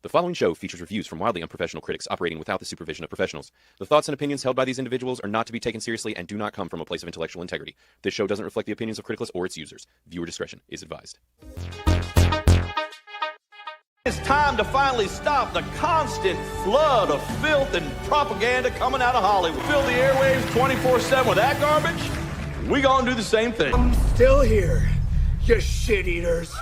The following show features reviews from wildly unprofessional critics operating without the supervision of professionals. The thoughts and opinions held by these individuals are not to be taken seriously and do not come from a place of intellectual integrity. This show doesn't reflect the opinions of Criticless or its users. Viewer discretion is advised. It's time to finally stop the constant flood of filth and propaganda coming out of Hollywood. Fill the airwaves 24/7 with that garbage. We gonna do the same thing. I'm still here, you shit eaters.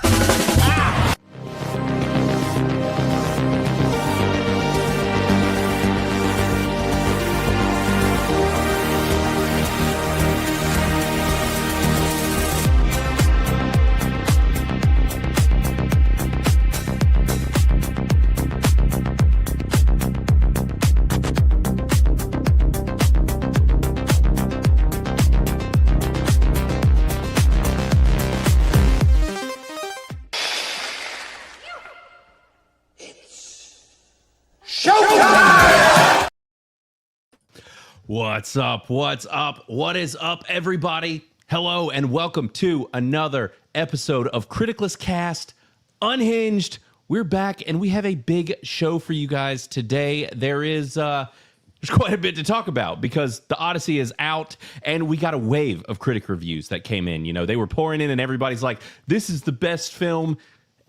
What's up? What's up? What is up, everybody? Hello, and welcome to another episode of Criticless Cast Unhinged. We're back, and we have a big show for you guys today. There's quite a bit to talk about because the Odyssey is out, and we got a wave of critic reviews that came in. You know, they were pouring in, and everybody's like, "This is the best film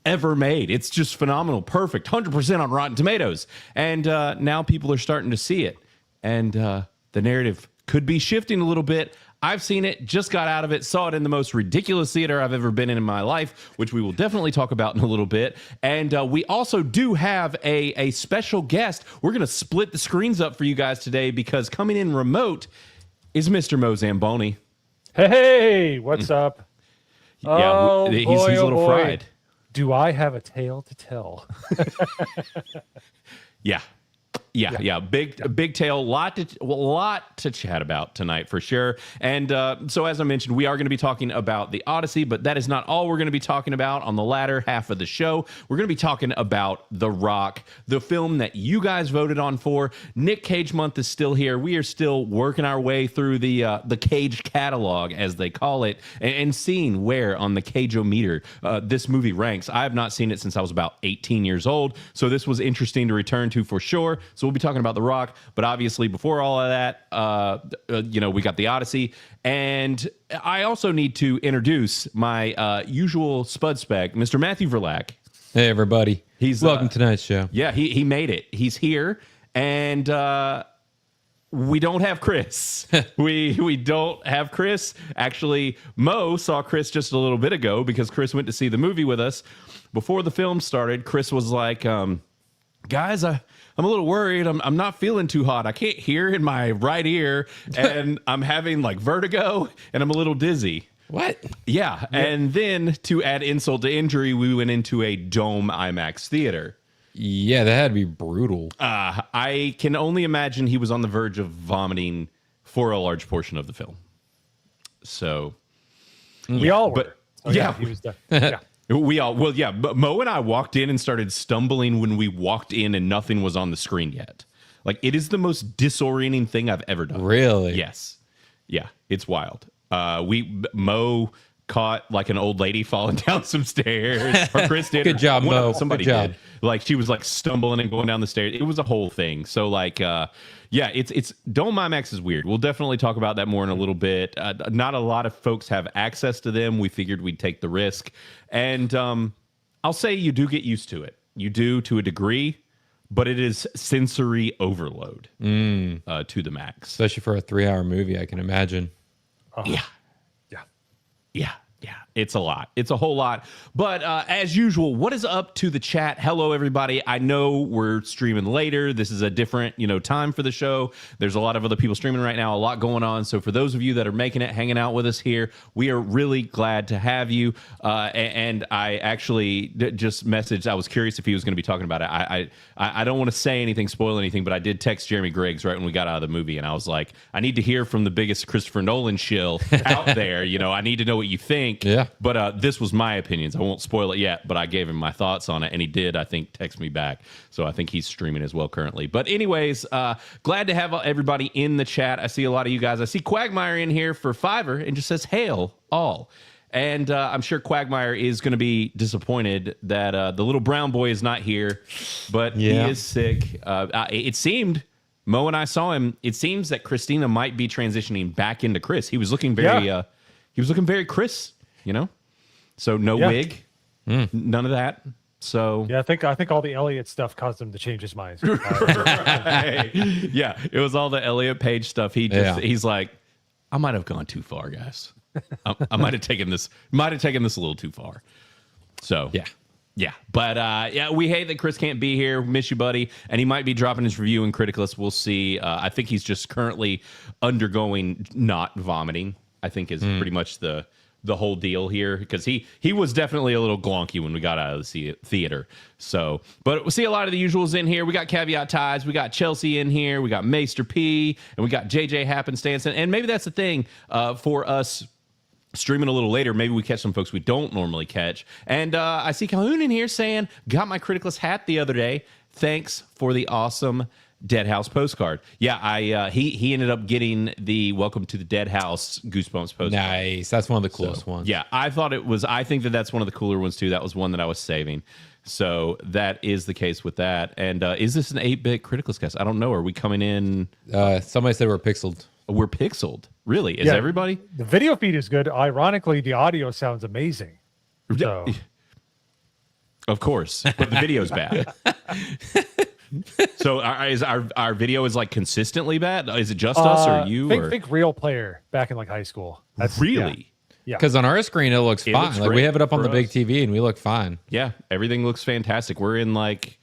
ever made. It's just phenomenal, perfect, 100% on Rotten Tomatoes." And now people are starting to see it, and the narrative could be shifting a little bit. I've seen it, just got out of it, saw it in the most ridiculous theater I've ever been in my life, which we will definitely talk about in a little bit. And we also do have a special guest. We're going to split the screens up for you guys today because coming in remote is Mr. Mo Zamboni. Hey, what's up? Yeah, he's a little fried. Do I have a tale to tell? Yeah. Big tale. Lot to chat about tonight for sure. And so as I mentioned, we are going to be talking about the Odyssey, but that is not all we're going to be talking about on the latter half of the show. We're going to be talking about The Rock, the film that you guys voted on for. Nick Cage month is still here. We are still working our way through the Cage catalog, as they call it, and seeing where on the Cage-o-meter this movie ranks. I have not seen it since I was about 18 years old, so this was interesting to return to for sure. So we'll be talking about The Rock, but obviously before all of that, we got the Odyssey. And I also need to introduce my usual spud spec, Mr. Matthew Verlack. Hey, everybody. Welcome to tonight's show. Yeah, he made it. He's here. And we don't have Chris. we don't have Chris. Actually, Mo saw Chris just a little bit ago because Chris went to see the movie with us. Before the film started, Chris was like, guys, I'm a little worried. I'm not feeling too hot. I can't hear in my right ear, and I'm having like vertigo, and I'm a little dizzy. What? Yeah. And then to add insult to injury, we went into a Dome IMAX theater. Yeah, that had to be brutal. I can only imagine he was on the verge of vomiting for a large portion of the film. So we all were. But yeah, he was there. Yeah. But Mo and I walked in and started stumbling when we walked in and nothing was on the screen yet. Like, it is the most disorienting thing I've ever done. Really? Yes. Yeah, it's wild. Mo caught like an old lady falling down some stairs. Or Chris did. Good job, Mo. Somebody Good job. did. Like, she was like stumbling and going down the stairs. It was a whole thing. So like, yeah, it's Dome IMAX is weird. We'll definitely talk about that more in a little bit. Not a lot of folks have access to them. We figured we'd take the risk. And I'll say you do get used to it. You do to a degree, but it is sensory overload to the max. Especially for a 3-hour movie, I can imagine. Yeah. It's a lot. It's a whole lot. But as usual, what is up to the chat? Hello, everybody. I know we're streaming later. This is a different, time for the show. There's a lot of other people streaming right now, a lot going on. So for those of you that are making it, hanging out with us here, we are really glad to have you. And I actually just messaged. I was curious if he was going to be talking about it. I don't want to say anything, spoil anything, but I did text Jeremy Griggs right when we got out of the movie. And I was like, I need to hear from the biggest Christopher Nolan shill out there. I need to know what you think. Yeah. But this was my opinions. I won't spoil it yet, but I gave him my thoughts on it, and he did, I think, text me back. So I think he's streaming as well currently. But anyways, glad to have everybody in the chat. I see a lot of you guys. I see Quagmire in here for Fiverr and just says, hail all. And I'm sure Quagmire is going to be disappointed that the little brown boy is not here, but he is sick. It seemed, Mo and I saw him, it seems that Christina might be transitioning back into Chris. He was looking very Chris, you know? So no wig, none of that. So Yeah, I think all the Elliot stuff caused him to change his mind. right. Yeah, it was all the Elliot Page stuff. He's like, I might have gone too far, guys. I might have taken this a little too far. So yeah. But we hate that Chris can't be here. Miss you, buddy. And he might be dropping his review in Criticless. We'll see. I think he's just currently undergoing not vomiting, I think is pretty much the whole deal here, because he was definitely a little glonky when we got out of the theater. So, but we'll see a lot of the usuals in here. We got Caveat Ties, we got Chelsea in here, we got Maester P, and we got JJ Happenstance. And maybe that's the thing for us streaming a little later. Maybe we catch some folks we don't normally catch. And I see Calhoun in here saying, got my Criticless hat the other day. Thanks for the awesome Dead House postcard. Yeah, he ended up getting the Welcome to the Dead House Goosebumps postcard. Nice. That's one of the coolest ones. Yeah, I think that's one of the cooler ones too. That was one that I was saving. So that is the case with that. And is this an 8-bit Criticless cast? I don't know. Are we coming in? Somebody said we're pixeled. We're pixeled. Really? Is everybody? The video feed is good. Ironically, the audio sounds amazing. So. Of course, but the video's bad. So is our video is like consistently bad? Is it just us or you? Think Real Player back in like high school. That's really? Yeah. Because on our screen it looks fine. Looks like we great have it up on for the big us. TV and we look fine. Yeah, everything looks fantastic. We're in like,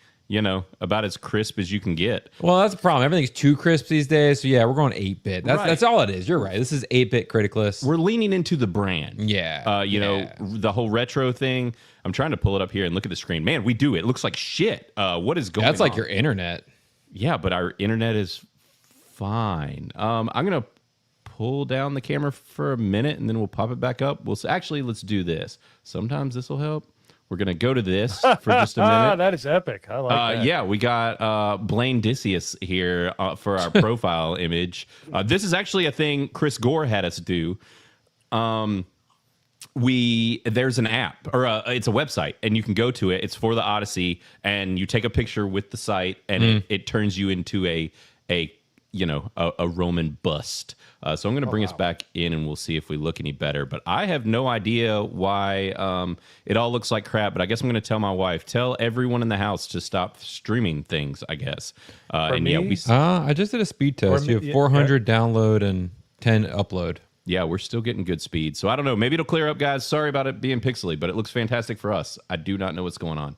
about as crisp as you can get. Well, that's the problem. Everything's too crisp these days. So yeah, we're going 8-bit. That's all it is. You're right. This is 8-bit Criticless. We're leaning into the brand. Yeah. The whole retro thing. I'm trying to pull it up here and look at the screen. Man, we do. It looks like shit. What is going on? That's like your internet. Yeah, but our internet is fine. I'm going to pull down the camera for a minute and then we'll pop it back up. Actually, let's do this. Sometimes this will help. We're going to go to this for just a minute. That is epic. I like that. Yeah, we got Blaine Dicius here for our profile image. This is actually a thing Chris Gore had us do. There's an app, or it's a website, and you can go to it. It's for the Odyssey, and you take a picture with the site, and it turns you into a Roman bust. So I'm going to bring us back in, and we'll see if we look any better. But I have no idea why it all looks like crap. But I guess I'm going to tell my wife, tell everyone in the house to stop streaming things, I guess. For me? I just did a speed test. You have 400 download and 10 upload. Yeah, we're still getting good speed. So I don't know. Maybe it'll clear up, guys. Sorry about it being pixely, but it looks fantastic for us. I do not know what's going on.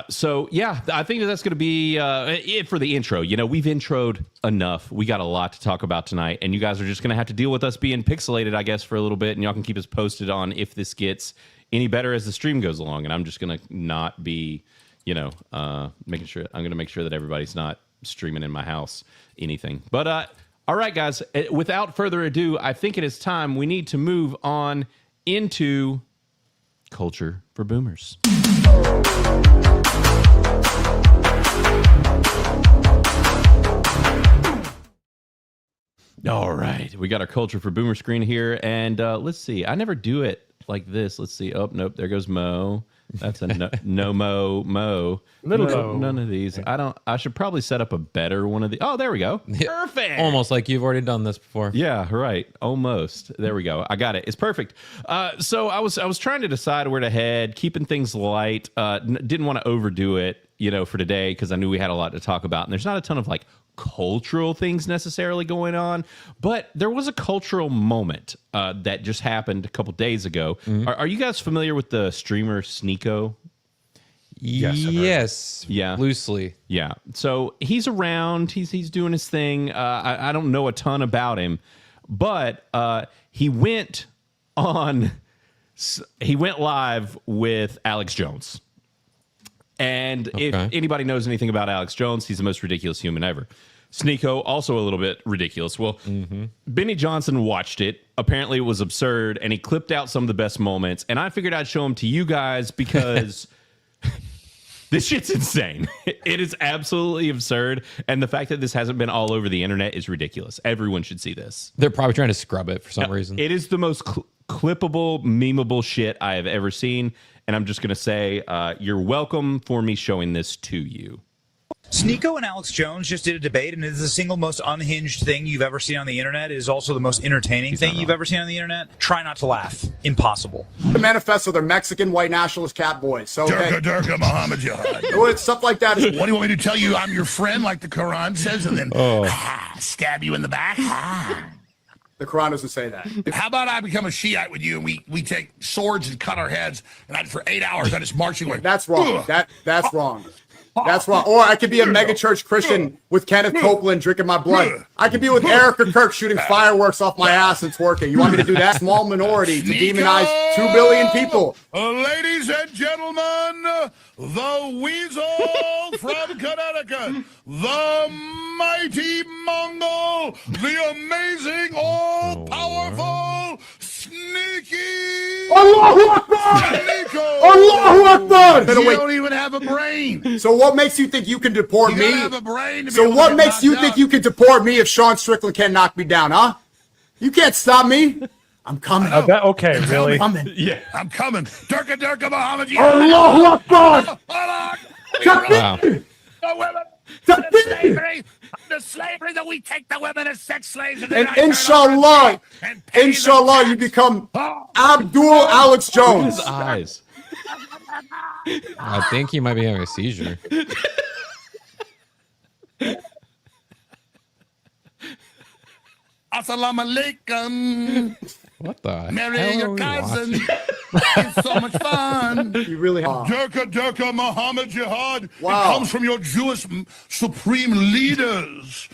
So, yeah, I think that's going to be it for the intro. We've introed enough. We got a lot to talk about tonight, and you guys are just going to have to deal with us being pixelated, I guess, for a little bit, and y'all can keep us posted on if this gets any better as the stream goes along. And I'm just going to not be, making sure. I'm going to make sure that everybody's not streaming in my house anything. But, all right, guys, without further ado, I think it is time we need to move on into Culture for Boomers. All right, we got our Culture for Boomer screen here, and let's see. I never do it like this. Let's see. Oh, nope, there goes Mo. That's a no Mo. Little Mo. None of these. I should probably set up a better one of these. Oh, there we go. Perfect. Almost like you've already done this before. Yeah, right. Almost. There we go. I got it. It's perfect. So I was trying to decide where to head, keeping things light. Didn't want to overdo it, for today because I knew we had a lot to talk about. And there's not a ton of cultural things necessarily going on, but there was a cultural moment that just happened a couple days ago. Mm-hmm. Are you guys familiar with the streamer Sneeko? Yes. Yeah. Loosely. Yeah. So he's around. He's doing his thing. I don't know a ton about him, but he went live with Alex Jones. And if anybody knows anything about Alex Jones, he's the most ridiculous human ever. Sneeko, also a little bit ridiculous. Well, Benny Johnson watched it. Apparently, it was absurd, and he clipped out some of the best moments. And I figured I'd show them to you guys because this shit's insane. It is absolutely absurd. And the fact that this hasn't been all over the internet is ridiculous. Everyone should see this. They're probably trying to scrub it for some reason. It is the most clippable, memeable shit I have ever seen. And I'm just going to say, you're welcome for me showing this to you. Sneeko and Alex Jones just did a debate, and it is the single most unhinged thing you've ever seen on the internet. It is also the most entertaining thing you've ever seen on the internet. Try not to laugh. Impossible. The manifesto, they're Mexican white nationalist cat boys. So Durka Muhammad Jihad. it's stuff like that. What do you want me to tell you? I'm your friend, like the Quran says, and then stab you in the back? The Quran doesn't say that. How about I become a Shiite with you, and we take swords and cut our heads, and for 8 hours I just marching like That's wrong. That's wrong. That's wrong. Or I could be a megachurch Christian with Kenneth Copeland drinking my blood. I could be with Erica Kirk shooting fireworks off my ass and twerking. You want me to do that? Small minority to demonize 2 billion people. Ladies and gentlemen, the weasel from Connecticut, the mighty Mongol, the amazing, all-powerful, sneaky Allahu Akbar! Sneeko. Allahu Akbar! You don't even have a brain. So what makes you think you can deport You me? gotta have a brain to be So able to what get makes you knocked think out. you can deport me if Sean Strickland can't knock me down, huh? You can't stop me. I'm coming. Okay, really? I'm coming. Yeah. I'm coming. Durka Muhammad. Allahu Akbar! Wow. The women. The slavery that we take the women as sex slaves. And inshallah, inshallah, you become Abdul Alex Jones. His eyes. I think he might be having a seizure. Assalamu alaikum. What the Marry hell your are we cousin. watching? It's so much fun. You really are. Durka Muhammad Jihad. Wow. It comes from your Jewish supreme leaders.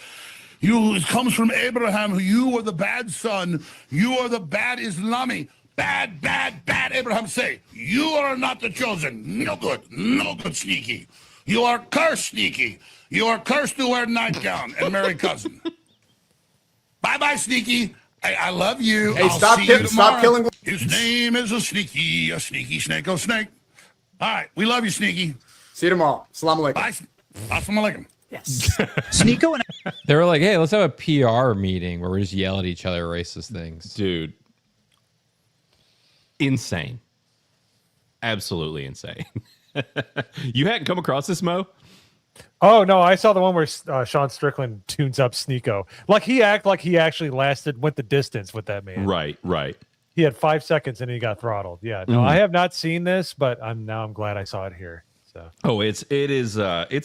It comes from Abraham, who you were the bad son. You are the bad Islami. Bad, Abraham say. You are not the chosen. No good, Sneaky. You are cursed, Sneaky. You are cursed to wear nightgown and marry cousin. Bye, Sneaky. I love you. Hey, I'll stop see you stop tomorrow. killing. His name is a sneaky snake, oh snake. All right, we love you, Sneaky. See you tomorrow. Assalamu alaikum. Bye. Assalamu alaikum. Sneeko and They were like, hey, let's have a PR meeting where we just yell at each other racist things. Dude. Insane. Absolutely insane. You hadn't come across this, Mo? Oh no, I saw the one where Sean Strickland tunes up Sneeko. Like he actually went the distance with that man. Right. He had 5 seconds and he got throttled. Yeah. No, I have not seen this, but I'm glad I saw it here. So. Oh, it's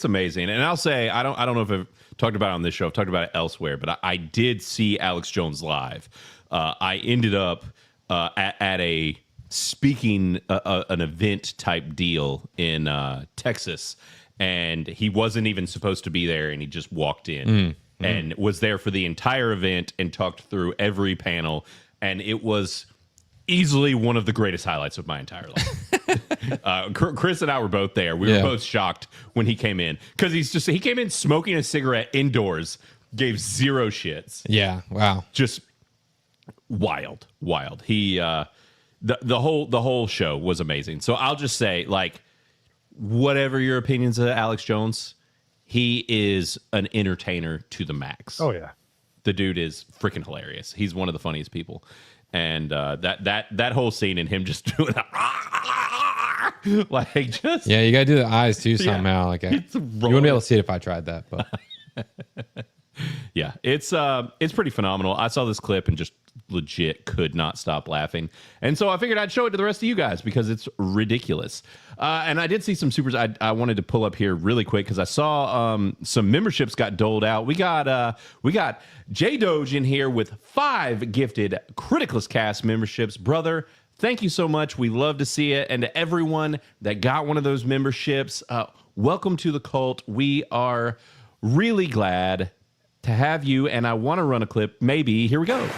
amazing. And I'll say, I don't know if I've talked about it on this show. I've talked about it elsewhere, but I did see Alex Jones live. I ended up at a speaking an event type deal in Texas, and he wasn't even supposed to be there, and he just walked in and was there for the entire event and talked through every panel, and it was easily one of the greatest highlights of my entire life. Chris and I were both there. We were both shocked when he came in, because he came in smoking a cigarette indoors, gave zero shits. Yeah. Wow. Just wild. He the whole show was amazing. So I'll just say, like, whatever your opinions of Alex Jones, he is an entertainer to the max. Oh yeah. The dude is freaking hilarious. He's one of the funniest people. And that whole scene and him just doing like just Yeah, you gotta do the eyes too somehow. Like you wouldn't be able to see it if I tried that, but yeah, it's pretty phenomenal. I saw this clip and just legit could not stop laughing, and so I figured I'd show it to the rest of you guys because it's ridiculous. And I did see some supers I wanted to pull up here really quick because I saw some memberships got doled out. We got J Doge in here with 5 gifted Criticless Cast memberships. Brother, thank you so much. We love to see it. And to everyone that got one of those memberships, welcome to the cult. We are really glad to have you, and I want to run a clip. Maybe here we go.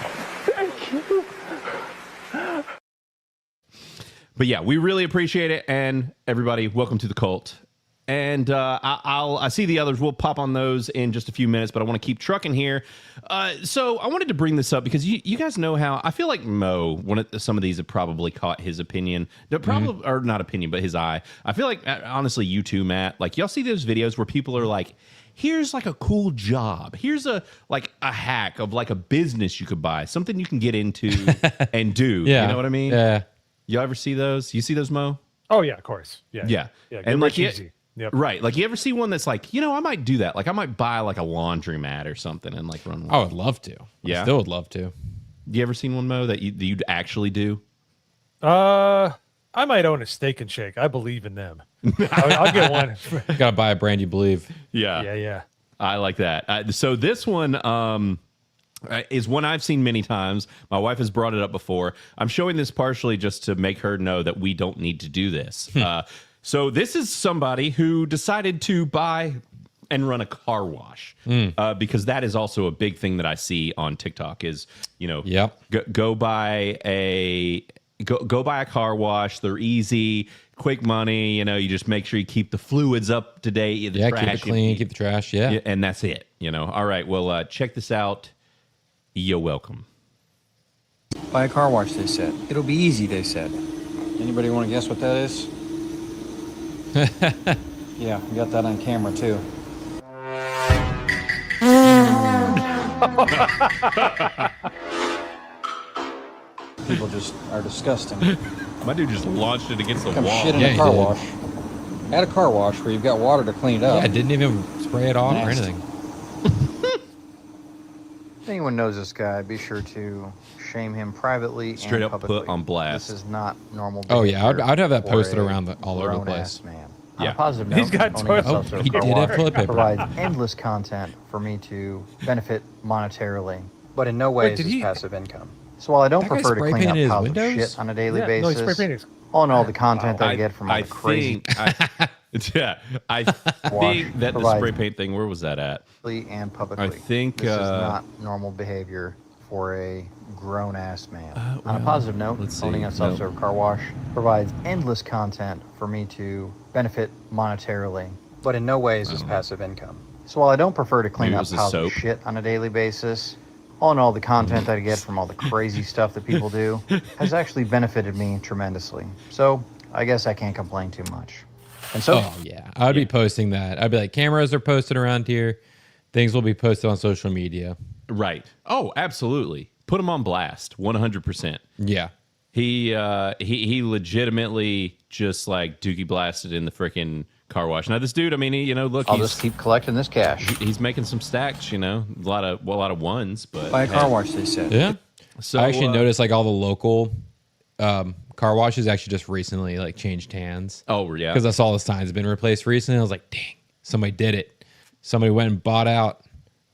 But yeah, we really appreciate it. And everybody, welcome to the cult. and I see the others. We'll pop on those in just a few minutes, but I want to keep trucking here. So I wanted to bring this up because you guys know how I feel like Mo. Some of these have probably caught his opinion, probably or not opinion, but his eye. I feel like honestly, you too, Matt. Like y'all see those videos where people are like, here's like a cool job. Here's a hack of like a business you could buy, something you can get into and do. Yeah. You know what I mean? Yeah. You ever see those? You see those, Mo? Oh yeah, of course. Yeah. And like easy. Yep. Right. Like you ever see one that's like, I might do that. Like I might buy like a laundromat or something and like run one. I would love to. Yeah. I still would love to. You ever seen one, Mo, that you'd actually do? I might own a Steak and Shake. I believe in them. I'll get one. Gotta buy a brand you believe. Yeah. I like that. So this one is one I've seen many times. My wife has brought it up before. I'm showing this partially just to make her know that we don't need to do this. So this is somebody who decided to buy and run a car wash because that is also a big thing that I see on TikTok is, go buy a car wash. They're easy, quick money. You just make sure you keep the fluids up to date. Keep it clean, keep the trash. Yeah. And that's it. All right. Well, check this out. You're welcome. Buy a car wash, they said. It'll be easy, they said. Anybody want to guess what that is? Yeah, we got that on camera too. People just are disgusting. My dude just launched it against the Come wall. shit in a car wash. At a car wash where you've got water to clean it up. Yeah, I didn't even spray it off or anything. If anyone knows this guy, be sure to shame him privately Straight and up publicly. put on blast. This is not normal Oh yeah, behavior I'd have that for posted a around all over the grown-ass place. Man. Yeah. On a positive note, He's got owning toilet- a self-serve he car did have wash toilet paper. provides endless content for me to benefit monetarily, but in no way Wait, is did this he- passive income. So while I don't That guy prefer to spray clean up painted his piles of windows? shit on a daily Yeah, no, he spray basis, painted his- all in all the content that I get from all the crazy I think that the spray paint thing, where was that at? and publicly. I think, this is not normal behavior for a grown-ass man. On a positive note, let's owning see. a self-serve car wash provides endless content for me to benefit monetarily, but in no way is this passive income. So while I don't prefer to clean Maybe it up was the piles soap. of shit on a daily basis, all in all the content that I get from all the crazy stuff that people do has actually benefited me tremendously. So I guess I can't complain too much. And so, Oh yeah, I'd be posting that. I'd be like, cameras are posted around here. Things will be posted on social media. Right. Oh, absolutely. Put him on blast. 100%. Yeah. He legitimately just like dookie blasted in the freaking car wash. Now this dude, I mean, look, I'll just keep collecting this cash. he's making some stacks, a lot of ones, but Buy a car wash, they said. Yeah. So I actually noticed like all the local car washes actually just recently like changed hands. Oh yeah. Because I saw the signs have been replaced recently. I was like, dang, somebody did it. Somebody went and bought out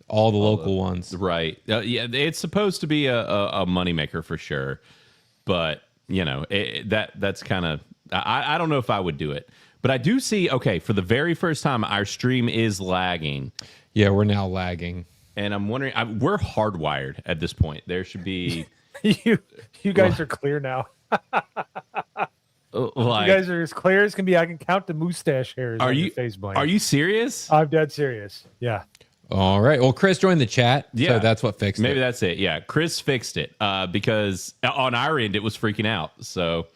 all the local ones. Right. Yeah, it's supposed to be a moneymaker for sure, but that's kind of I don't know if I would do it, but I do see. Okay, for the very first time, our stream is lagging. Yeah, we're now lagging, and I'm wondering. We're hardwired at this point. There should be. You guys are clear now. You Like, guys are as clear as can be. I can count the mustache hairs are on you your face, Blaine. are you serious? I'm dead serious. Yeah. All right. Well, Chris joined the chat. Yeah. So that's what fixed Maybe it. that's it. Yeah, Chris fixed it because on our end it was freaking out. So,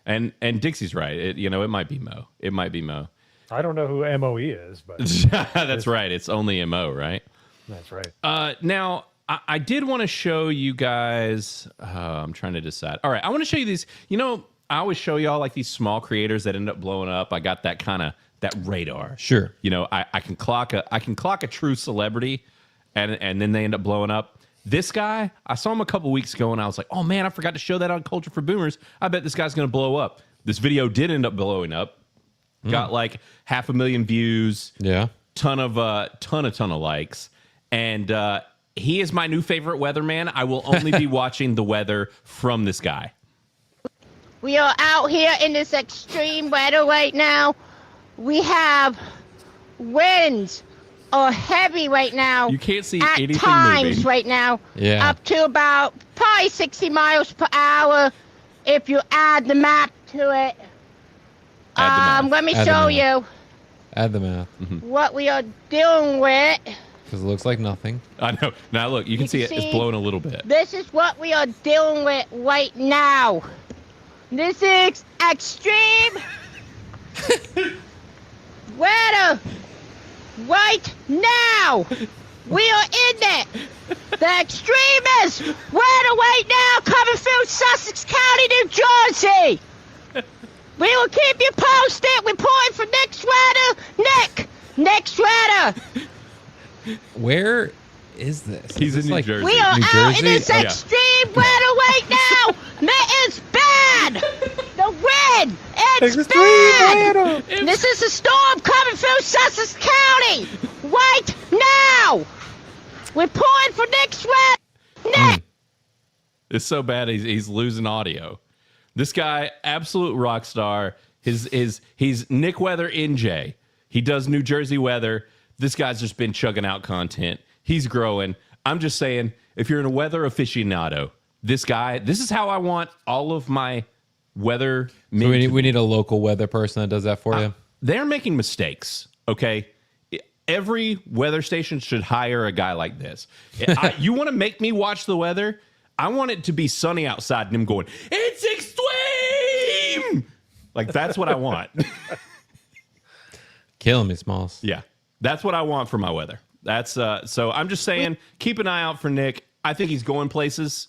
and Dixie's right. It might be Mo. It might be Mo. I don't know who MOE is, but That's right. It's only Mo, right? that's right. Now, I did want to show you guys. I'm trying to decide. All right, I want to show you these. I always show y'all like these small creators that end up blowing up. I got that kind of that radar. Sure. I can clock a true celebrity, and then they end up blowing up. This guy, I saw him a couple weeks ago, and I was like, oh man, I forgot to show that on Culture for Boomers. I bet this guy's gonna blow up. This video did end up blowing up. Got like 500,000 views. Yeah. Ton of likes, and he is my new favorite weatherman. I will only be watching the weather from this guy. We are out here in this extreme weather right now. We have winds are heavy right now. You can't see at anything times moving. right now. Yeah. Up to about probably 60 miles per hour if you add the map to it. Add the map. Let me Add the show map. you. Add the math. what we are dealing with. Because it looks like nothing. I know. Now look, you can see it's blowing a little bit. This is what we are dealing with right now. This is extreme weather right now. We are in it. The extremist weather right now coming through Sussex County, New Jersey. We will keep you posted. We're reporting for Nick Shredder. Nick Shredder. Where is this? He's is in this New Jersey. We are New out in Jersey? this extreme weather right now. It is bad. The wind, it's bad. This is a storm coming through Sussex County right now. We're pouring for Nick Shredder. Nick. It's so bad he's losing audio. This guy, absolute rock star. He's Nick Weather NJ. He does New Jersey weather. This guy's just been chugging out content. He's growing. I'm just saying, if you're a weather aficionado, this is how I want all of my weather. So we need a local weather person that does that for you. They're making mistakes, okay? Every weather station should hire a guy like this. You want to make me watch the weather? I want it to be sunny outside and him going, it's extreme! Like, that's what I want. Killing me, Smalls. Yeah. That's what I want for my weather. That's so I'm just saying, keep an eye out for Nick. I think he's going places.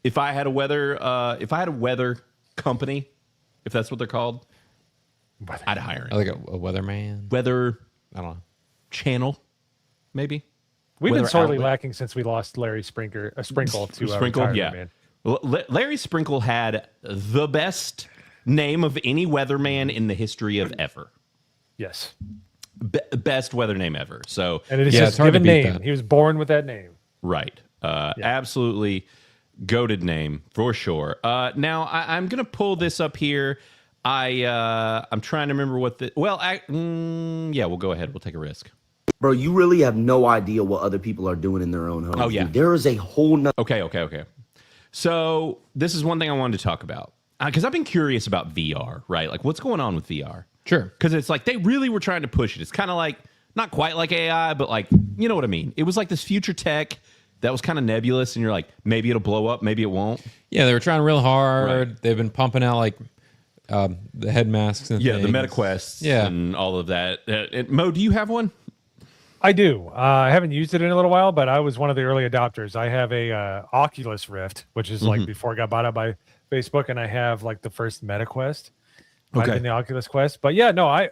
If I had a weather company, if that's what they're called, I'd hire him. Like a weatherman. Weather, I don't know. channel, maybe. We've been Weather sorely outlet. lacking since we lost Larry Sprinkle to Sprinkle, retirement, yeah. man. Larry Sprinkle had the best name of any weatherman in the history of ever. Yes. Best weather name ever. So, And it is Yeah, just it's hard to given beat name. that. He was born with that name. right. Absolutely goated name for sure. Now I'm gonna pull this up here. I'm trying to remember what the yeah, we'll go ahead. We'll take a risk. Bro, you really have no idea what other people are doing in their own homes. Oh, yeah. Dude. There is a whole nother. Okay. So this is one thing I wanted to talk about because I've been curious about VR, right? Like what's going on with VR? Sure. Because it's like they really were trying to push it. It's kind of like not quite like AI, but like you know what I mean. It was like this future tech that was kind of nebulous, and you're like, maybe it'll blow up, maybe it won't. Yeah, they were trying real hard. Right. They've been pumping out like the head masks and Yeah, things. the MetaQuests, Yeah. and all of that. Mo, do you have one? I do. I haven't used it in a little while, but I was one of the early adopters. I have a Oculus Rift, which is like before it got bought out by Facebook, and I have like the first MetaQuest. Okay. In the Oculus Quest. But yeah, no, I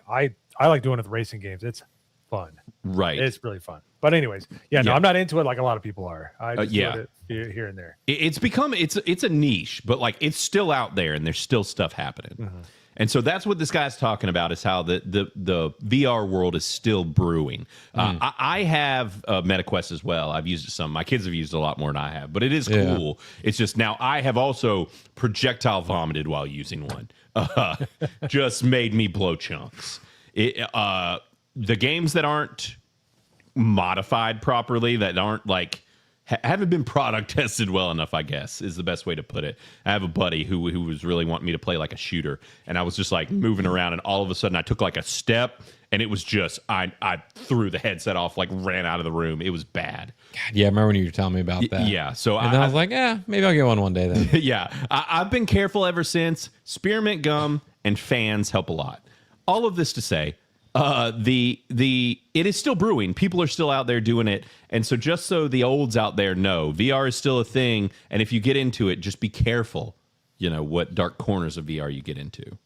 like doing it with racing games. It's fun. Right. It's really fun. But anyways, no, Yeah. I'm not into it like a lot of people are. I just yeah. do it here and there. It's become it's a niche, but like it's still out there, and there's still stuff happening. And so that's what this guy's talking about is how the VR world is still brewing. I have MetaQuest as well. I've used it some. My kids have used it a lot more than I have, but it is cool. It's just now I have also projectile vomited while using one. Just made me blow chunks. The games that aren't modified properly, that aren't like haven't been product tested well enough, I guess, is the best way to put it. I have a buddy who was really wanting me to play like a shooter, and I was just like moving around, and all of a sudden I took like a step, and it was just I threw the headset off, like ran out of the room. It was bad. God, yeah, I remember when you were telling me about that. Yeah, so And then I was like, maybe I'll get one day then. yeah, I've been careful ever since. Spearmint gum and fans help a lot. All of this to say, it is still brewing. People are still out there doing it, and so just so the olds out there know, VR is still a thing. And if you get into it, just be careful. You know what dark corners of VR you get into.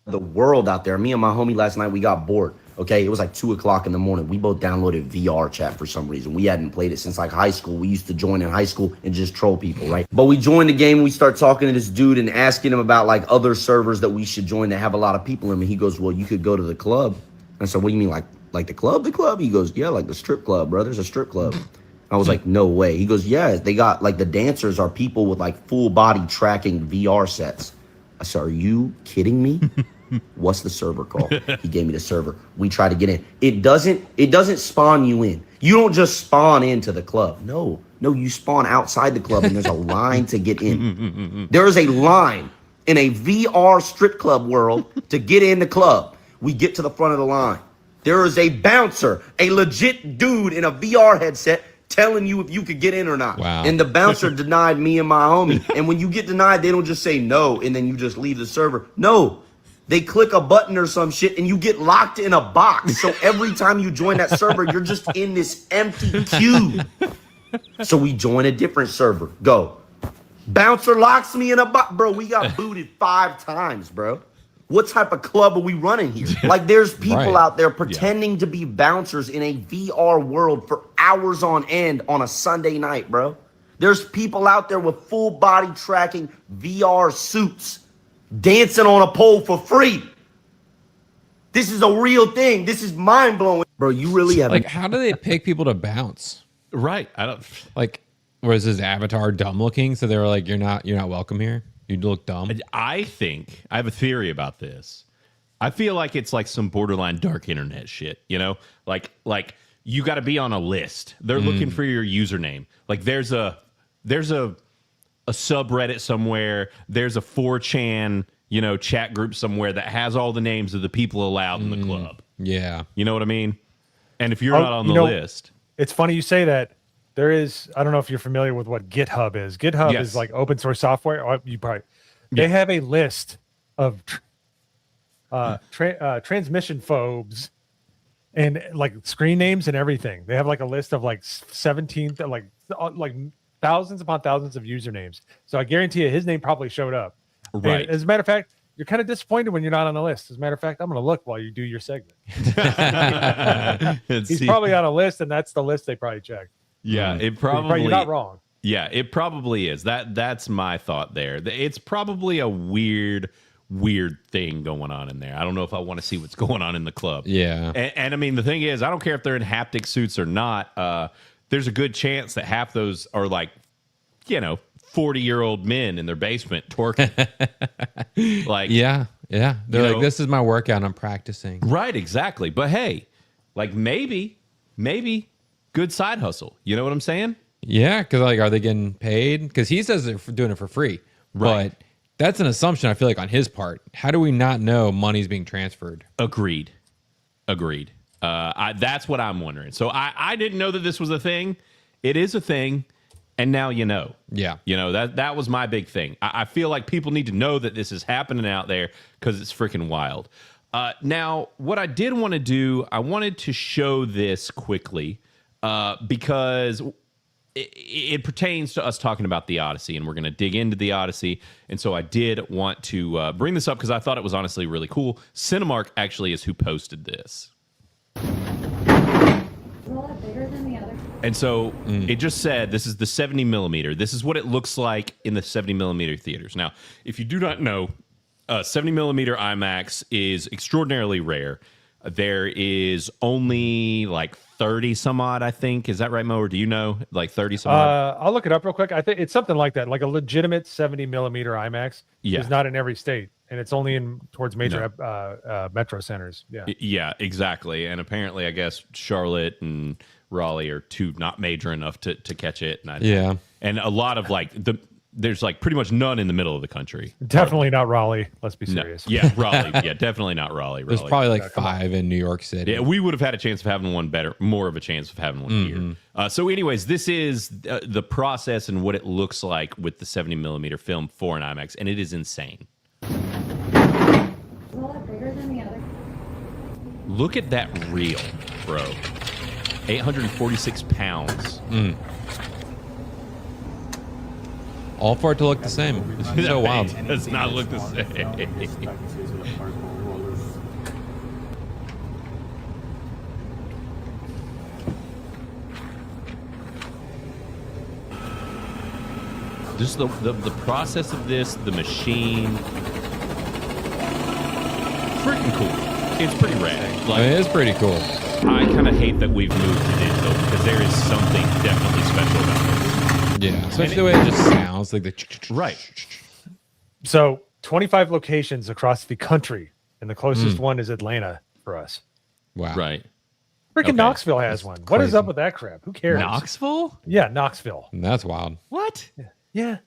The world out there. Me and my homie last night, we got bored. Okay, it was like 2:00 in the morning. We both downloaded VR chat for some reason. We hadn't played it since like high school. We used to join in high school and just troll people, right? But we joined the game. We start talking to this dude and asking him about like other servers that we should join that have a lot of people in them. And he goes, "Well, you could go to the club." I said, "What do you mean, like the club? The club?" He goes, "Yeah, like the strip club, bro. There's a strip club." I was like, "No way." He goes, "Yeah, they got like the dancers are people with like full body tracking VR sets." I said, "Are you kidding me?" What's the server called? He gave me the server. We try to get in. It doesn't spawn you in. You don't just spawn into the club. No, you spawn outside the club and there's a line to get in. There is a line in a VR strip club world to get in the club. We get to the front of the line. There is a bouncer, a legit dude in a VR headset telling you if you could get in or not. Wow. And the bouncer denied me and my homie. And when you get denied, they don't just say no and then you just leave the server. No. They click a button or some shit and you get locked in a box. So every time you join that server, you're just in this empty queue. So we join a different server. Go. Bouncer locks me in a box. Bro, we got booted 5 times, bro. What type of club are we running here? Like, there's people out there pretending to be bouncers in a VR world for hours on end on a Sunday night, bro. There's people out there with full body tracking VR suits dancing on a pole for free. This is a real thing. This is mind blowing, bro. You really have Like, how do they pick people to bounce? Right. I don't like. Was his avatar dumb looking? So they were like, "You're not welcome here. You look dumb." I think I have a theory about this. I feel like it's like some borderline dark internet shit, you know? Like you got to be on a list. They're looking for your username. Like there's a subreddit somewhere, there's a 4chan, you know, chat group somewhere that has all the names of the people allowed in the club. Yeah. You know what I mean? And if you're not on the list. It's funny you say that. There is, I don't know if you're familiar with what GitHub is. GitHub is like open source software. Oh, you probably, they have a list of transmission phobes and like screen names and everything. They have like a list of like 17, like thousands upon thousands of usernames. So I guarantee you his name probably showed up. Right. And as a matter of fact, you're kind of disappointed when you're not on the list. As a matter of fact, I'm going to look while you do your segment. He's probably on a list, and that's the list they probably checked. Yeah, it probably. You're not wrong. Yeah, it probably is. That's my thought there. It's probably a weird thing going on in there. I don't know if I want to see what's going on in the club. Yeah. And I mean, the thing is, I don't care if they're in haptic suits or not. There's a good chance that half those are like, you know, 40-year-old men in their basement twerking. Like, yeah. They're like, this is my workout. I'm practicing. Right, exactly. But hey, like maybe good side hustle. You know what I'm saying? Yeah, because like, are they getting paid? Because he says they're doing it for free. Right. But that's an assumption, I feel like, on his part. How do we not know money's being transferred? Agreed. That's what I'm wondering. So I didn't know that this was a thing. It is a thing. And now you know. Yeah. You know, that was my big thing. I feel like people need to know that this is happening out there because it's freaking wild. Now, what I did want to do, I wanted to show this quickly because it pertains to us talking about the Odyssey, and we're going to dig into the Odyssey. And so I did want to bring this up because I thought it was honestly really cool. Cinemark actually is who posted this. And so it just said, this is the 70 millimeter. This is what it looks like in the 70 millimeter theaters. Now, if you do not know, 70 millimeter IMAX is extraordinarily rare. There is only like 30 some odd, I think. Is that right, Mo? Or do you know? Like 30 some odd? I'll look it up real quick. I think it's something like that. Like a legitimate 70 millimeter IMAX is not in every state. And it's only in towards major metro centers. Yeah. Yeah, exactly. And apparently, I guess Charlotte and Raleigh are two not major enough to catch it. And and a lot of like there's like pretty much none in the middle of the country. Definitely not Raleigh. Let's be serious. No. Yeah, Raleigh. Yeah, definitely not Raleigh. There's probably like 5 in New York City. Yeah, we would have had a chance of having one more of a chance of having one here. So anyways, this is the process and what it looks like with the 70 millimeter film for an IMAX, and it is insane. Look at that reel, bro. 846 pounds. All for it to look the same. It's so wild. It does not look the same. Just the process of this, the machine. Freaking cool. It's pretty rad. Like, it is pretty cool. I kind of hate that we've moved to digital because there is something definitely special about it. Yeah, especially the way it just sounds like the right. So 25 locations across the country, and the closest one is Atlanta for us. Wow. Right. Freaking Knoxville has one. What is up with that crap? Who cares? Knoxville? Yeah, Knoxville. That's wild. What? Yeah.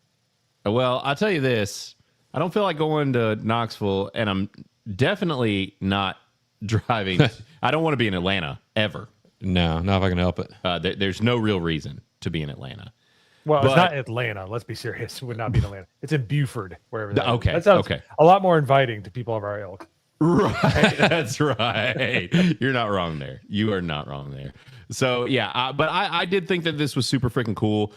Well, I'll tell you this. I don't feel like going to Knoxville, and I'm definitely not driving. I don't want to be in Atlanta ever. No, not if I can help it. There's no real reason to be in Atlanta. Well, But- it's not Atlanta. Let's be serious. It would not be in Atlanta. It's in Buford, wherever that is. Okay, That sounds okay. a lot more inviting to people of our ilk. Right. That's right. You're not wrong there. You are not wrong there. So yeah, but I did think that this was super freaking cool.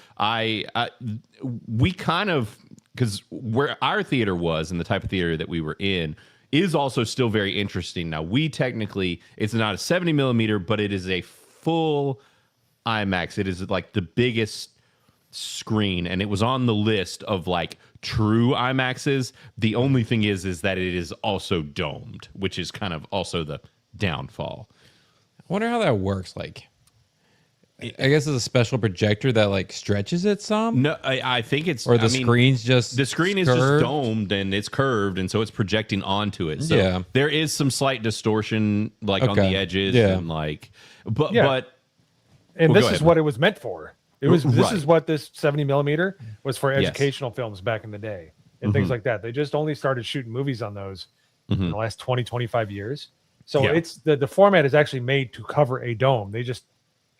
We kind of, because where our theater was and the type of theater that we were in is also still very interesting. Now we technically, it's not a 70 millimeter, but it is a full IMAX. It is like the biggest screen, and it was on the list of like true IMAXs. The only thing is that it is also domed, which is kind of also the downfall. I wonder how that works. Like, I guess it's a special projector that like stretches it some. No, I think it's, or the screen's just the screen is curved? just domed and it's curved, and so it's projecting onto it. So Yeah. there is some slight distortion like on Okay. the edges, Yeah. and like, but Yeah. but And Well, this go is ahead. what it was meant for. This Right. is what this 70 millimeter was for, Yes. educational films back in the day and things like that. They just only started shooting movies on those in the last 20, 25 years. So Yeah. it's the format is actually made to cover a dome. They just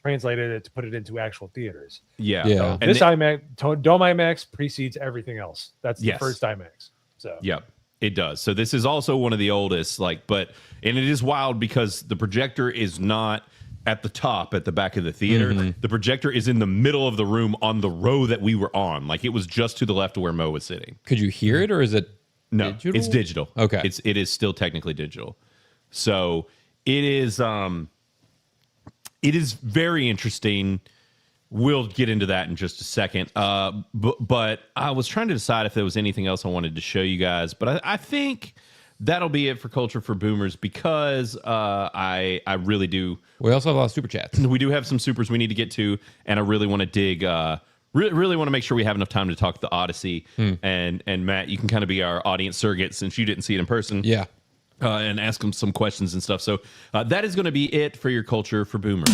translated it to put it into actual theaters. yeah, Yeah. And This the- IMAX, Dome IMAX precedes everything else. That's Yes. the first IMAX. So Yep, it does. So this is also one of the oldest, and it is wild because the projector is not at the top at the back of the theater. The projector is in the middle of the room on the row that we were on. Like it was just to the left of where Mo was sitting. Could you hear it, or is it No, digital? it's digital. Okay. It is still technically digital. So it is very interesting. We'll get into that in just a second. But I was trying to decide if there was anything else I wanted to show you guys. But I think that'll be it for Culture for Boomers, because I really do. We also have a lot of super chats. We do have some supers we need to get to, and I really want to dig. Really want to make sure we have enough time to talk the Odyssey. And Matt, you can kind of be our audience surrogate since you didn't see it in person. Yeah. And ask them some questions and stuff. So that is going to be it for your Culture for Boomers.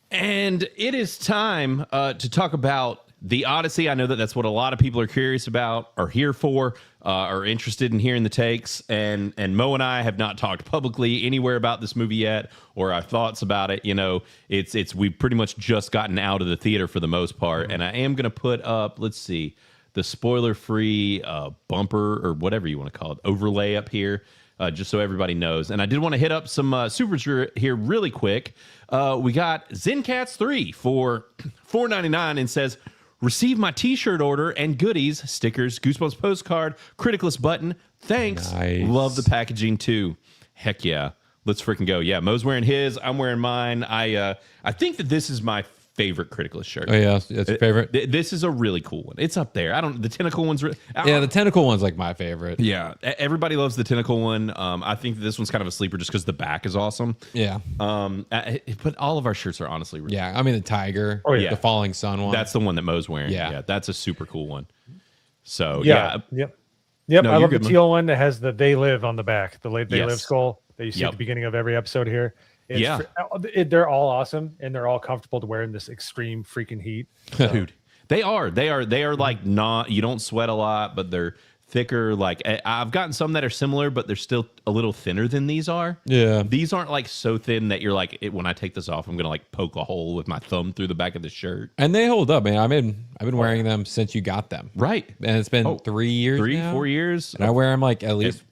And it is time to talk about the Odyssey. I know that that's what a lot of people are curious about, are here for, are interested in hearing the takes. And Mo and I have not talked publicly anywhere about this movie yet, or our thoughts about it. You know, we've pretty much just gotten out of the theater for the most part. And I am going to put up, let's see, the spoiler-free bumper, or whatever you want to call it, overlay up here. Just so everybody knows. And I did want to hit up some supers here really quick. We got ZenCats3 for $4.99 and says, receive my t-shirt order and goodies, stickers, Goosebumps postcard, Criticless button. Thanks. Nice. Love the packaging too. Heck yeah. Let's freaking go. Yeah, Mo's wearing his. I'm wearing mine. I think that this is my favorite Criticless shirt. Oh yeah, that's your favorite. This is a really cool one. It's up there. The tentacle one's Yeah, the tentacle one's like my favorite. yeah, everybody loves the tentacle one. I think that this one's kind of a sleeper just because the back is awesome. Yeah. But all of our shirts are honestly really Yeah. I mean the tiger. Oh, yeah. The falling sun one. That's the one that Mo's wearing. Yeah. That's a super cool one. So yeah. yeah, Yep. No, I you're love the good, man. teal one that has the "They Live" on the back, the "They Yes. Live" skull that you see Yep. at the beginning of every episode here. Yeah. They're all awesome, and they're all comfortable to wear in this extreme freaking heat. dude, they are like not. You don't sweat a lot, but they're thicker. Like I've gotten some that are similar, but they're still a little thinner than these are. Yeah. These aren't like so thin that you're like, when I take this off, I'm gonna like poke a hole with my thumb through the back of the shirt. And they hold up, man. I've been wearing them since you got them. Right. And it's been 3 years. now. 4 years. And I wear them like at least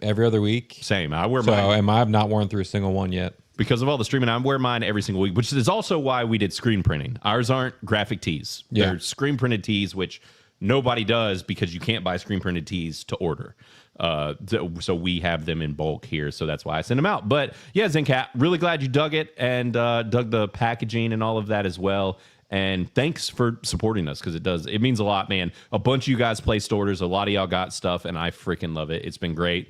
every other week. Same. I wear So mine. and I've not worn through a single one yet. Because of all the streaming, I wear mine every single week, which is also why we did screen printing. Ours aren't graphic tees. Yeah. They're screen printed tees, which nobody does because you can't buy screen printed tees to order. So we have them in bulk here, so that's why I send them out. But yeah, Zencat, really glad you dug it and dug the packaging and all of that as well. And thanks for supporting us, because it means a lot, man. A bunch of you guys placed orders, a lot of y'all got stuff, and I freaking love it. It's been great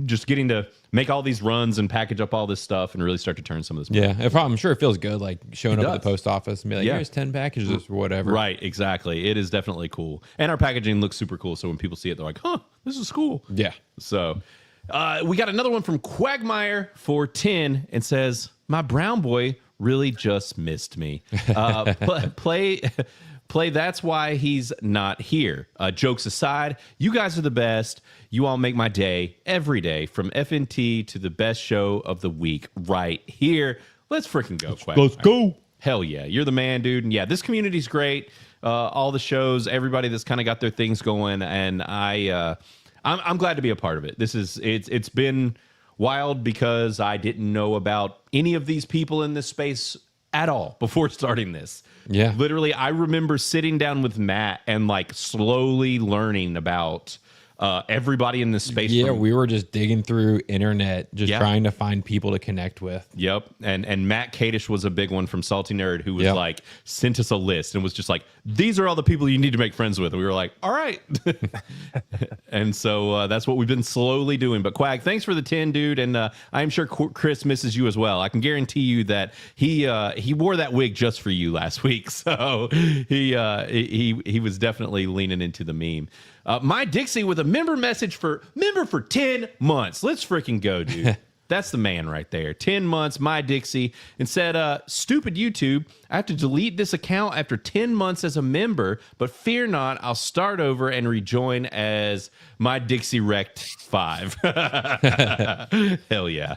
just getting to make all these runs and package up all this stuff and really start to turn some of this money. Yeah. I'm sure it feels good like showing up at the post office and be like, Yeah. here's 10 packages or whatever. Right, exactly. It is definitely cool. And our packaging looks super cool, so when people see it, they're like, huh, this is cool. Yeah. So we got another one from Quagmire for 10 and says, my brown boy really just missed me. Play. That's why he's not here. Jokes aside, you guys are the best. You all make my day every day, from FNT to the best show of the week right here. Let's freaking go, Quack. Let's go. Hell yeah, you're the man, dude. And yeah, this community's great. All the shows, everybody that's kind of got their things going, and I'm glad to be a part of it. It's been wild because I didn't know about any of these people in this space at all before starting this. Yeah. Literally, I remember sitting down with Matt and like slowly learning about everybody in this space. Yeah, we were just digging through internet, just Yeah. trying to find people to connect with. Yep. And Matt Kadish was a big one from Salty Nerd, who was Yep. like, sent us a list and was just like, these are all the people you need to make friends with. And we were like, all right. And so that's what we've been slowly doing. But Quag, thanks for the 10, dude. And I'm sure Chris misses you as well. I can guarantee you that he wore that wig just for you last week. So he was definitely leaning into the meme. My Dixie with a member message for 10 months. Let's freaking go, dude. That's the man right there. 10 months, My Dixie, and said, stupid YouTube, I have to delete this account after 10 months as a member, but fear not, I'll start over and rejoin as My Dixie Wrecked 5. Hell yeah.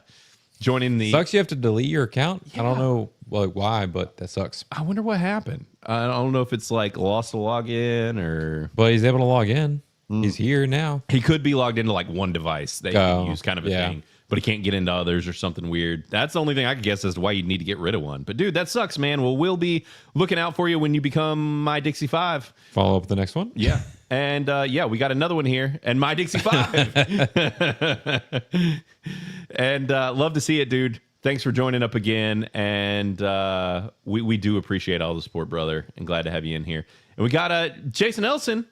Joining the... Sucks you have to delete your account. Yeah. I don't know why, but that sucks. I wonder what happened. I don't know if it's like lost a login or... But he's able to log in. He's here now. He could be logged into like one device that he can use, kind of a thing, but he can't get into others or something weird. That's the only thing I could guess as to why you'd need to get rid of one. But dude, that sucks, man. Well, we'll be looking out for you when you become My Dixie 5. Follow up with the next one. Yeah. And yeah, we got another one here, and My Dixie 5. And love to see it, dude. Thanks for joining up again. And we do appreciate all the support, brother, and glad to have you in here. And we got Jason Elson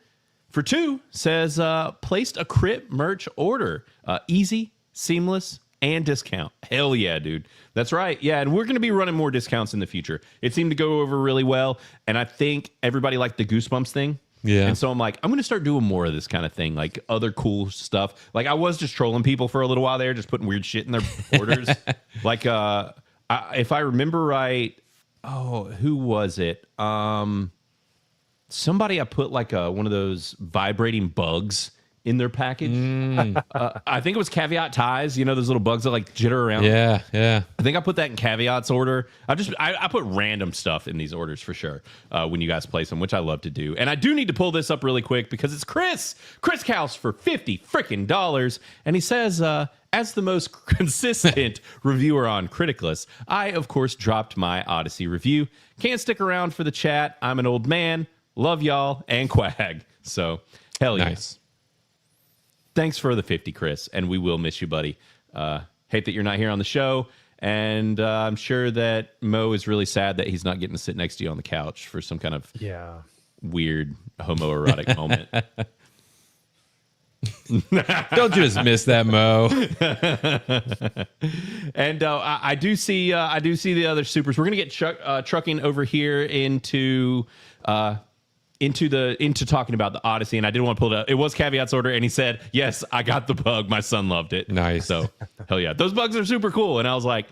for 2 says, placed a Crit merch order. Easy, seamless, and discount. Hell yeah, dude. That's right. Yeah, and we're going to be running more discounts in the future. It seemed to go over really well, and I think everybody liked the Goosebumps thing. Yeah. And so I'm like, I'm going to start doing more of this kind of thing, like other cool stuff. Like I was just trolling people for a little while there, just putting weird shit in their orders. Like if I remember right, who was it? Somebody I put like one of those vibrating bugs in their package. I think it was Caveat Ties, you know, those little bugs that like jitter around. Yeah. I think I put that in Caveat's order. I put random stuff in these orders for sure when you guys place them, which I love to do. And I do need to pull this up really quick because it's Chris Kaus for $50 freaking dollars, and he says, as the most consistent reviewer on Criticless, I of course dropped my Odyssey review. Can't stick around for the chat. I'm an old man. Love y'all and Quag. So hell yeah. Nice. Thanks for the 50, Chris, and we will miss you, buddy. Hate that you're not here on the show, and I'm sure that Mo is really sad that he's not getting to sit next to you on the couch for some kind of weird homoerotic moment. Don't you just miss that, Mo? And I do see the other supers. We're gonna get trucking over here into talking about the Odyssey, and I didn't want to pull it up. It was Caveat's order, and he said, yes, I got the bug. My son loved it. Nice. So, hell yeah. Those bugs are super cool. And I was like,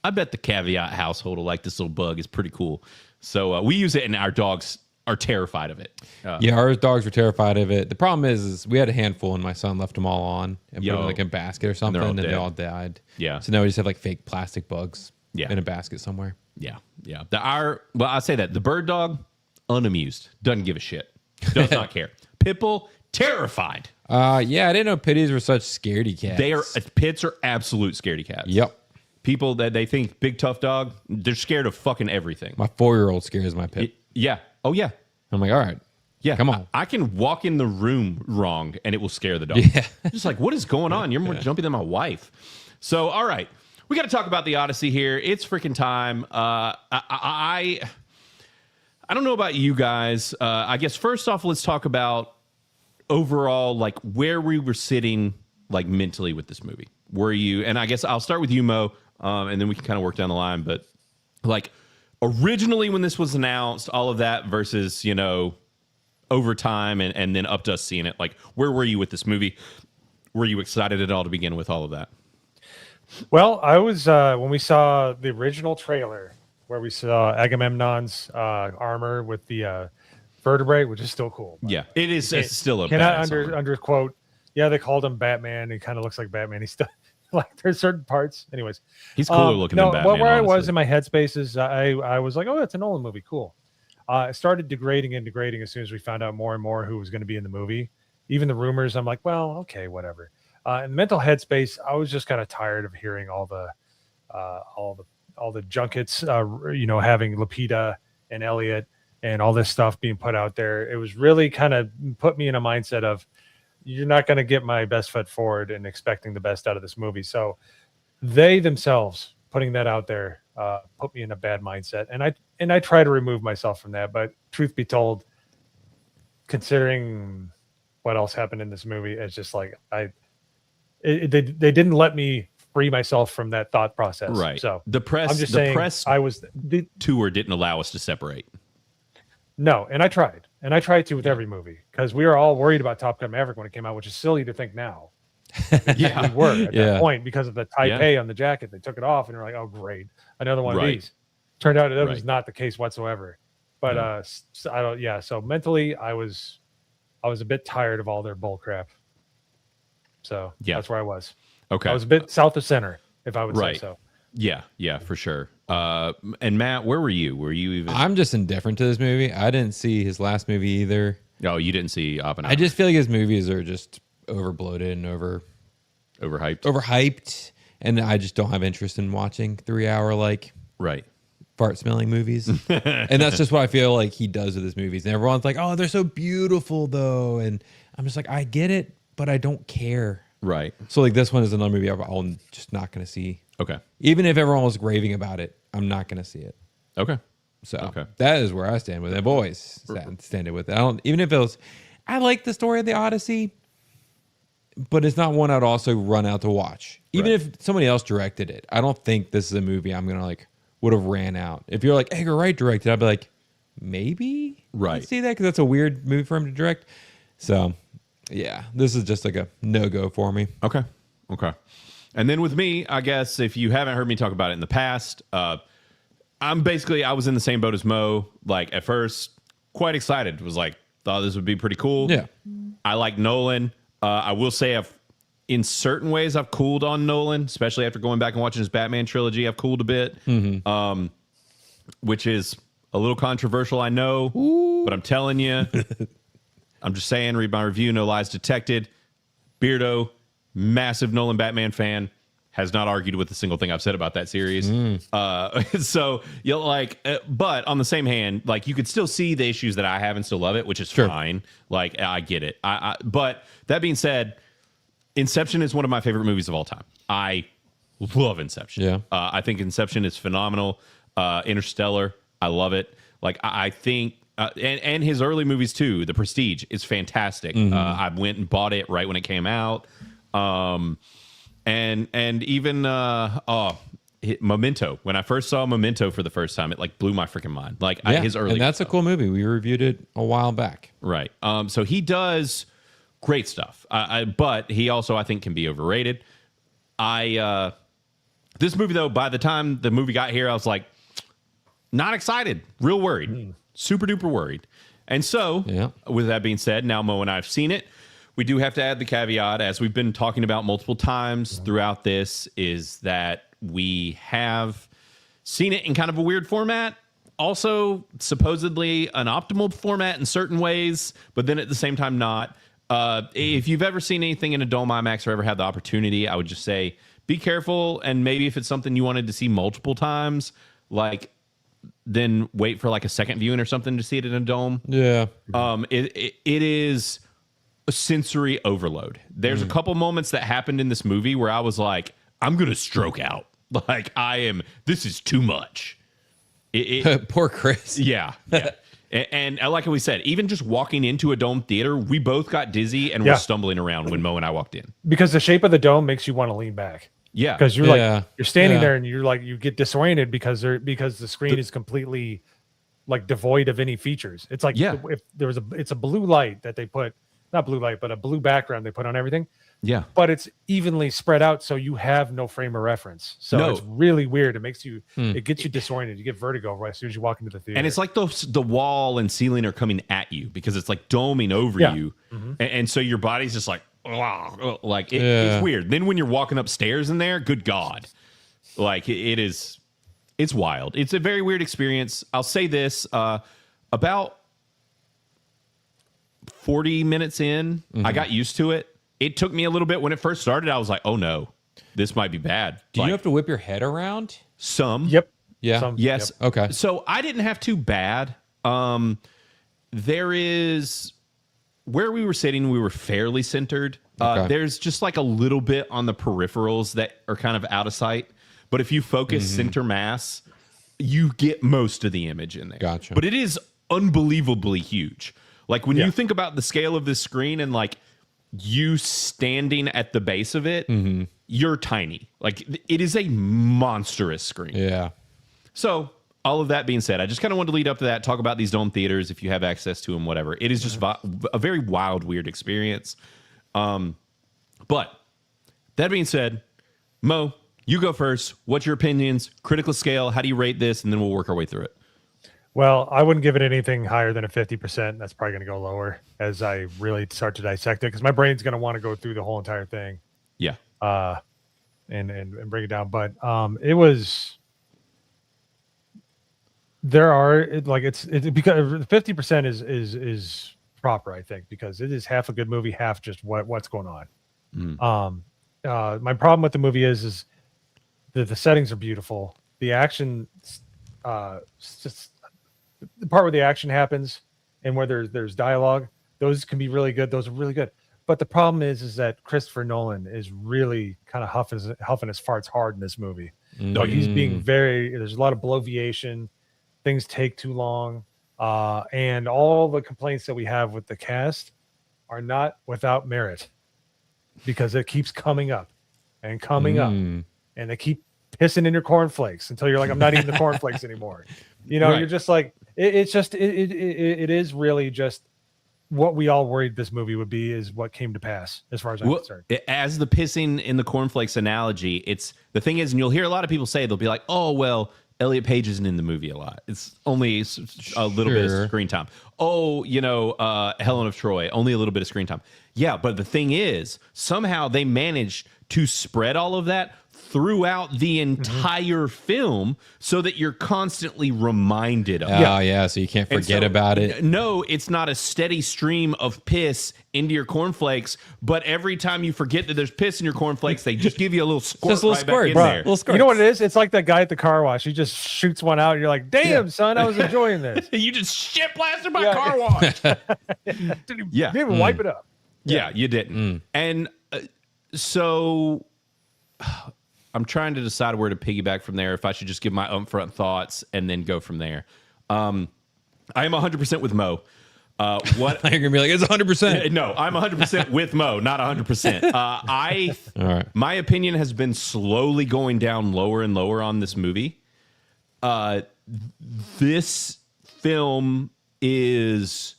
I bet the Caveat household will like this little bug. It's pretty cool. So we use it, and our dogs are terrified of it. Yeah, our dogs were terrified of it. The problem is we had a handful, and my son left them all on and put them in like a basket or something, and they all died. Yeah. So now we just have like fake plastic bugs in a basket somewhere. Yeah. Well, I say that. The bird dog, unamused. Doesn't give a shit. Does not care. Pitbull, terrified. Yeah, I didn't know pitties were such scaredy cats. Pits are absolute scaredy cats. Yep. People that they think big tough dog, they're scared of fucking everything. My 4-year-old scares my pit. Yeah. Oh yeah. I'm like, all right. Yeah. Come on. I can walk in the room wrong and it will scare the dog. Yeah. Just like, what is going on? You're more jumpy than my wife. So, all right. We got to talk about the Odyssey here. It's freaking time. I don't know about you guys. I guess first off, let's talk about overall, like where we were sitting, like mentally with this movie. Were you? And I guess I'll start with you, Mo, and then we can kind of work down the line. But like originally, when this was announced, all of that versus over time and then up to us seeing it. Like, where were you with this movie? Were you excited at all to begin with all of that? Well, I was when we saw the original trailer. where we saw Agamemnon's armor with the vertebrae, which is still cool. Yeah, it is. It's still a cannot badass armor. under quote. Yeah, they called him Batman. He kind of looks like Batman. He's still like there's certain parts. Anyways, He's cooler looking than Batman. Where I honestly. was in my headspace is I was like, oh, it's a Nolan movie, cool. It started degrading as soon as we found out more and more who was going to be in the movie. Even the rumors, I'm like, well, okay, whatever. In mental headspace, I was just kind of tired of hearing all the junkets, having Lupita and Elliot and all this stuff being put out there. It was really kind of put me in a mindset of, you're not going to get my best foot forward and expecting the best out of this movie. So they themselves putting that out there put me in a bad mindset. And I try to remove myself from that. But truth be told, considering what else happened in this movie, it's just like they didn't let me free myself from that thought process. Right. So the press, I'm just the saying press tour didn't allow us to separate. No, and I tried to with every movie because we were all worried about Top Gun Maverick when it came out, which is silly to think now. Yeah, we were at that point because of the Taipei on the jacket. They took it off and we're like, oh, great, another one of these. Turned out that was not the case whatsoever. But I don't. Yeah, so mentally, I was a bit tired of all their bull crap. So that's where I was. Okay, I was a bit south of center, if I would say so. Yeah, for sure. And Matt, where were you? Were you even? I'm just indifferent to this movie. I didn't see his last movie either. No, you didn't see Oppenheimer. I just feel like his movies are just overbloated and overhyped, and I just don't have interest in watching 3-hour fart smelling movies. And that's just what I feel like he does with his movies. And everyone's like, "Oh, they're so beautiful, though," and I'm just like, I get it, but I don't care. Right. So this one is another movie I'm just not going to see. Okay. Even if everyone was raving about it, I'm not going to see it. Okay. So that is where I stand with it. I've always standing with it. Even if it was, I like the story of the Odyssey, but it's not one I'd also run out to watch. Even if somebody else directed it, I don't think this is a movie I'm going to would have ran out. If you're like, Edgar Wright directed, I'd be like, maybe I could see that because that's a weird movie for him to direct. So yeah, this is just like a no-go for me. Okay. And then with me, I guess if you haven't heard me talk about it in the past, I was in the same boat as Mo. Like at first, quite excited. Was like, thought this would be pretty cool. Yeah. I like Nolan. I will say in certain ways I've cooled on Nolan, especially after going back and watching his Batman trilogy. I've cooled a bit, which is a little controversial, I know. But I'm telling you, I'm just saying, read my review, no lies detected. Beardo, massive Nolan Batman fan, has not argued with a single thing I've said about that series. So but on the same hand, you could still see the issues that I have and still love it, which is fine. I get it. But that being said, Inception is one of my favorite movies of all time. I love Inception. Yeah. I think Inception is phenomenal. Interstellar, I love it. I think, and his early movies too. The Prestige is fantastic. I went and bought it right when it came out. And even Memento. When I first saw Memento for the first time, it blew my freaking mind. His early, and that's a cool movie. We reviewed it a while back. Right. So he does great stuff. But he also, I think, can be overrated. This movie though, by the time the movie got here, I was like, not excited, real worried, super duper worried. And so, with that being said, now Mo and I have seen it. We do have to add the caveat, as we've been talking about multiple times throughout this, is that we have seen it in kind of a weird format. Also, supposedly an optimal format in certain ways, but then at the same time not. If you've ever seen anything in a Dome IMAX or ever had the opportunity, I would just say be careful. And maybe if it's something you wanted to see multiple times, then wait for a second viewing or something to see it in a dome. Yeah. It is a sensory overload. There's a couple moments that happened in this movie where I was like, I'm going to stroke out. This is too much. Poor Chris. Yeah. And like we said, even just walking into a dome theater, we both got dizzy and were stumbling around when Mo and I walked in. Because the shape of the dome makes you want to lean back. Yeah. Because you're you're standing there and you're you get disoriented because the screen is completely devoid of any features. It's if there was it's a blue light that they put, not blue light, but a blue background they put on everything. Yeah. but it's evenly spread out, so you have no frame of reference. So it's really weird. It makes you, it gets you disoriented. You get vertigo right as soon as you walk into the theater. And it's like the wall and ceiling are coming at you because it's like doming over you, and so your body's just like, like it's weird. Then when you're walking upstairs in there, good God, like it's wild. It's a very weird experience. I'll say this: about 40 minutes in, I got used to it. It took me a little bit when it first started. I was like, oh no, this might be bad. Do you have to whip your head around? Some. Yep. Yeah. Some, Yes. Yep. Okay. So I didn't have too bad. There is where we were sitting, we were fairly centered. Okay. There's just like a little bit on the peripherals that are kind of out of sight. But if you focus center mass, you get most of the image in there. Gotcha. But it is unbelievably huge. Like when you think about the scale of this screen and like you standing at the base of it, you're tiny. Like it is a monstrous screen. Yeah. So all of that being said, I just kind of wanted to lead up to that, talk about these dome theaters if you have access to them, whatever. It is just a very wild, weird experience. But that being said, Mo, you go first. What's your opinions? Critical scale. How do you rate this? And then we'll work our way through it. Well, I wouldn't give it anything higher than a 50%. That's probably going to go lower as I really start to dissect it because my brain's going to want to go through the whole entire thing. Yeah. And break it down. But it was. There are because 50% is proper, I think, because it is half a good movie, half just what's going on. My problem with the movie is that the settings are beautiful. The action, just the part where the action happens and where there's dialogue, those can be really good. Those are really good. But the problem is that Christopher Nolan is really kind of huffing his farts hard in this movie. Like he's being there's a lot of bloviation. Things take too long. And all the complaints that we have with the cast are not without merit because it keeps coming up and coming up. And they keep pissing in your cornflakes until you're like, I'm not eating the cornflakes anymore. You know, you're just like, it is really just what we all worried this movie would be is what came to pass as far as I'm concerned. As the pissing in the cornflakes analogy, it's the thing is, and you'll hear a lot of people say, they'll be like, oh, well, Elliot Page isn't in the movie a lot. It's only a little bit of screen time. Oh, Helen of Troy, only a little bit of screen time. Yeah, but the thing is, somehow they managed to spread all of that throughout the entire film so that you're constantly reminded of it. Oh, yeah, so you can't forget about it. No, it's not a steady stream of piss into your cornflakes, but every time you forget that there's piss in your cornflakes, they just give you a little squirt back in there. You know what it is? It's like that guy at the car wash. He just shoots one out, and you're like, damn, son, I was enjoying this. You just shit blasted my car wash. Didn't even wipe it up. Yeah, you didn't. And so I'm trying to decide where to piggyback from there, if I should just give my upfront thoughts and then go from there. I am 100% with Mo. What You're gonna be like, it's 100%. No, I'm 100% with Mo, not 100%. All right. My opinion has been slowly going down lower and lower on this movie. This film is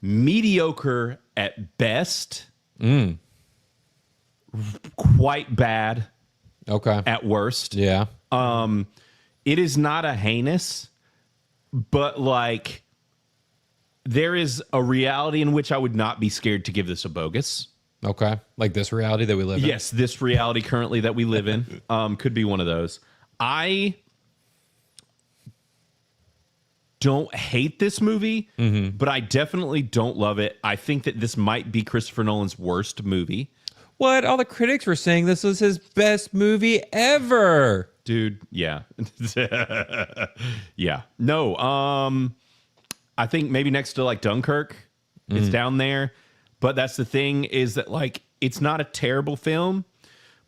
mediocre at best, quite bad at worst. Yeah. It is not a heinous, but like there is a reality in which I would not be scared to give this a bogus. Okay. Like this reality that we live in. Yes, this reality currently that we live in could be one of those. I don't hate this movie, but I definitely don't love it. I think that this might be Christopher Nolan's worst movie. What? All the critics were saying this was his best movie ever. Dude, yeah. Yeah. No, I think maybe next to like Dunkirk, it's down there. But that's the thing is that like it's not a terrible film.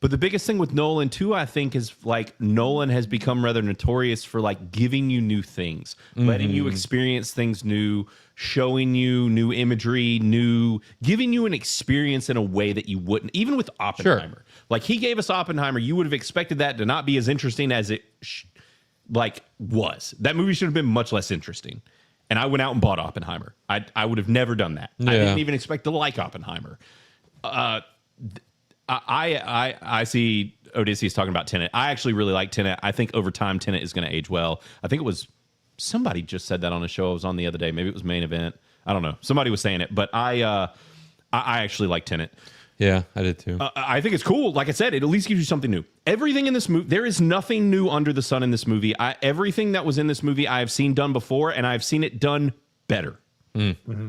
But the biggest thing with Nolan too, I think, is like Nolan has become rather notorious for like giving you new things, letting you experience things new, showing you new imagery, giving you an experience in a way that you wouldn't, even with Oppenheimer. Sure. Like he gave us Oppenheimer, you would have expected that to not be as interesting as it was. That movie should have been much less interesting. And I went out and bought Oppenheimer. I would have never done that. Yeah. I didn't even expect to like Oppenheimer. I see Odysseus talking about Tenet. I actually really like Tenet. I think over time Tenet is going to age well. I think it was somebody just said that on a show I was on the other day. Maybe it was Main Event. I don't know. Somebody was saying it, but I actually like Tenet. Yeah, I did too. I think it's cool. Like I said, it at least gives you something new. Everything in this movie, there is nothing new under the sun in this movie. Everything that was in this movie I have seen done before, and I've seen it done better. Mm-hmm.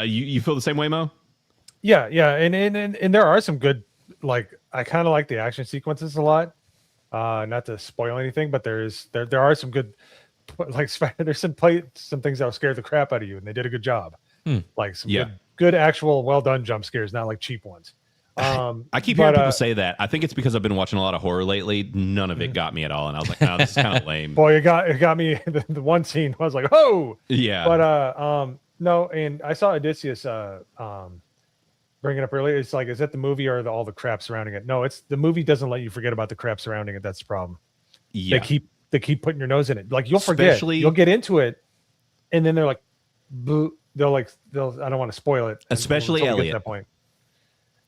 You feel the same way, Mo? Yeah, and there are some good, like, I kind of like the action sequences a lot. Not to spoil anything, but there are some good, like, there's some things that'll scare the crap out of you, and they did a good job. Like some good actual well done jump scares, not like cheap ones. I keep hearing people say that. I think it's because I've been watching a lot of horror lately. None of it got me at all, and I was like, "Oh, this is kind of lame." Boy, it got me. The one scene I was like, "Oh, yeah." But no, and I saw Odysseus bring it up earlier. It's like, is it the movie or all the crap surrounding it? No, it's the movie doesn't let you forget about the crap surrounding it. That's the problem. Yeah, they keep putting your nose in it. Like, you'll forget. You'll get into it, and then they're like, boo. They'll I don't want to spoil it. Especially Elliot. At that point.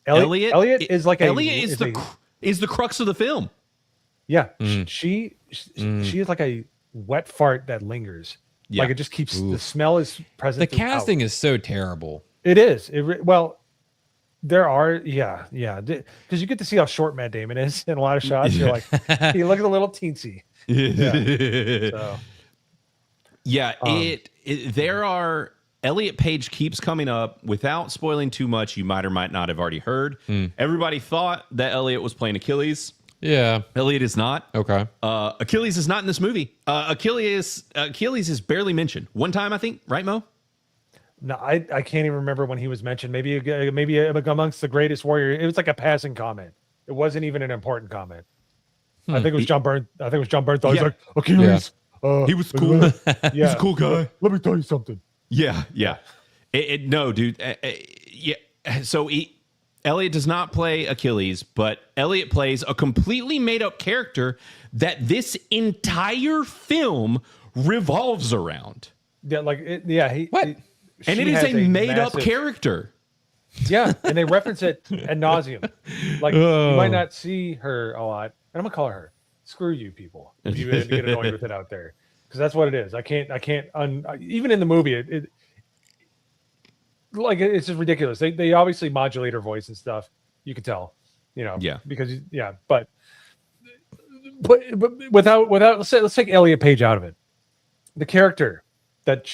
Elliot is like Elliot is the crux of the film. Yeah, she is like a wet fart that lingers. Yeah. Like, it just keeps the smell is present. The casting is so terrible. It is. Well, there are because you get to see how short Matt Damon is in a lot of shots. You're like, he looks a little teensy. There are. Elliot Page keeps coming up. Without spoiling too much, you might or might not have already heard. Everybody thought that Elliot was playing Achilles. Yeah. Elliot is not. Okay. Achilles is not in this movie. Achilles is barely mentioned. One time, I think. Right, Mo? No, I can't even remember when he was mentioned. Maybe amongst the greatest warrior. It was like a passing comment. It wasn't even an important comment. I think it was John Byrne. Thought he's like, Achilles. Yeah. He was cool. He's a cool guy. Let me tell you something. Yeah. No, dude. So Elliot does not play Achilles, but Elliot plays a completely made-up character that this entire film revolves around. Yeah, like it is a made-up character. Yeah, and they reference it ad nauseum. Like, you might not see her a lot, and I'm gonna call her. Screw you, people. If you get annoyed with it out there. Because that's what it is. I can't. Even in the movie, it's just ridiculous. They obviously modulate her voice and stuff. You can tell, Yeah. Because but without let's take Elliot Page out of it. The character that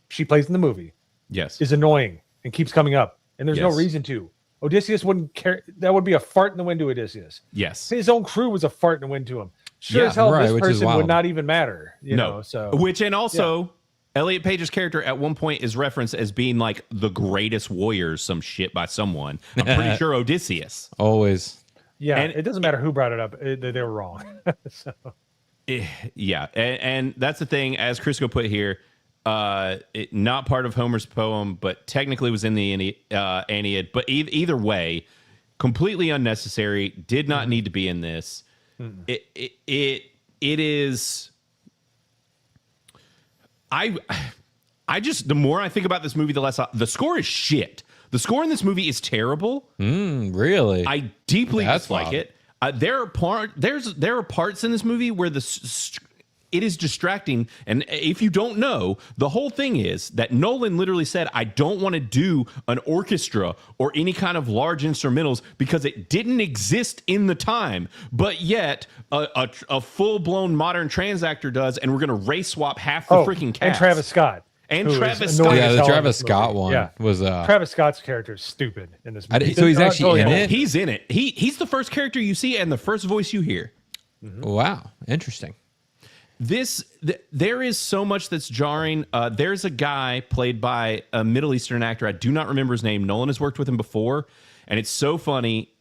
she plays in the movie, is annoying and keeps coming up, and there's no reason to. Odysseus wouldn't care. That would be a fart in the wind to Odysseus. Yes, his own crew was a fart in the wind to him. Sure as hell, this person would not even matter. Elliot Page's character at one point is referenced as being like the greatest warrior, some shit by someone. I'm pretty sure Odysseus. Always. Yeah, and it doesn't matter who brought it up. They were wrong. And that's the thing. As Crisco put here, not part of Homer's poem, but technically was in the Aeneid. But either way, completely unnecessary. Did not need to be in this. It is. I just, the more I think about this movie, the less the score is shit. The score in this movie is terrible. Really? I deeply dislike it. There are parts in this movie where it is distracting. And if you don't know, the whole thing is that Nolan literally said, I don't want to do an orchestra or any kind of large instrumentals because it didn't exist in the time. But yet a full-blown modern transactor does, and we're going to race swap half the freaking cast. And Travis Scott. Yeah, the Travis Scott one was Travis Scott's character is stupid in this movie. So he's actually in it? He's in it. He's the first character you see and the first voice you hear. Wow. Interesting. There is so much that's jarring. There's a guy played by a Middle Eastern actor. I do not remember his name. Nolan has worked with him before, and it's so funny.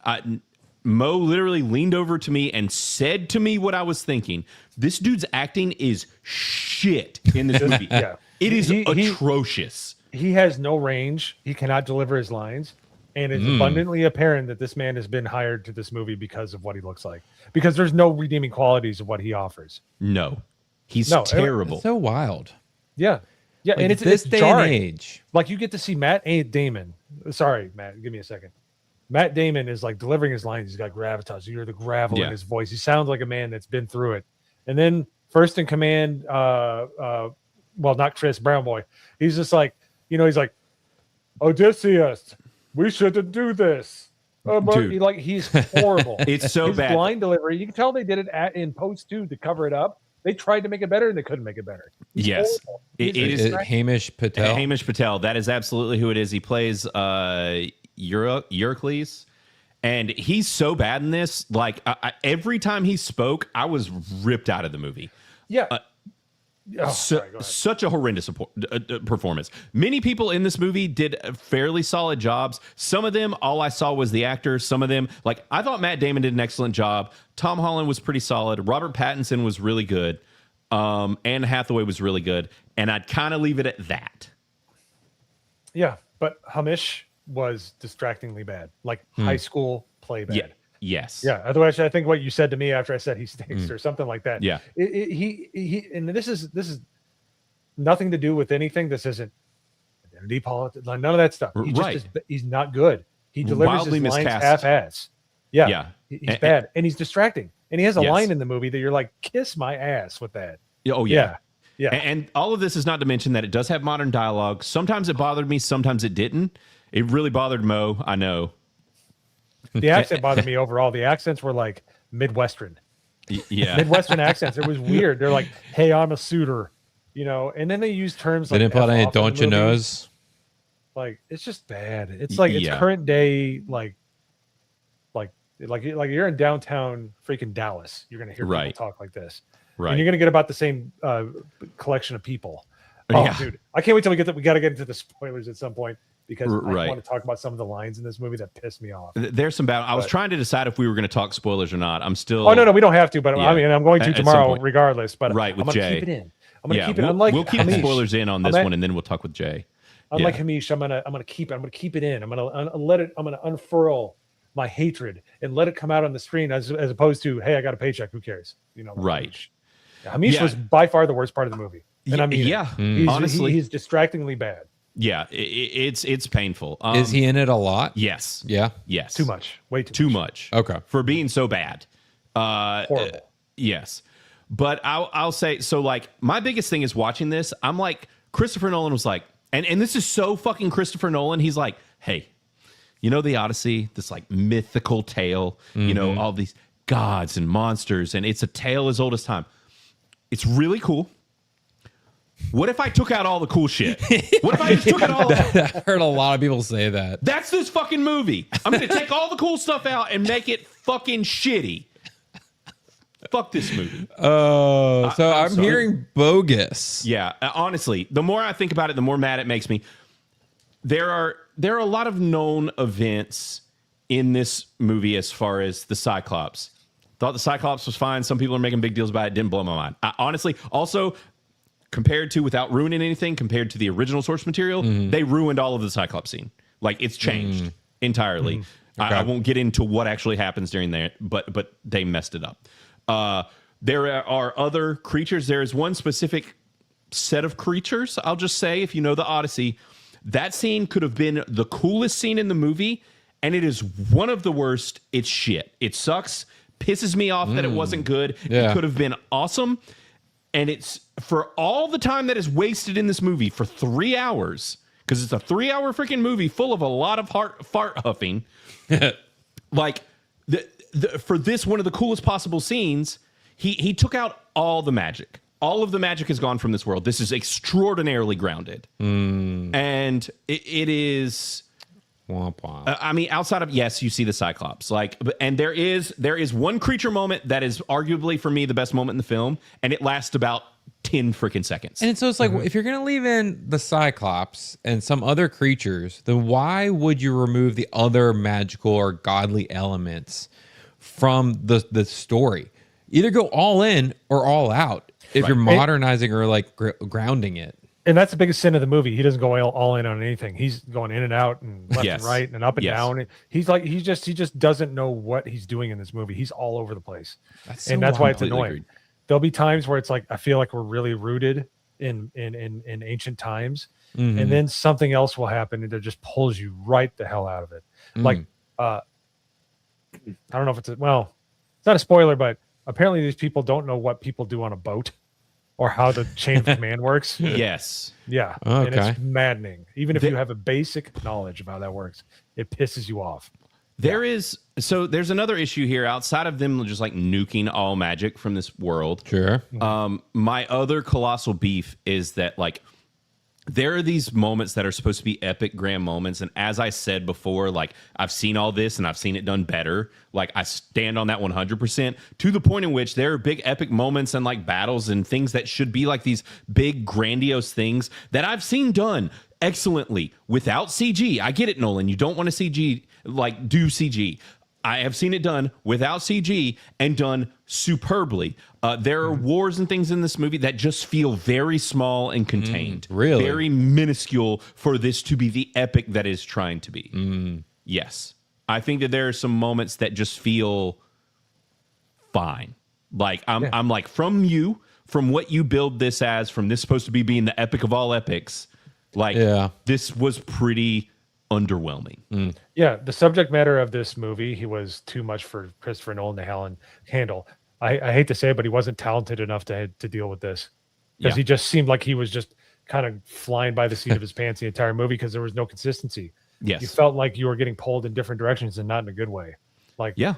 Mo literally leaned over to me and said to me what I was thinking. This dude's acting is shit in this movie. It is atrocious. He has no range. He cannot deliver his lines. And it's abundantly apparent that this man has been hired to this movie because of what he looks like. Because there's no redeeming qualities of what he offers. No. He's terrible. It's so wild. Yeah. Yeah. Like, and it's this day jarring. and age. Like, you get to see Matt Damon. Sorry, Matt. Give me a second. Matt Damon is like delivering his lines. He's got gravitas. You hear the gravel in his voice. He sounds like a man that's been through it. And then first in command, well, not Chris, Brown Boy. He's just like, he's like, Odysseus, we shouldn't do this. Dude. He's horrible. It's so his bad. Line delivery. You can tell they did it in post too to cover it up. They tried to make it better and they couldn't make it better. He's horrible. It is Hamish Patel. Hamish Patel. That is absolutely who it is. He plays Eurycles. And he's so bad in this. Like every time he spoke, I was ripped out of the movie. Yeah. Such a horrendous performance. Many people in this movie did fairly solid jobs. Some of them, all I saw was the actors. Some of them, like I thought Matt Damon did an excellent job. Tom Holland was pretty solid. Robert Pattinson was really good. Anne Hathaway was really good. And I'd kind of leave it at that. Yeah, but Hamish was distractingly bad, like high school play bad. Yeah. Yes. Yeah. Otherwise, I think what you said to me after I said he stinks or something like that. Yeah. He and this is nothing to do with anything. This isn't identity politics, like none of that stuff. He just he's not good. He delivers Wildly his lines miscast. half-ass. Yeah. Yeah. He's bad, and he's distracting. And he has a Yes. line in the movie that you're like, kiss my ass with that. Oh yeah. Yeah. And all of this is not to mention that it does have modern dialogue. Sometimes it bothered me, sometimes it didn't. It really bothered Mo, I know. The accent bothered me overall. The accents were like Midwestern. Yeah. Midwestern accents. It was weird. They're like, hey, I'm a suitor, and then they use terms They like didn't put F any off in the don't you movie. knows. Like, it's just bad. It's like it's Yeah. current day, like you're in downtown freaking Dallas. You're gonna hear people Right. talk like this. Right. And you're gonna get about the same collection of people. Oh, Yeah. dude. I can't wait till we got to get into the spoilers at some point because I Right. want to talk about some of the lines in this movie that pissed me off. There's some bad. I was trying to decide if we were going to talk spoilers or not. I'm still. Oh no, we don't have to, but Yeah. I mean, I'm going to At some tomorrow point. regardless. But Right, with I'm gonna Jay. keep it in. I'm gonna keep it. We'll, Unlike we'll keep the Hamish, spoilers in on this one, and then we'll talk with Jay. Unlike Yeah. Hamish, I'm gonna keep it. I'm gonna keep it in. I'm gonna let it. I'm gonna unfurl my hatred and let it come out on the screen as opposed to, hey, I got a paycheck. Who cares? Like Right. Hamish was by far the worst part of the movie. And I mean, yeah, honestly, he's distractingly bad. Yeah, it's painful. Is he in it a lot? Yes. Yeah. Yes. Too much. Way too Too much. much. Okay. For being so bad. Horrible. Yes. But I'll say, so like my biggest thing is watching this. I'm like, Christopher Nolan was like, and this is so fucking Christopher Nolan. He's like, hey, the Odyssey, this like mythical tale, all these gods and monsters, and it's a tale as old as time. It's really cool. What if I took out all the cool shit? What if I just took it all out? I heard a lot of people say that. That's this fucking movie. I'm going to take all the cool stuff out and make it fucking shitty. Fuck this movie. Oh, so I'm sorry. hearing bogus. Yeah, honestly, the more I think about it, the more mad it makes me. There are a lot of known events in this movie as far as the Cyclops. Thought the Cyclops was fine. Some people are making big deals about it. Didn't blow my mind. Honestly, also compared to, without ruining anything, compared to the original source material, they ruined all of the Cyclops scene. Like, it's changed entirely. Okay. I won't get into what actually happens during there, but they messed it up. There are other creatures. There is one specific set of creatures, I'll just say, if you know the Odyssey, that scene could have been the coolest scene in the movie, and it is one of the worst. It's shit. It sucks. Pisses me off that it wasn't good. Yeah. It could have been awesome. And it's for all the time that is wasted in this movie for 3 hours, because it's a 3-hour freaking movie full of a lot of fart huffing. Like, for this, one of the coolest possible scenes, he took out all the magic. All of the magic has gone from this world. This is extraordinarily grounded. And it is... Womp womp. I mean, outside of, yes, you see the Cyclops, and there is one creature moment that is arguably for me the best moment in the film, and it lasts about 10 freaking seconds. And so it's like, if you're going to leave in the Cyclops and some other creatures, then why would you remove the other magical or godly elements from the story? Either go all in or all out if you're modernizing or like grounding it. And that's the biggest sin of the movie. He doesn't go all in on anything. He's going in and out and left and right and up and down. He just doesn't know what he's doing in this movie. He's all over the place. That's why it's annoying. Agreed. There'll be times where it's like, I feel like we're really rooted in ancient times, and then something else will happen and it just pulls you right the hell out of it. Like I don't know if it's it's not a spoiler, but apparently these people don't know what people do on a boat or how the chain of command works. Yes. Yeah. Okay. And it's maddening. Even if you have a basic knowledge of how that works, it pisses you off. There's another issue here outside of them just like nuking all magic from this world. Sure. My other colossal beef is that like there are these moments that are supposed to be epic grand moments, and as I said before, like I've seen all this and I've seen it done better. Like I stand on that 100% to the point in which there are big epic moments and like battles and things that should be like these big grandiose things that I've seen done excellently without CG. I get it, Nolan. You don't want to CG like do CG. I have seen it done without CG and done superbly. There are wars and things in this movie that just feel very small and contained. Really? Very minuscule for this to be the epic that is trying to be. Yes. I think that there are some moments that just feel fine. Like I'm like from what you build this as, from this supposed to be being the epic of all epics, like this was pretty underwhelming. Yeah, the subject matter of this movie, he was too much for Christopher Nolan to handle. I hate to say it, but he wasn't talented enough to deal with this, because he just seemed like he was just kind of flying by the seat of his pants the entire movie because there was no consistency. Yes. You felt like you were getting pulled in different directions and not in a good way. Like, I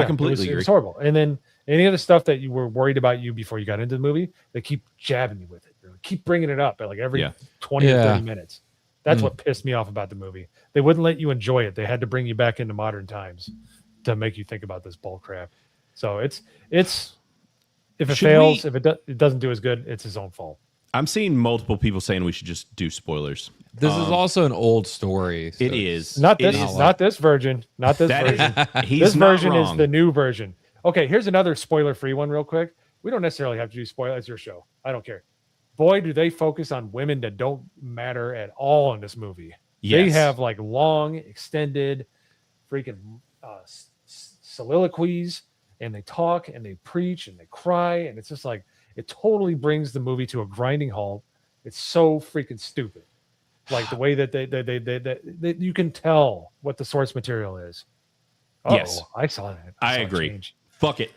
completely agree. It was horrible. And then any of the stuff that you were worried about before you got into the movie, they keep jabbing you with it. They keep bringing it up at like every 20 or 30 minutes. That's what pissed me off about the movie. They wouldn't let you enjoy it. They had to bring you back into modern times to make you think about this bull crap. So it's if it fails, if it doesn't do as good, it's his own fault. I'm seeing multiple people saying we should just do spoilers. This is also an old story. So it is. Not this version. Not this version. This version is the new version. Okay, here's another spoiler-free one real quick. We don't necessarily have to do spoilers. It's your show. I don't care. Boy, do they focus on women that don't matter at all in this movie. Yes. They have like long, extended, freaking soliloquies, and they talk and they preach and they cry, and it's just like it totally brings the movie to a grinding halt. It's so freaking stupid, like the way that they you can tell what the source material is. Yes, I saw that. I agree. Change. Fuck it.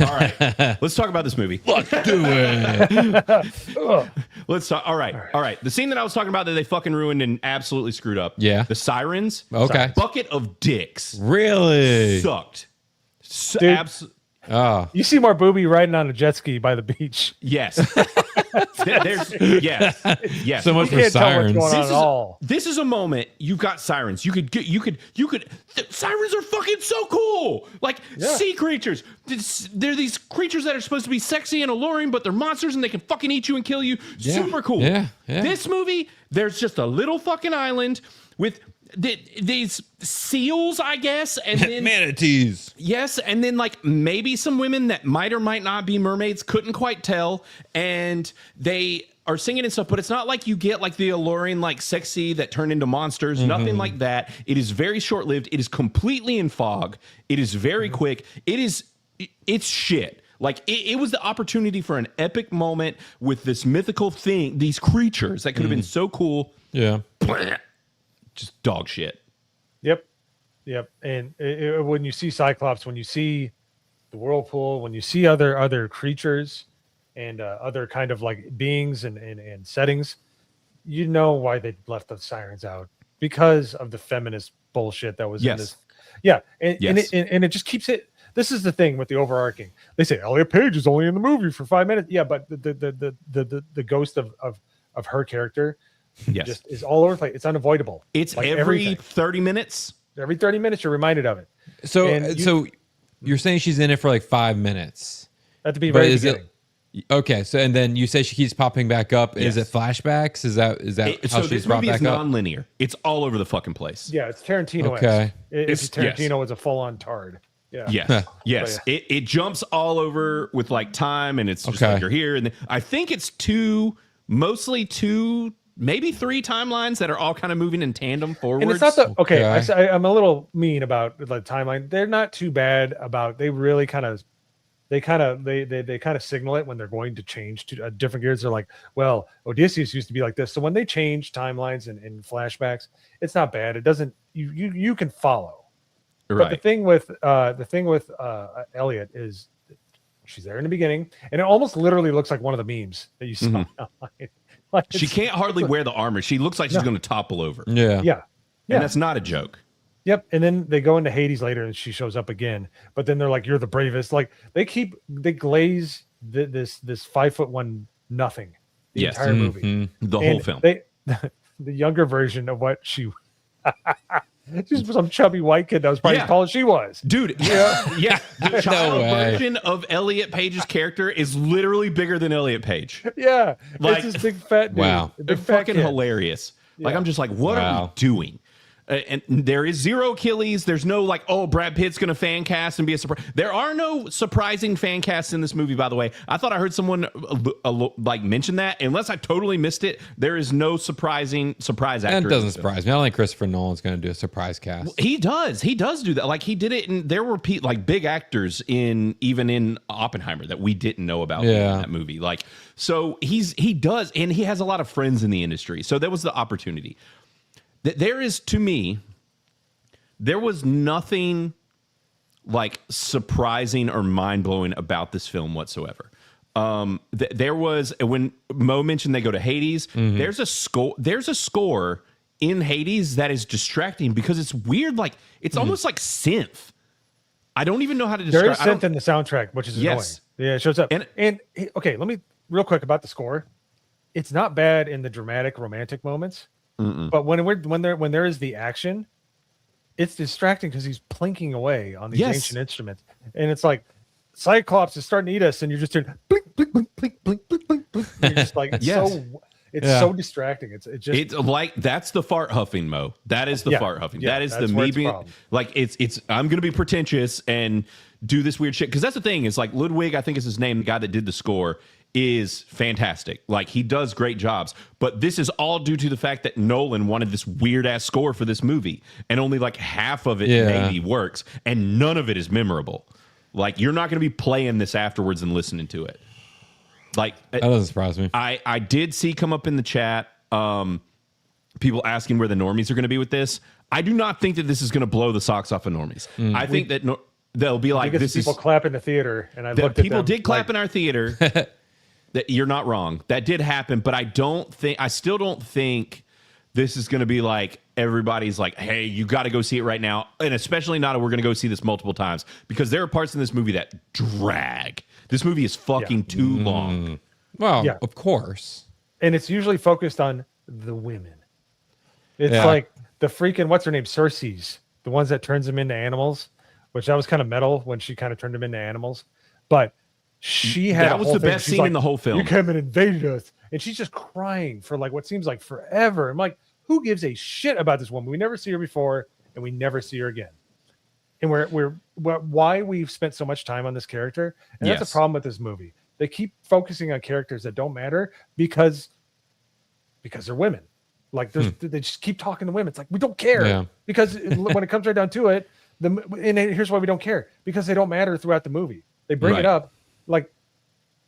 All right, let's talk about this movie. Let's do it. Let's talk. All right. The scene that I was talking about that they fucking ruined and absolutely screwed up. Yeah. The sirens. Okay. Bucket of dicks. Really? Sucked. You see more booby riding on a jet ski by the beach. Yes. Yes. So much for sirens. This is a moment. You've got sirens. You could. Sirens are fucking so cool. Like sea creatures. They're these creatures that are supposed to be sexy and alluring, but they're monsters and they can fucking eat you and kill you. Yeah. Super cool. Yeah. This movie, there's just a little fucking island with these seals, I guess, and then manatees. Yes, and then like maybe some women that might or might not be mermaids, couldn't quite tell, and they are singing and stuff, but it's not like you get like the alluring, like sexy that turn into monsters, nothing like that. It is very short-lived. It is completely in fog. It is very quick. It's shit. Like it was the opportunity for an epic moment with this mythical thing, these creatures that could have been so cool. Yeah. Just dog shit. Yep. And when you see Cyclops, when you see the whirlpool, when you see other creatures and other kind of like beings and settings, you know why they left the sirens out, because of the feminist bullshit that was in this. Yeah. And it just keeps it. This is the thing with the overarching. They say Elliot Page is only in the movie for 5 minutes. Yeah, but the ghost of her character just is all over the place. It's unavoidable. It's like every everything. 30 minutes. Every 30 minutes, you're reminded of it. So you're saying she's in it for like 5 minutes at the very beginning. Okay, so and then you say she keeps popping back up. Yes. Is it flashbacks? Is that how so she's this brought movie back is non-linear. It's all over the fucking place. Yeah, it's Tarantino. Okay, it's Tarantino is a full-on tard. Yeah. Yes. It jumps all over with like time, and it's just like you're here, and I think it's mostly two, maybe three timelines that are all kind of moving in tandem forwards. And it's not the I'm a little mean about the timeline. They're not too bad about. They really kind of. They kind of signal it when they're going to change to different gears. They're like, well, Odysseus used to be like this. So when they change timelines and flashbacks, it's not bad. It doesn't, you can follow. But the thing with Elliot is she's there in the beginning, and it almost literally looks like one of the memes that you saw online. Like she can't hardly wear the armor. She looks like she's going to topple over. Yeah. And that's not a joke. Yep. And then they go into Hades later and she shows up again. But then they're like, you're the bravest. Like they glaze this 5'1" nothing the entire movie. The whole film. The younger version of what she she's some chubby white kid that was probably as tall as she was. Dude, yeah. The child version of Elliot Page's character is literally bigger than Elliot Page. Yeah. Like, it's this big fat dude. Wow. They're fucking hilarious. Like, I'm just like, what are we doing? And there is zero Achilles. There's no like, oh, Brad Pitt's going to fan cast and be a surprise. There are no surprising fan casts in this movie, by the way. I thought I heard someone like mention that. Unless I totally missed it, there is no surprise actor. That doesn't surprise me. I don't think Christopher Nolan's going to do a surprise cast. Well, he does do that. Like he did it, and there were like big actors even in Oppenheimer that we didn't know about in that movie. Like, so he does, and he has a lot of friends in the industry. So that was the opportunity. There is, to me, there was nothing like surprising or mind-blowing about this film whatsoever. There was, when Mo mentioned they go to Hades, there's a score in Hades that is distracting because it's weird, like it's almost like synth. I don't even know how to describe. There is synth in the soundtrack, which is annoying. Yeah, it shows up. And okay, let me real quick about the score. It's not bad in the dramatic, romantic moments. But when there is the action, it's distracting because he's plinking away on these ancient instruments, and it's like Cyclops is starting to eat us, and you're just doing blink, blink, blink, blink, blink, blink, blink, blink. You're just like it's so distracting. It's like that's the fart huffing, Mo. That is the fart huffing. That is the me being like it's. I'm gonna be pretentious and do this weird shit because that's the thing. Is like Ludwig, I think is his name, the guy that did the score. Is fantastic. Like he does great jobs, but this is all due to the fact that Nolan wanted this weird ass score for this movie, and only like half of it maybe works, and none of it is memorable. Like you're not going to be playing this afterwards and listening to it. Like that doesn't surprise me. I did see come up in the chat people asking where the normies are going to be with this. I do not think that this is going to blow the socks off of normies. I think that they'll be like this. People clap in the theater, and people did clap in our theater. That you're not wrong. That did happen, but I still don't think this is going to be like everybody's like, hey, you got to go see it right now. And especially not, we're going to go see this multiple times because there are parts in this movie that drag. This movie is fucking too long. Well, of course. And it's usually focused on the women. It's like the freaking, what's her name? Cersei's, the ones that turns them into animals, which that was kind of metal when she kind of turned them into animals. But she had that was the best scene in the whole film. You came and invaded us, and she's just crying for like what seems like forever. I'm like, who gives a shit about this woman? We never see her before, and we never see her again. And why we've spent so much time on this character, and that's a problem with this movie. They keep focusing on characters that don't matter because they're women. Like they just keep talking to women. It's like we don't care because when it comes right down to it, and here's why we don't care because they don't matter throughout the movie. They bring it up. Like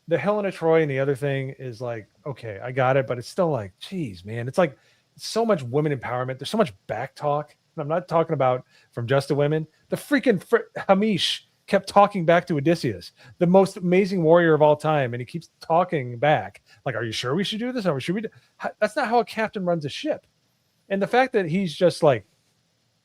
the Helena Troy and the other thing is like, okay, I got it, but it's still like, geez, man, it's like so much women empowerment. There's so much back talk. And I'm not talking about from just the women. The freaking Hamish kept talking back to Odysseus, the most amazing warrior of all time. And he keeps talking back like, are you sure we should do this? Or should we That's not how a captain runs a ship. And the fact that he's just like,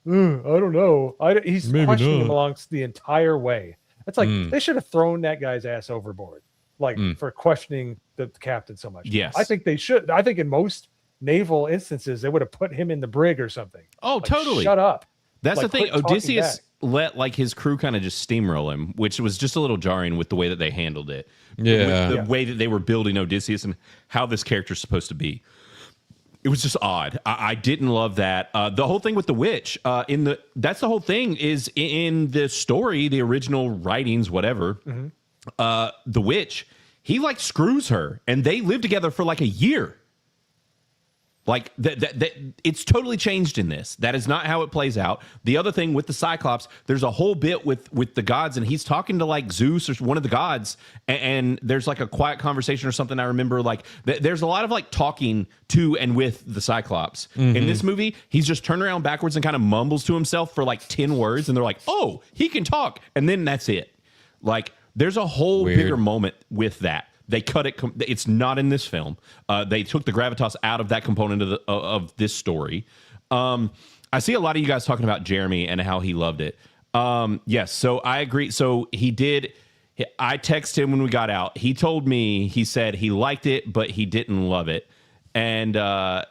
I don't know. He's questioning him along the entire way. It's like they should have thrown that guy's ass overboard, like for questioning the captain so much. Yes, I think they should. I think in most naval instances they would have put him in the brig or something. Oh, like, totally. Shut up. That's the thing. Odysseus let like his crew kind of just steamroll him, which was just a little jarring with the way that they handled it. Yeah, with the way that they were building Odysseus and how this character's supposed to be. It was just odd. I didn't love that. The whole thing with the witch that's the whole thing is in the story, the original writings, whatever. The witch, he like screws her, and they live together for like a year. Like it's totally changed in this. That is not how it plays out. The other thing with the Cyclops, there's a whole bit with the gods, and he's talking to like Zeus or one of the gods, and there's like a quiet conversation or something. I remember like there's a lot of like talking to and with the Cyclops. In this movie, he's just turned around backwards and kind of mumbles to himself for like 10 words, and they're like, oh, he can talk, and then that's it. Like there's a whole bigger moment with that. They cut it. It's not in this film. They took the gravitas out of that component of this story. I see a lot of you guys talking about Jeremy and how he loved it. Yes, so I agree. So he did. I texted him when we got out. He told me, he said he liked it, but he didn't love it. And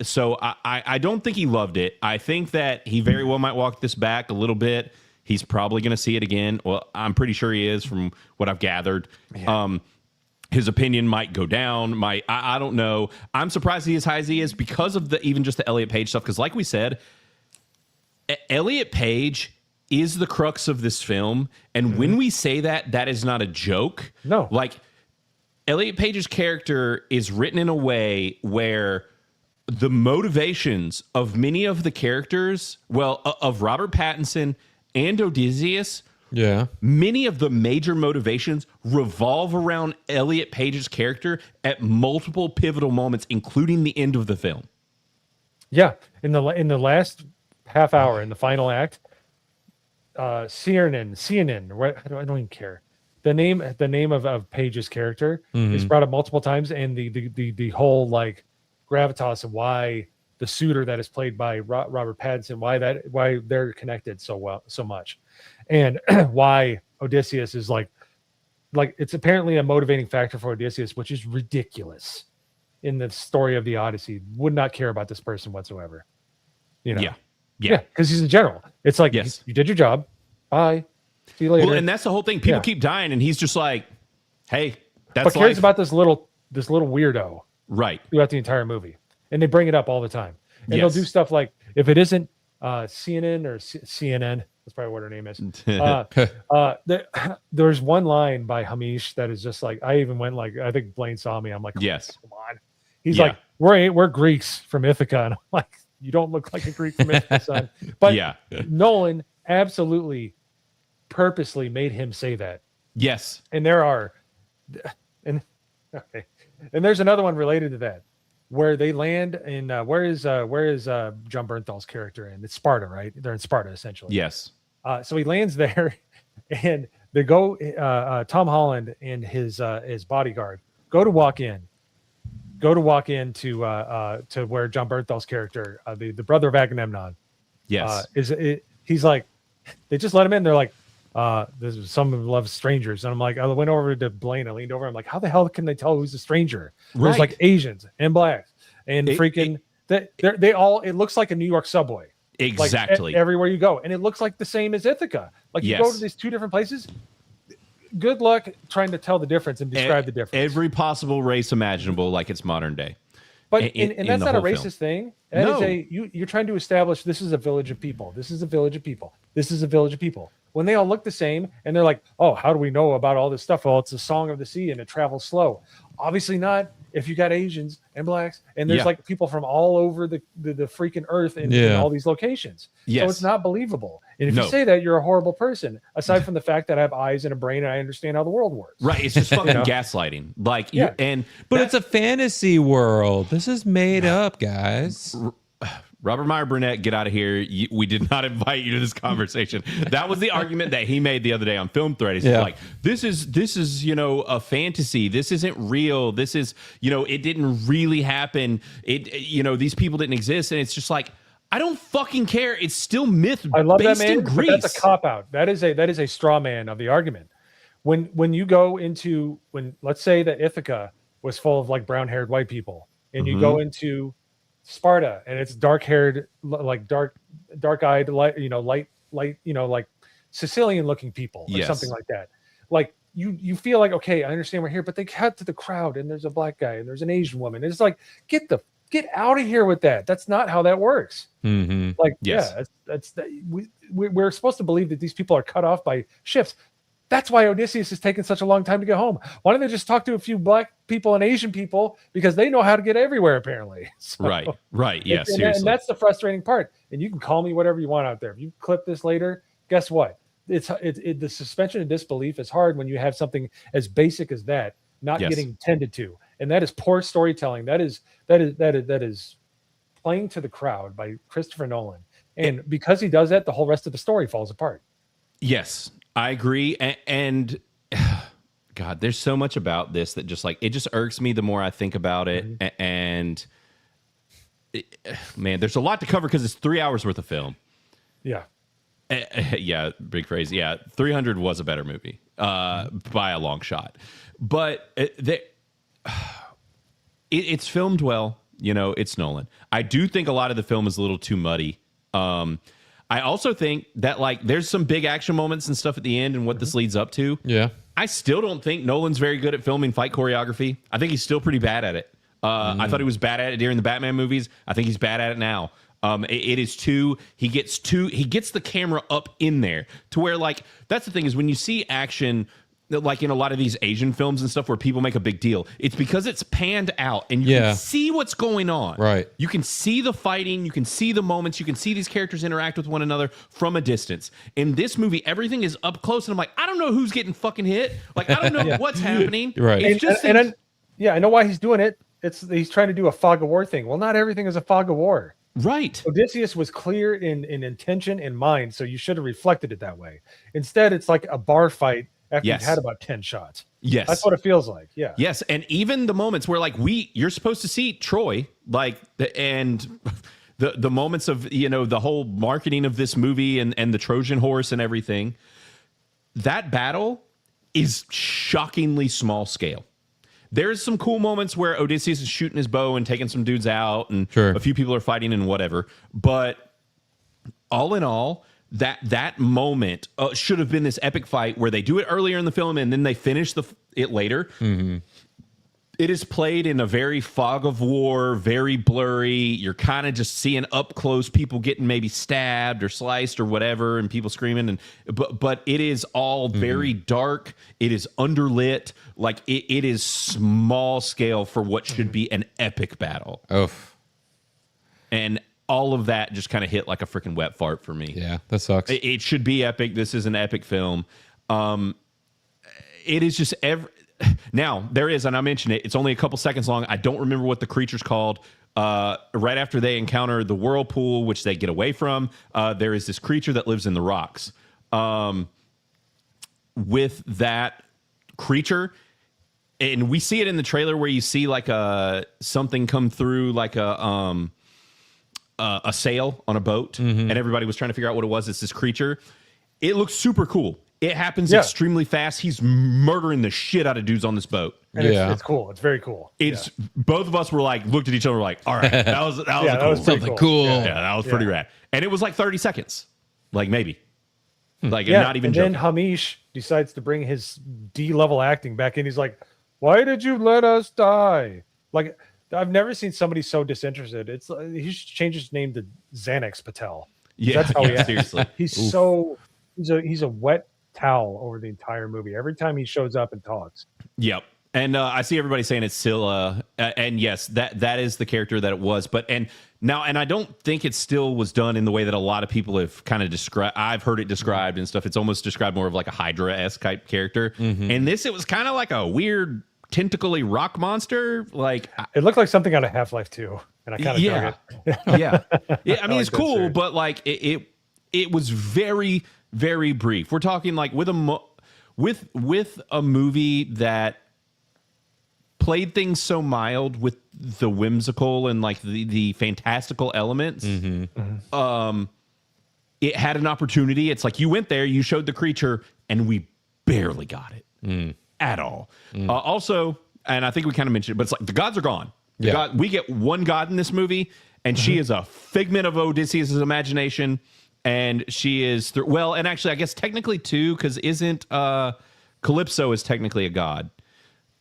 so I don't think he loved it. I think that he very well might walk this back a little bit. He's probably going to see it again. Well, I'm pretty sure he is from what I've gathered. Yeah. His opinion might go down. I don't know. I'm surprised he's as high as he is because of even just the Elliot Page stuff. Because like we said, Elliot Page is the crux of this film. And when we say that, that is not a joke. No. Like, Elliot Page's character is written in a way where the motivations of many of the characters, of Robert Pattinson and Odysseus, many of the major motivations revolve around Elliot Page's character at multiple pivotal moments, including the end of the film. Yeah, in the last half hour, in the final act, CNN, I don't even care. The name of Page's character is brought up multiple times, and the whole like gravitas of why the suitor that is played by Robert Pattinson, why they're connected so much, and why Odysseus is like it's apparently a motivating factor for Odysseus, which is ridiculous in the story of the Odyssey. Would not care about this person whatsoever. You know? Yeah, because he's a general. It's like, you did your job. Bye. See you later. Well, and that's the whole thing. People keep dying, and he's just like, "Hey, that's but cares about this little weirdo right throughout the entire movie." And they bring it up all the time. And they'll do stuff like, if it isn't CNN or CNN, that's probably what her name is. There's one line by Hamish that is just like, I even went like, I think Blaine saw me. I'm like, yes, come on. He's like, we're Greeks from Ithaca. And I'm like, you don't look like a Greek from Ithaca, son. But Nolan absolutely purposely made him say that. Yes. And there's another one related to that, where they land in where is John Bernthal's character in? It's Sparta, right? They're in Sparta essentially. Yes. So he lands there, and they go. Tom Holland and his bodyguard go to walk in to where John Bernthal's character, the brother of Agamemnon, he's like, they just let him in. They're like, this is someone loves strangers, and I'm like, I went over to Blaine. I leaned over. I'm like, how the hell can they tell who's a stranger? There's like Asians and blacks and they all. It looks like a New York subway, exactly, like, everywhere you go, and it looks like the same as Ithaca. Like you go to these two different places. Good luck trying to tell the difference and describe the difference. Every possible race imaginable, like it's modern day. But and that's not a racist thing. That is you're trying to establish this is a village of people. This is a village of people. This is a village of people. When they all look the same and they're like, oh, how do we know about all this stuff? Well, it's a song of the sea and it travels slow. Obviously not if you got Asians and blacks and there's like people from all over the freaking earth in all these locations. So it's not believable. And if you say that, you're a horrible person, aside from the fact that I have eyes and a brain and I understand how the world works. Right. It's just fucking gaslighting. Like, but it's a fantasy world. This is made up, guys. Robert Meyer Burnett, get out of here. We did not invite you to this conversation. That was the argument that he made the other day on Film Thread. He's like, this is, a fantasy. This isn't real. This is, it didn't really happen. These people didn't exist. And it's just like, I don't fucking care. It's still myth. I love based that, man. in Greece. But that's a cop out. That is a straw man of the argument. When you go into, let's say that Ithaca was full of like brown haired white people, and you go into Sparta and it's dark-haired, like dark-eyed, light, like Sicilian looking people or something like that. Like you feel like, okay, I understand we're here, but they cut to the crowd and there's a black guy and there's an Asian woman. It's like, get out of here with that. That's not how that works. Like, we're supposed to believe that these people are cut off by shifts. That's why Odysseus is taking such a long time to get home. Why don't they just talk to a few black people and Asian people, because they know how to get everywhere apparently. So, Right. Yes, and seriously. that's the frustrating part. And you can call me whatever you want out there. If you clip this later, guess what? The suspension of disbelief is hard when you have something as basic as that not getting tended to, and that is poor storytelling. That is playing to the crowd by Christopher Nolan. And because he does that, the whole rest of the story falls apart. Yes, I agree. And God, there's so much about this that just like, it just irks me the more I think about it. And man, there's a lot to cover because it's 3 hours worth of film. Yeah. Yeah, big phrase. Yeah, 300 was a better movie by a long shot. But it's filmed well. You know, it's Nolan. I do think a lot of the film is a little too muddy. I also think that like there's some big action moments and stuff at the end and what this leads up to. Yeah. I still don't think Nolan's very good at filming fight choreography. I think he's still pretty bad at it. I thought he was bad at it during the Batman movies. I think he's bad at it now. It is he gets the camera up in there to where like, that's the thing is when you see action, like in a lot of these Asian films and stuff where people make a big deal, it's because it's panned out and you can see what's going on. Right. You can see the fighting, you can see the moments, you can see these characters interact with one another from a distance. In this movie, everything is up close and I'm like, I don't know who's getting fucking hit. Like, I don't know what's happening. Right. It's just I know why he's doing it. He's trying to do a fog of war thing. Well, not everything is a fog of war. Right. Odysseus was clear in intention and mind, so you should have reflected it that way. Instead, it's like a bar fight after you've had about 10 shots. Yes. That's what it feels like. Yeah. Yes. And even the moments where like you're supposed to see Troy, like, and the moments of, you know, the whole marketing of this movie and the Trojan horse and everything, that battle is shockingly small scale. There's some cool moments where Odysseus is shooting his bow and taking some dudes out and a few people are fighting and whatever. But all in all, that moment should have been this epic fight where they do it earlier in the film and then they finish it later. Mm-hmm. It is played in a very fog of war, very blurry. You're kind of just seeing up close people getting maybe stabbed or sliced or whatever, and people screaming. But it is all very dark. It is underlit. Like it is small scale for what should be an epic battle. Oof. And all of that just kind of hit like a freaking wet fart for me. Yeah, that sucks. It should be epic. This is an epic film. It is just Now, there is, and I mentioned it, it's only a couple seconds long. I don't remember what the creature's called. Right after they encounter the whirlpool, which they get away from, there is this creature that lives in the rocks. With that creature, and we see it in the trailer where you see like something come through like a sail on a boat, and everybody was trying to figure out what it was. It's this creature. It looks super cool. It happens extremely fast. He's murdering the shit out of dudes on this boat. And it's cool. It's very cool. Both of us were like, looked at each other like, all right, that was something cool. Yeah, that was pretty rad. And it was like 30 seconds, like maybe, like not even. And joking. then Hamish decides to bring his D-level acting back in. He's like, "Why did you let us die?" Like, I've never seen somebody so disinterested. He should change his name to Xanax Patel. Yeah, that's how he acts. Seriously. He's a wet towel over the entire movie every time he shows up and talks. Yep. And I see everybody saying it's Scylla, and yes, that is the character that it was. But and I don't think it still was done in the way that a lot of people have kind of described. I've heard it described and stuff. It's almost described more of like a Hydra-esque type character. And this, it was kind of like a weird tentacly rock monster. Like it looked like something out of Half-Life 2, and I kind of dug it. Yeah. I mean, it's cool, but like it was very, very brief. We're talking like with a movie that played things so mild with the whimsical and like the fantastical elements. It had an opportunity. It's like you went there, you showed the creature, and we barely got it at all. Also, and I think we kind of mentioned it, but it's like the gods are gone. We get one god in this movie, and she is a figment of Odysseus' imagination. And she is and actually, I guess technically two, because isn't Calypso is technically a god,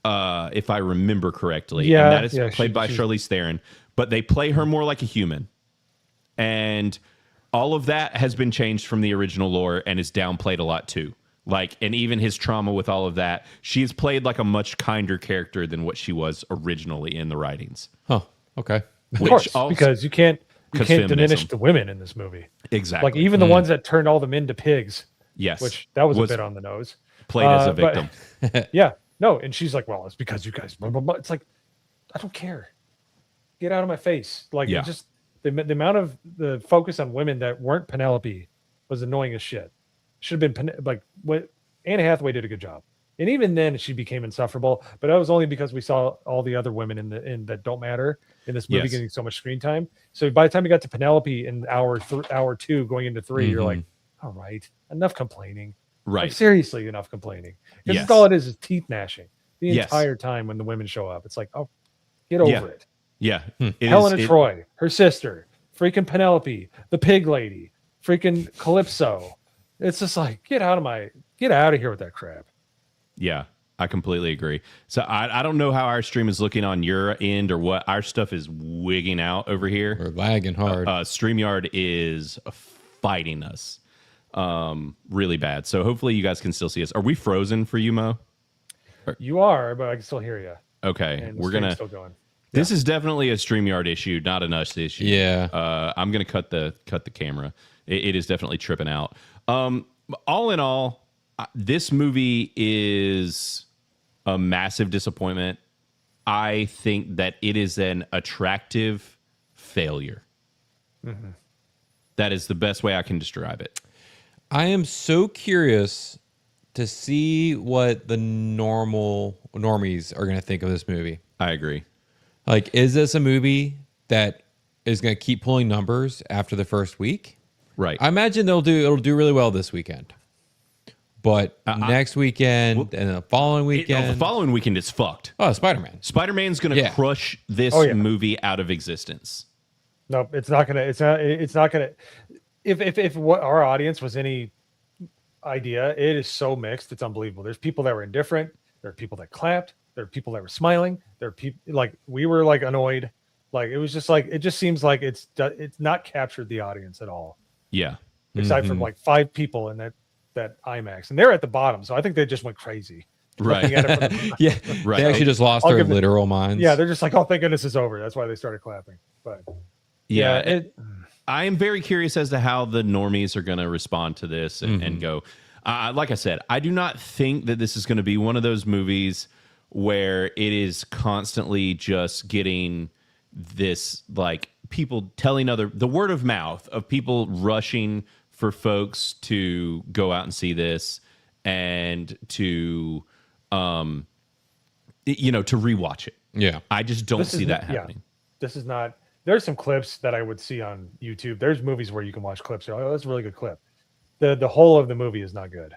if I remember correctly. Yeah, and that is played by Charlize Theron, but they play her more like a human, and all of that has been changed from the original lore and is downplayed a lot too. Like, and even his trauma with all of that, she's played like a much kinder character than what she was originally in the writings. Huh. Okay. Of course, because you can't feminism. diminish the women in this movie. Exactly. Like even the ones that turned all the men to pigs. Yes. Which that was a bit on the nose. Played as a victim. Yeah. No, and she's like, well, it's because you guys blah, blah, blah. It's like, I don't care. Get out of my face. Like it just the amount of the focus on women that weren't Penelope was annoying as shit. Should have been like what Anne Hathaway did a good job. And even then she became insufferable, but that was only because we saw all the other women in that don't matter in this movie getting so much screen time. So by the time you got to Penelope in hour 2 going into 3, you're like, all right, enough complaining. Right. Like, seriously, enough complaining. Because Yes. all it is teeth gnashing the Yes. entire time when the women show up. It's like, oh, get over it. Yeah. Helena Troy, her sister, freaking Penelope, the pig lady, freaking Calypso. It's just like, get out of here with that crap. Yeah, I completely agree. So I don't know how our stream is looking on your end or what. Our stuff is wigging out over here. We're lagging hard. StreamYard is fighting us really bad. So hopefully you guys can still see us. Are we frozen for you, Mo? You are, but I can still hear you. Okay, And the we're stream's gonna. still going. This is definitely a StreamYard issue, not an us issue. Yeah. I'm gonna cut the camera. It is definitely tripping out. All in all, this movie is a massive disappointment. I think that it is an attractive failure. That is the best way I can describe it. I am so curious to see what the normies are going to think of this movie. I agree. Like, is this a movie that is going to keep pulling numbers after the first week? Right. I imagine it'll do really well this weekend. But next weekend and the following weekend. The following weekend is fucked. Oh, Spider-Man. Spider-Man's going to crush this movie out of existence. No, it's not gonna. It's not gonna. If what our audience was any idea, it is so mixed. It's unbelievable. There's people that were indifferent. There are people that clapped. There are people that were smiling. There are people like we were like annoyed. Like it was just like it just seems like it's not captured the audience at all. Yeah. Aside from like 5 people in that IMAX, and they're at the bottom, so I think they just went crazy. Right. Yeah. Right. They actually just lost their literal minds. Yeah, they're just like, oh, thank goodness it's over. That's why they started clapping. But I am very curious as to how the normies are going to respond to this and go. Like I said, I do not think that this is going to be one of those movies where it is constantly just getting this, like, people telling the word of mouth of people rushing for folks to go out and see this and to, to rewatch it. Yeah. I just don't see that happening. This is not. There's some clips that I would see on YouTube. There's movies where you can watch clips. Oh, that's a really good clip. The whole of the movie is not good.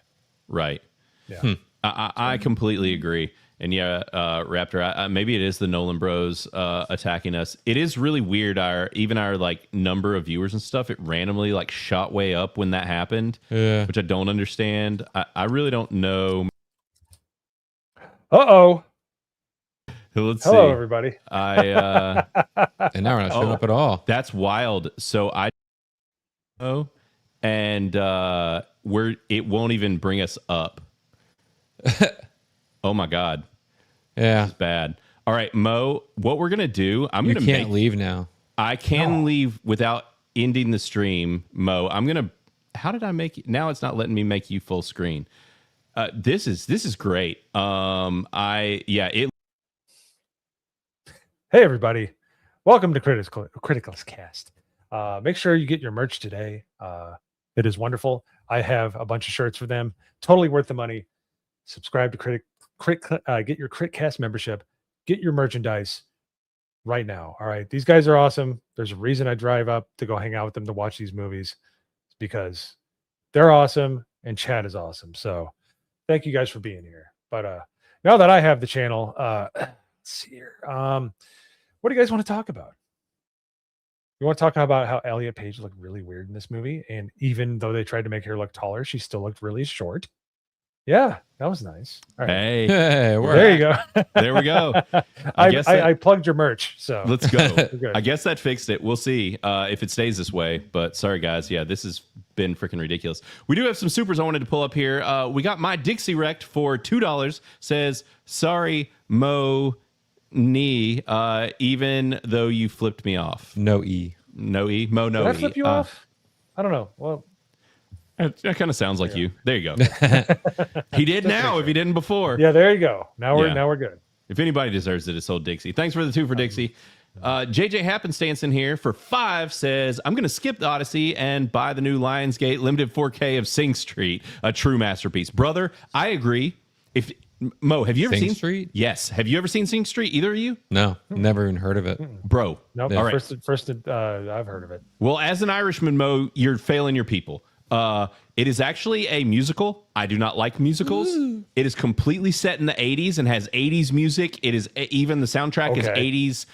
Right. Yeah. I completely agree. And Raptor, maybe it is the Nolan Bros attacking us. It is really weird. Our like number of viewers and stuff, it randomly like shot way up when that happened, which I don't understand. I really don't know. Uh-oh. Let's Hello, see. everybody. And now we're not showing up at all. That's wild. So and it won't even bring us up. Oh my God. Yeah. It's bad. All right, Mo, what we're gonna do, You can't leave now. I can leave without ending the stream, Mo. How did I make it? Now it's not letting me make you full screen. This is great. Hey, everybody. Welcome to Criticless Cast. Make sure you get your merch today. It is wonderful. I have a bunch of shirts for them. Totally worth the money. Subscribe to get your Critcast membership. Get your merchandise right now. All right. These guys are awesome. There's a reason I drive up to go hang out with them to watch these movies. It's because they're awesome and Chad is awesome. So thank you guys for being here. But now that I have the channel, let's see here. What do you guys want to talk about? You want to talk about how Elliot Page looked really weird in this movie, and even though they tried to make her look taller, she still looked really short. Yeah, that was nice. All right. Hey, there you go. There we go. I plugged your merch, so let's go. I guess that fixed it. We'll see if it stays this way. But sorry, guys. Yeah, this is been freaking ridiculous. We do have some supers I wanted to pull up here. We got My Dixie Wrecked for $2. Says, sorry, Mo Nee, even though you flipped me off. No E. No E? Mo no Did E. I flip you off? I don't know. Well, that kind of sounds like you. There you go. He did now if he didn't before. yeah, there you go. Now we're good. If anybody deserves it, it's old Dixie. Thanks for the 2 for Dixie. JJ Happenstance in here for 5 says, I'm going to skip the Odyssey and buy the new Lionsgate limited 4K of Sing Street, a true masterpiece. Brother, I agree. If Mo, have you ever Sing seen Street? Yes. Have you ever seen Sing Street? Either of you? No, never even heard of it. Bro. Nope. All right. First, I've heard of it. Well, as an Irishman, Mo, you're failing your people. It is actually a musical. I do not like musicals. Ooh. It is completely set in the 80s and has 80s music. It is even the soundtrack is 80s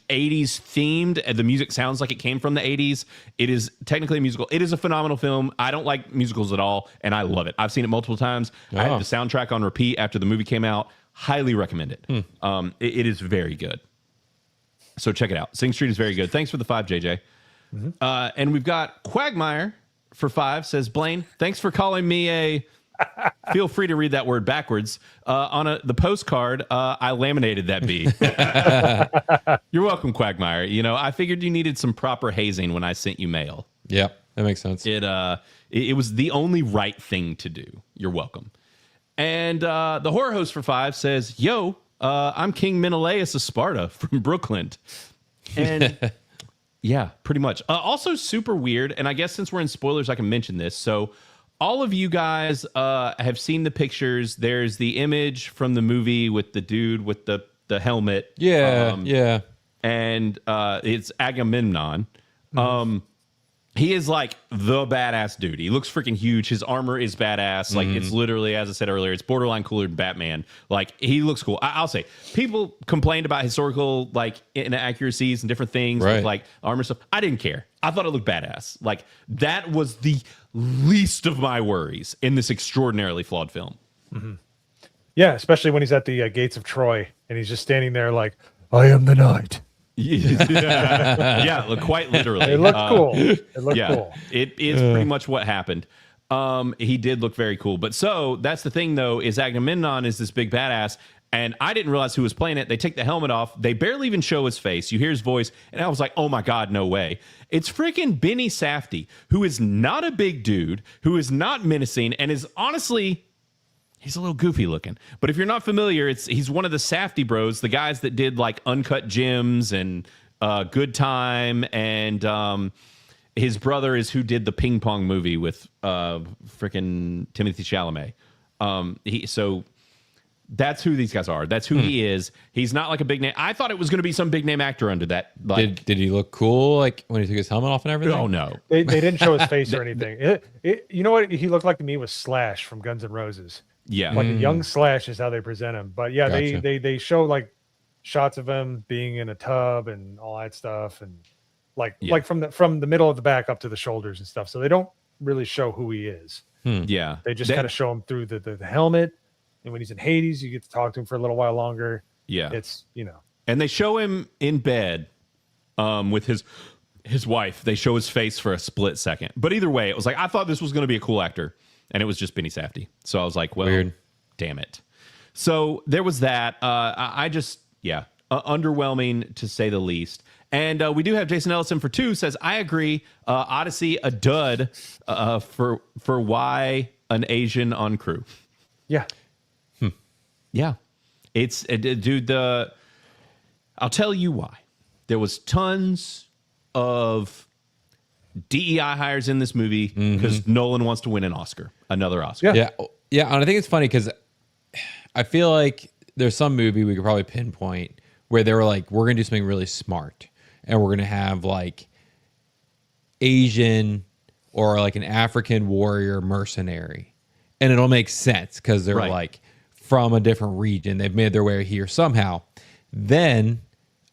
themed. The music sounds like it came from the 80s. It is technically a musical. It is a phenomenal film. I don't like musicals at all, and I love it. I've seen it multiple times. I had the soundtrack on repeat after the movie came out. Highly recommend it. It is very good. So check it out. Sing Street is very good. Thanks for the 5, JJ. Mm-hmm. And we've got Quagmire for 5 says, Blaine, thanks for calling me a feel free to read that word backwards on the postcard. I laminated that B. You're welcome, Quagmire. You know, I figured you needed some proper hazing when I sent you mail. Yep, that makes sense. It was the only right thing to do. You're welcome. And the horror host for 5 says, yo, I'm King Menelaus of Sparta from Brooklyn. And yeah, pretty much. Also super weird, and I guess since we're in spoilers, I can mention this. So all of you guys have seen the pictures. There's the image from the movie with the dude with the helmet. Yeah, yeah. And it's Agamemnon. He is like the badass dude. He looks freaking huge. His armor is badass. Like it's literally, as I said earlier, it's borderline cooler than Batman. Like he looks cool. I'll say people complained about historical like inaccuracies and different things with like armor stuff. I didn't care. I thought it looked badass. Like that was the least of my worries in this extraordinarily flawed film. Mm-hmm. Yeah, especially when he's at the gates of Troy and he's just standing there like, I am the knight. Yeah, quite literally. It looked cool. It looked cool. It is pretty much what happened. He did look very cool. But so that's the thing, though, is Agamemnon is this big badass, and I didn't realize who was playing it. They take the helmet off. They barely even show his face. You hear his voice, and I was like, oh my God, no way. It's freaking Benny Safdie, who is not a big dude, who is not menacing, and is honestly... He's a little goofy looking, but if you're not familiar, he's one of the Safdie bros, the guys that did like Uncut Gems and Good Time, and his brother is who did the ping pong movie with freaking Timothy Chalamet. So that's who these guys are. That's who he is. He's not like a big name. I thought it was going to be some big name actor under that. Like, did he look cool like when he took his helmet off and everything? Oh no, they didn't show his face or anything. You know what he looked like to me was Slash from Guns N' Roses. Yeah, like a young Slash is how they present him. But yeah, Gotcha. they show like shots of him being in a tub and all that stuff, and like from the middle of the back up to the shoulders and stuff. So they don't really show who he is. Yeah, they just kind of show him through the helmet. And when he's in Hades, you get to talk to him for a little while longer. Yeah, it's and they show him in bed with his wife. They show his face for a split second. But either way, it was like I thought this was going to be a cool actor. And it was just Benny Safdie. So I was like, well, weird. Damn it. So there was that. I just, underwhelming to say the least. And we do have Jason Ellison for 2 says, I agree. Odyssey, a dud for why an Asian on crew. Yeah. Yeah. It's, dude, I'll tell you why. There was tons of DEI hires in this movie because Nolan wants to win an Oscar, another Oscar. Yeah. And I think it's funny because I feel like there's some movie we could probably pinpoint where they were like, we're going to do something really smart and we're going to have like Asian or like an African warrior mercenary. And it'll make sense because they're like from a different region. They've made their way here somehow. Then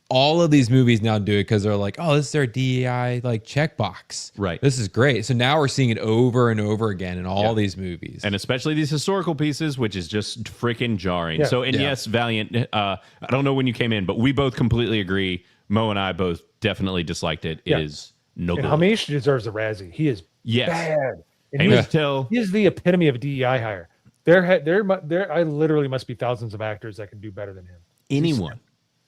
all of these movies now do it because they're like, oh, this is their DEI like checkbox. Right. This is great. So now we're seeing it over and over again in all these movies. And especially these historical pieces, which is just freaking jarring. Yeah. So, and yes, Valiant, I don't know when you came in, but we both completely agree. Mo and I both definitely disliked it. It is no good. Hamish deserves a Razzie. He is Yes. Bad. And Hamish Patel. he is the epitome of a DEI hire. I literally must be thousands of actors that can do better than him. Anyone.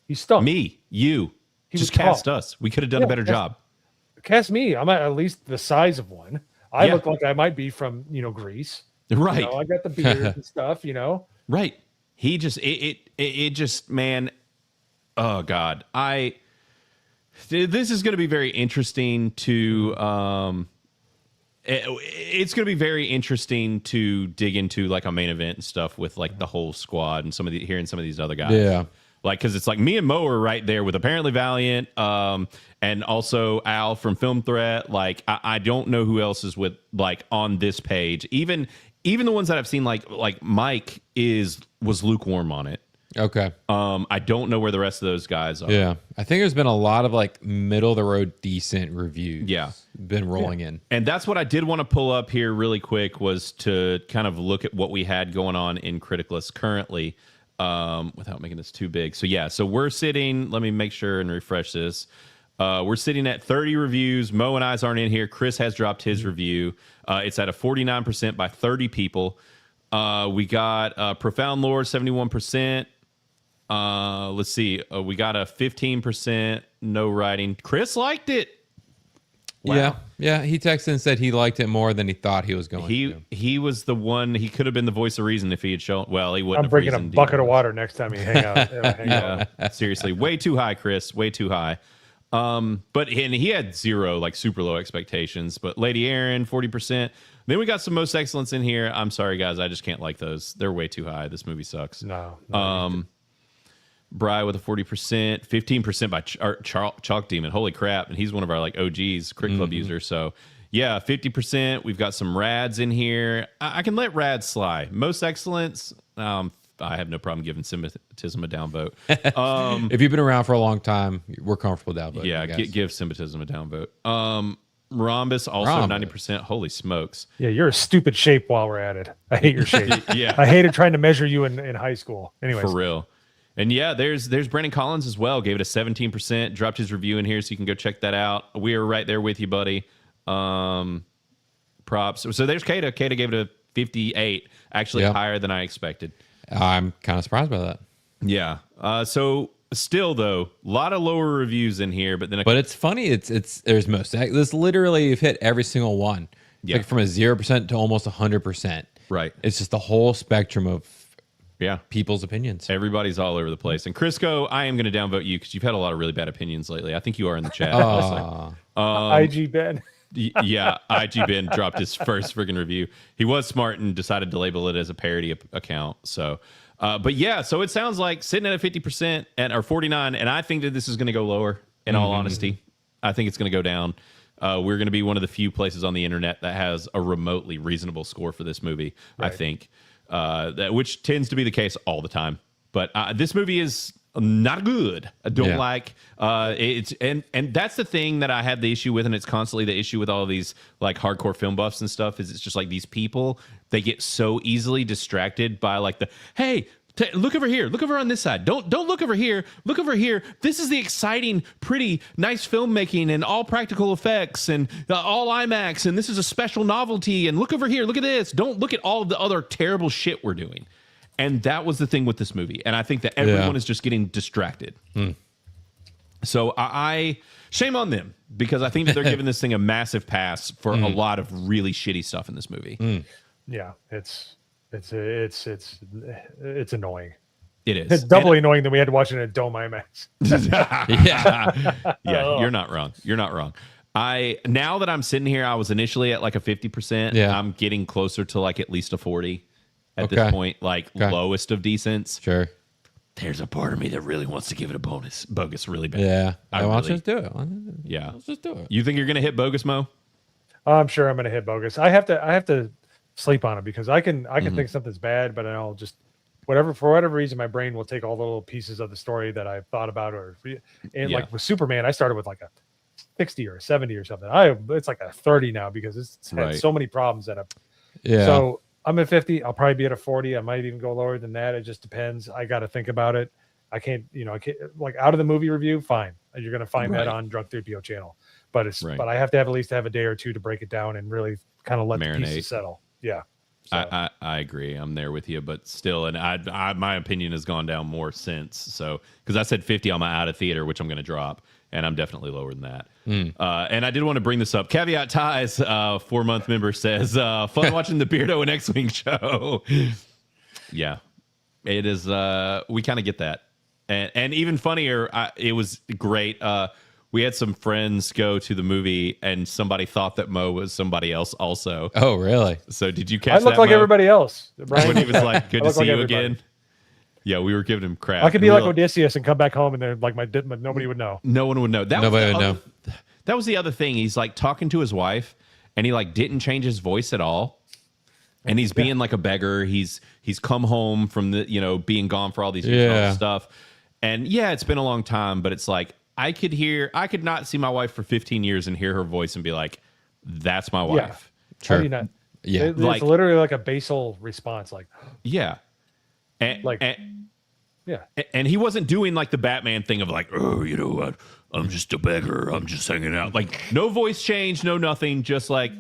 He stunk. Me, you. He Just was cast tall. us. We could have done a better job. Cast me. I'm at least the size of one. I Yeah. look like I might be from, Greece. Right. You know, I got the beard and stuff, Right. He just it just, man. Oh God. This is going to be very interesting to it's going to be very interesting to dig into like a main event and stuff with like the whole squad and hearing some of these other guys. Yeah. Like, because it's like me and Mo are right there with Apparently Valiant, and also Al from Film Threat. Like, I don't know who else is with like on this page. Even the ones that I've seen, like Mike was lukewarm on it. Okay. I don't know where the rest of those guys are. Yeah. I think there's been a lot of like middle of the road decent reviews. Yeah. Been rolling in. And that's what I did want to pull up here really quick, was to kind of look at what we had going on in Criticless currently, without making this too big. So yeah, so we're sitting, let me make sure and refresh this. We're sitting at 30 reviews. Mo and I's aren't in here. Chris has dropped his review. It's at a 49% by 30 people. We got Profound Lore, 71%. Let's see. We got a 15% no writing. Chris liked it. Wow. Yeah. He texted and said he liked it more than he thought he was going to. He was the one. He could have been the voice of reason if he had shown. Well, he wouldn't. I'm bringing a bucket of water next time you hang out. Yeah, seriously, way too high, Chris. Way too high. But he had zero, like super low expectations. But Lady Aaron, 40%. Then we got some Most Excellence in here. I'm sorry, guys, I just can't like those. They're way too high. This movie sucks. No. Bry with a 40%, 15% by Chalk Demon. Holy crap. And he's one of our like OGs, Crit Club users. So yeah, 50%. We've got some Rads in here. I can let Rads slide. Most Excellence, I have no problem giving Sympathism a downvote. If you've been around for a long time, we're comfortable downvoting. Yeah, give Sympathism a downvote. Rhombus, also 90%. Holy smokes. Yeah, you're a stupid shape while we're at it. I hate your shape. Yeah. I hated trying to measure you in high school. Anyways. For real. And yeah, there's Brendan Collins as well. Gave it a 17%. Dropped his review in here, so you can go check that out. We are right there with you, buddy. Props. So there's Kata. Kata gave it a 58. Actually higher than I expected. I'm kind of surprised by that. Yeah. So still though, a lot of lower reviews in here, but it's funny. It's there's most. This literally you've hit every single one. Yeah. Like from a 0% to almost 100%. Right. It's just the whole spectrum of people's opinions. Everybody's all over the place. And Crisco, I am going to downvote you because you've had a lot of really bad opinions lately. I think you are in the chat. IG Ben. Yeah, IG Ben dropped his first friggin' review. He was smart and decided to label it as a parody account. So, but yeah, so it sounds like sitting at a 50% or 49, and I think that this is going to go lower. In all honesty, I think it's going to go down. We're going to be one of the few places on the internet that has a remotely reasonable score for this movie. Right. I think. Which tends to be the case all the time, but this movie is not good. I don't like it's and that's the thing that I had the issue with, and it's constantly the issue with all of these like hardcore film buffs and stuff. Is it's just like these people, they get so easily distracted by like the look over here. Look over on this side. Don't look over here. Look over here. This is the exciting, pretty, nice filmmaking and all practical effects and all IMAX. And this is a special novelty. And look over here. Look at this. Don't look at all of the other terrible shit we're doing. And that was the thing with this movie. And I think that everyone is just getting distracted. So I shame on them, because I think that they're giving this thing a massive pass for a lot of really shitty stuff in this movie. Yeah, it's annoying. It is. It's doubly annoying that we had to watch it in a Dome IMAX. Yeah, you're not wrong. You're not wrong. Now that I'm sitting here, I was initially at like a 50%. Yeah. I'm getting closer to like at least a 40 at this point, like lowest of decents. Sure. There's a part of me that really wants to give it a bogus really bad. Yeah. I want to just do it. Yeah. Let's just do it. You think you're going to hit bogus, Mo? I'm sure I'm going to hit bogus. I have to sleep on it, because I can think something's bad, but I'll just for whatever reason my brain will take all the little pieces of the story that I've thought about, like with Superman, I started with like a 60 or a 70 or something. It's like a 30 now, because it's had so many problems that so I'm at 50. I'll probably be at a 40. I might even go lower than that. It just depends. I got to think about it. I can't like out of the movie review. Fine. You're going to find that on Drunk 3PO channel. but Right. but I have to have at least have a day or two to break it down and really kind of let the Marinate. pieces settle. Yeah. So, I agree. I'm there with you, but still, and I my opinion has gone down more since. So because I said 50 on my out of theater, which I'm going to drop, and I'm definitely lower than that. And I did want to bring this up. Caveat Ties, 4-month member says, fun watching the Beardo and X-Wing show. Yeah, it is. We kind of get that, and even funnier. It was great. We had some friends go to the movie, and somebody thought that Mo was somebody else also. Oh, really? So did you I catch look that, like Mo? everybody else. Right? When he was like, "Good I to look see like you everybody. again." Yeah, we were giving him crap. I could be And like we were- Odysseus and come back home, and then like nobody would know. No one would know. That Nobody was would the know. That was the other thing. He's like talking to his wife, and he like didn't change his voice at all. And he's being like a beggar. He's come home from the being gone for all these years and all this stuff. And yeah, it's been a long time, but it's like I could not see my wife for 15 years and hear her voice and be like, "That's my wife." How do you not? Yeah. It's Like- literally like a basal response. Like, Yeah. And, Like- and, yeah. and he wasn't doing like the Batman thing of like, "Oh, you know what? I'm just a beggar. I'm just hanging out." Like no voice change, no nothing, just like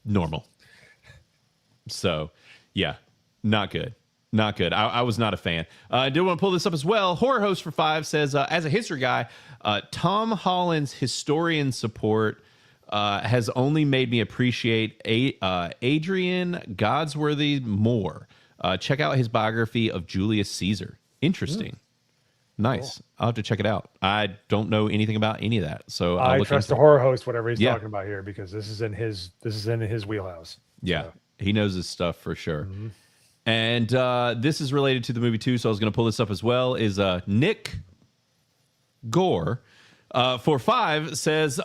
normal. So, yeah, not good. Not good. I was not a fan. I did want to pull this up as well. Horror Host for 5 says, as a history guy, Tom Holland's historian support has only made me appreciate Adrian Godsworthy more. Check out his biography of Julius Caesar. Interesting. Nice. I'll have to check it out. I don't know anything about any of that. So I'll I look trust into the horror host, whatever he's Yeah. talking about here, because this is in his wheelhouse. Yeah, So, he knows his stuff for sure. And this is related to the movie too, so I was going to pull this up as well. Is Nick Gore for 5 says,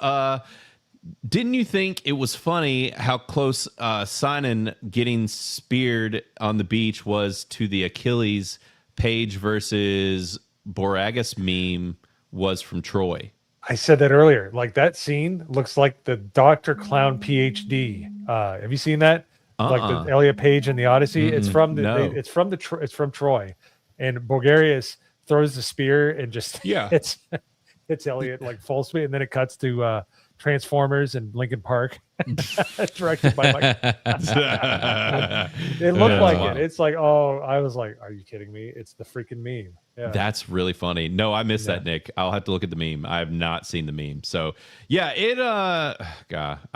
didn't you think it was funny how close Sinan getting speared on the beach was to the Achilles Page versus Boragus meme was from Troy? I said that earlier. Like that scene looks like the Dr. Clown PhD. Have you seen that? Like the Elliot Page in the Odyssey. It's from the no. it's from Troy, and Bulgarius throws the spear and just Yeah. it's Elliot like full speed, and then it cuts to Transformers and Lincoln Park, directed by Mike. It looked like it. It's like, oh, I was like, are you kidding me? It's the freaking meme. Yeah. That's really funny. No, I missed that, Nick. I'll have to look at the meme. I have not seen the meme. So yeah,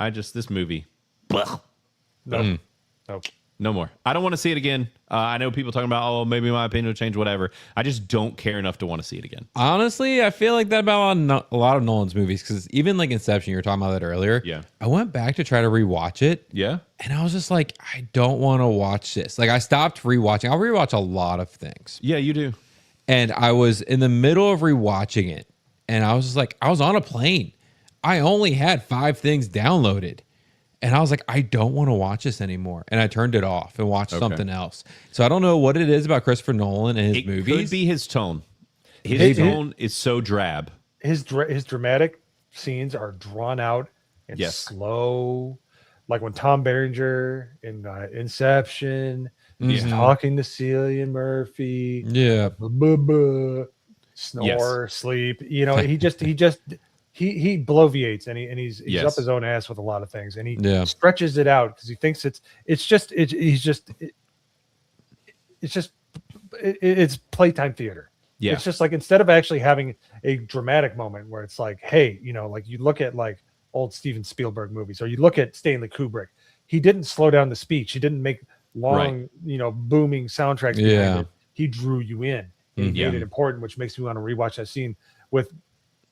this movie. Nope. Nope. No more. I don't want to see it again. I know people talking about, oh, maybe my opinion will change, whatever. I just don't care enough to want to see it again. Honestly, I feel like that about a lot of Nolan's movies, because even like Inception, you were talking about that earlier. Yeah. I went back to try to rewatch it. Yeah. And I was just like, I don't want to watch this. Like, I stopped rewatching. I'll rewatch a lot of things. Yeah, you do. And I was in the middle of rewatching it, and I was just like, I was on a plane. I only had 5 things downloaded. And I was like, I don't want to watch this anymore. And I turned it off and watched something else. So I don't know what it is about Christopher Nolan and his movies. It could be his tone. His tone is so drab. His dramatic scenes are drawn out and Yes. slow. Like when Tom Berenger in Inception, he's Mhm. talking to Cillian Murphy. Yeah. Snore, sleep. You know, he bloviates and he's Yes. up his own ass with a lot of things, and he Yeah. stretches it out because he thinks it's playtime theater. Yeah. It's just like, instead of actually having a dramatic moment where it's like, hey, you know, like you look at like old Steven Spielberg movies, or you look at Stanley Kubrick, he didn't slow down the speech. He didn't make long, booming soundtracks. behind Yeah. it. He drew you in. And he made it important, which makes me want to rewatch that scene. With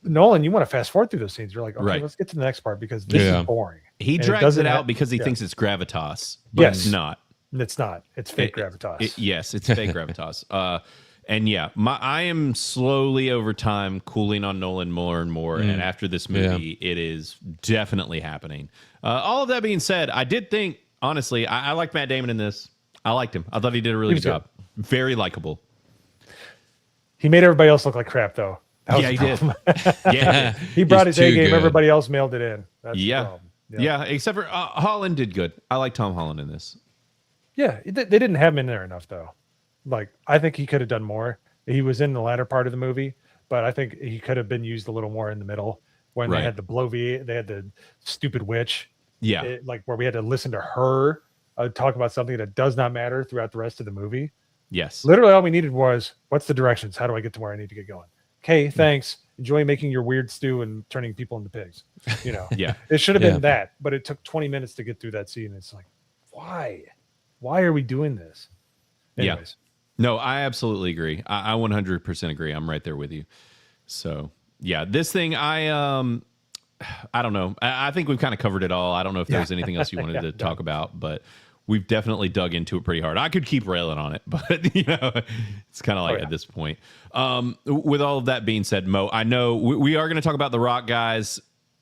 Nolan, you want to fast forward through those scenes. You're like, okay, Right. let's get to the next part, because this is boring. He And drags doesn't it out have- because he yeah. thinks it's gravitas. But Yes. it's not. It's not. It's fake gravitas. Yes, it's fake gravitas. And yeah, I am slowly over time cooling on Nolan more and more. And after this movie, it is definitely happening. All of that being said, I did think, honestly, I liked Matt Damon in this. I liked him. I thought he did a really good job. Very likable. He made everybody else look like crap, though. That was Yeah, the he did. problem. Yeah. He brought his He's A too game. good. Everybody else mailed it in. That's the Yeah. problem. Yeah. Except for Holland did good. I like Tom Holland in this. Yeah, they didn't have him in there enough, though. Like, I think he could have done more. He was in the latter part of the movie, but I think he could have been used a little more in the middle, when they Right. had they had the stupid witch. Yeah. Like where we had to listen to her talk about something that does not matter throughout the rest of the movie. Yes. Literally all we needed was, what's the directions? How do I get to where I need to get going? Okay, thanks. Enjoy making your weird stew and turning people into pigs. You know, Yeah. it should have Yeah. been that, but it took 20 minutes to get through that scene. It's like, why? Why are we doing this? Yeah. Anyways, No, I absolutely agree. I 100% agree. I'm right there with you. So yeah, this thing, I don't know. I think we've kind of covered it all. I don't know if there's anything else you wanted to talk about, but we've definitely dug into it pretty hard. I could keep railing on it, but you know, it's kind of like at this point. With all of that being said, Mo, I know we are going to talk about the Rock guys.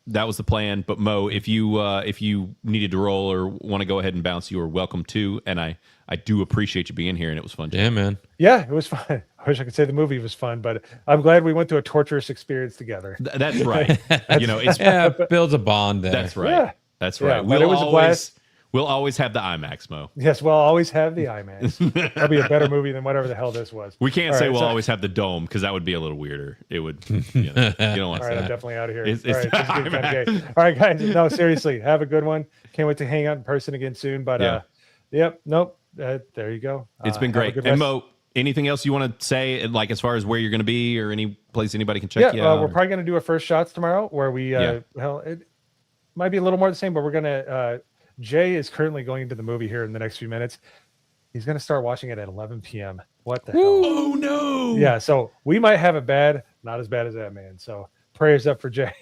That was the plan. But Mo, if you needed to roll or want to go ahead and bounce, you are welcome to. And I do appreciate you being here, and it was fun. Yeah, man. yeah, it was fun. I wish I could say the movie was fun, but I'm glad we went through a torturous experience together. That's right. You know, it's Yeah, it builds a bond there. that's right. Yeah. That's Yeah, right. but it was a blast. We'll always have the IMAX, Mo. Yes, we'll always have the IMAX. That'll be a better movie than whatever the hell this was. We can't All say right, we'll so- always have the dome because that would be a little weirder. It would, you know, you don't want All to right, say I'm that. definitely out of here. It's All right, this is getting kinda gay. All right, guys. No, seriously, have a good one. Can't wait to hang out in person again soon. But Yeah. yep, nope. There you go. It's been have a great. good And rest- Mo, anything else you want to say, like as far as where you're going to be or any place anybody can check you Yeah, out? we're probably going to do a first shots tomorrow where we, Yeah. well, it might be a little more the same, but we're going to, Jay is currently going into the movie here in the next few minutes. He's going to start watching it at 11 p.m. What the hell? Oh no! Yeah, so we might have it bad, not as bad as that, man. So prayers up for Jay.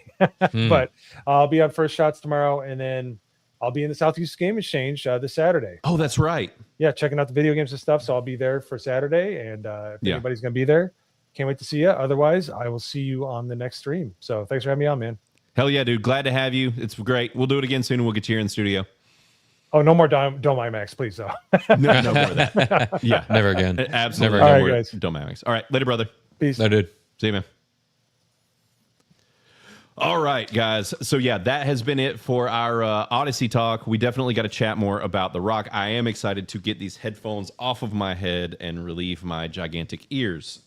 But I'll be on first shots tomorrow, and then I'll be in the Southeast Game Exchange this Saturday. Oh, that's right. Yeah, checking out the video games and stuff. So I'll be there for Saturday, and if Yeah. anybody's going to be there, can't wait to see you. Otherwise, I will see you on the next stream. So thanks for having me on, man. Hell yeah, dude! Glad to have you. It's great. We'll do it again soon, and we'll get you here in the studio. Oh, no more Dome IMAX, please, though. No, no more of that. Yeah, Never again. absolutely. Never No again. more All right, guys. Dome IMAX. All right, later, brother. Peace. No, dude. See you, man. All right, guys. So yeah, that has been it for our Odyssey talk. We definitely got to chat more about The Rock. I am excited to get these headphones off of my head and relieve my gigantic ears.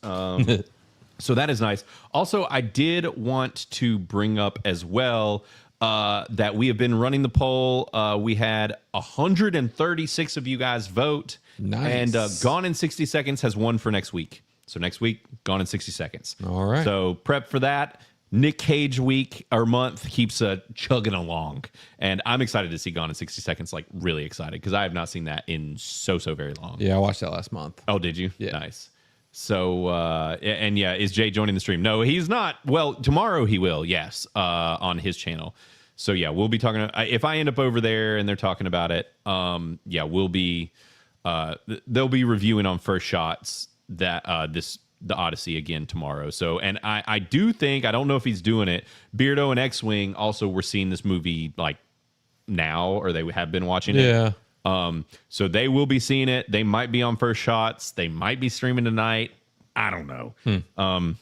So that is nice. Also, I did want to bring up as well that we have been running the poll. We had 136 of you guys vote. Nice. And Gone in 60 Seconds has won for next week. So next week, Gone in 60 Seconds. All right. So prep for that. Nick Cage week or month keeps chugging along. And I'm excited to see Gone in 60 Seconds, like really excited because I have not seen that in so very long. Yeah, I watched that last month. Oh, did you? Yeah. Nice. So, and yeah, is Jay joining the stream? No, he's not. Well, tomorrow he will, yes, on his channel. So yeah, we'll be talking. If I end up over there and they're talking about it, yeah, we'll be, they'll be reviewing on first shots that the Odyssey again tomorrow. So, and I do think, I don't know if he's doing it. Beardo and X-Wing also were seeing this movie like now, or they have been watching it. Yeah. So they will be seeing it. They might be on first shots. They might be streaming tonight. I don't know.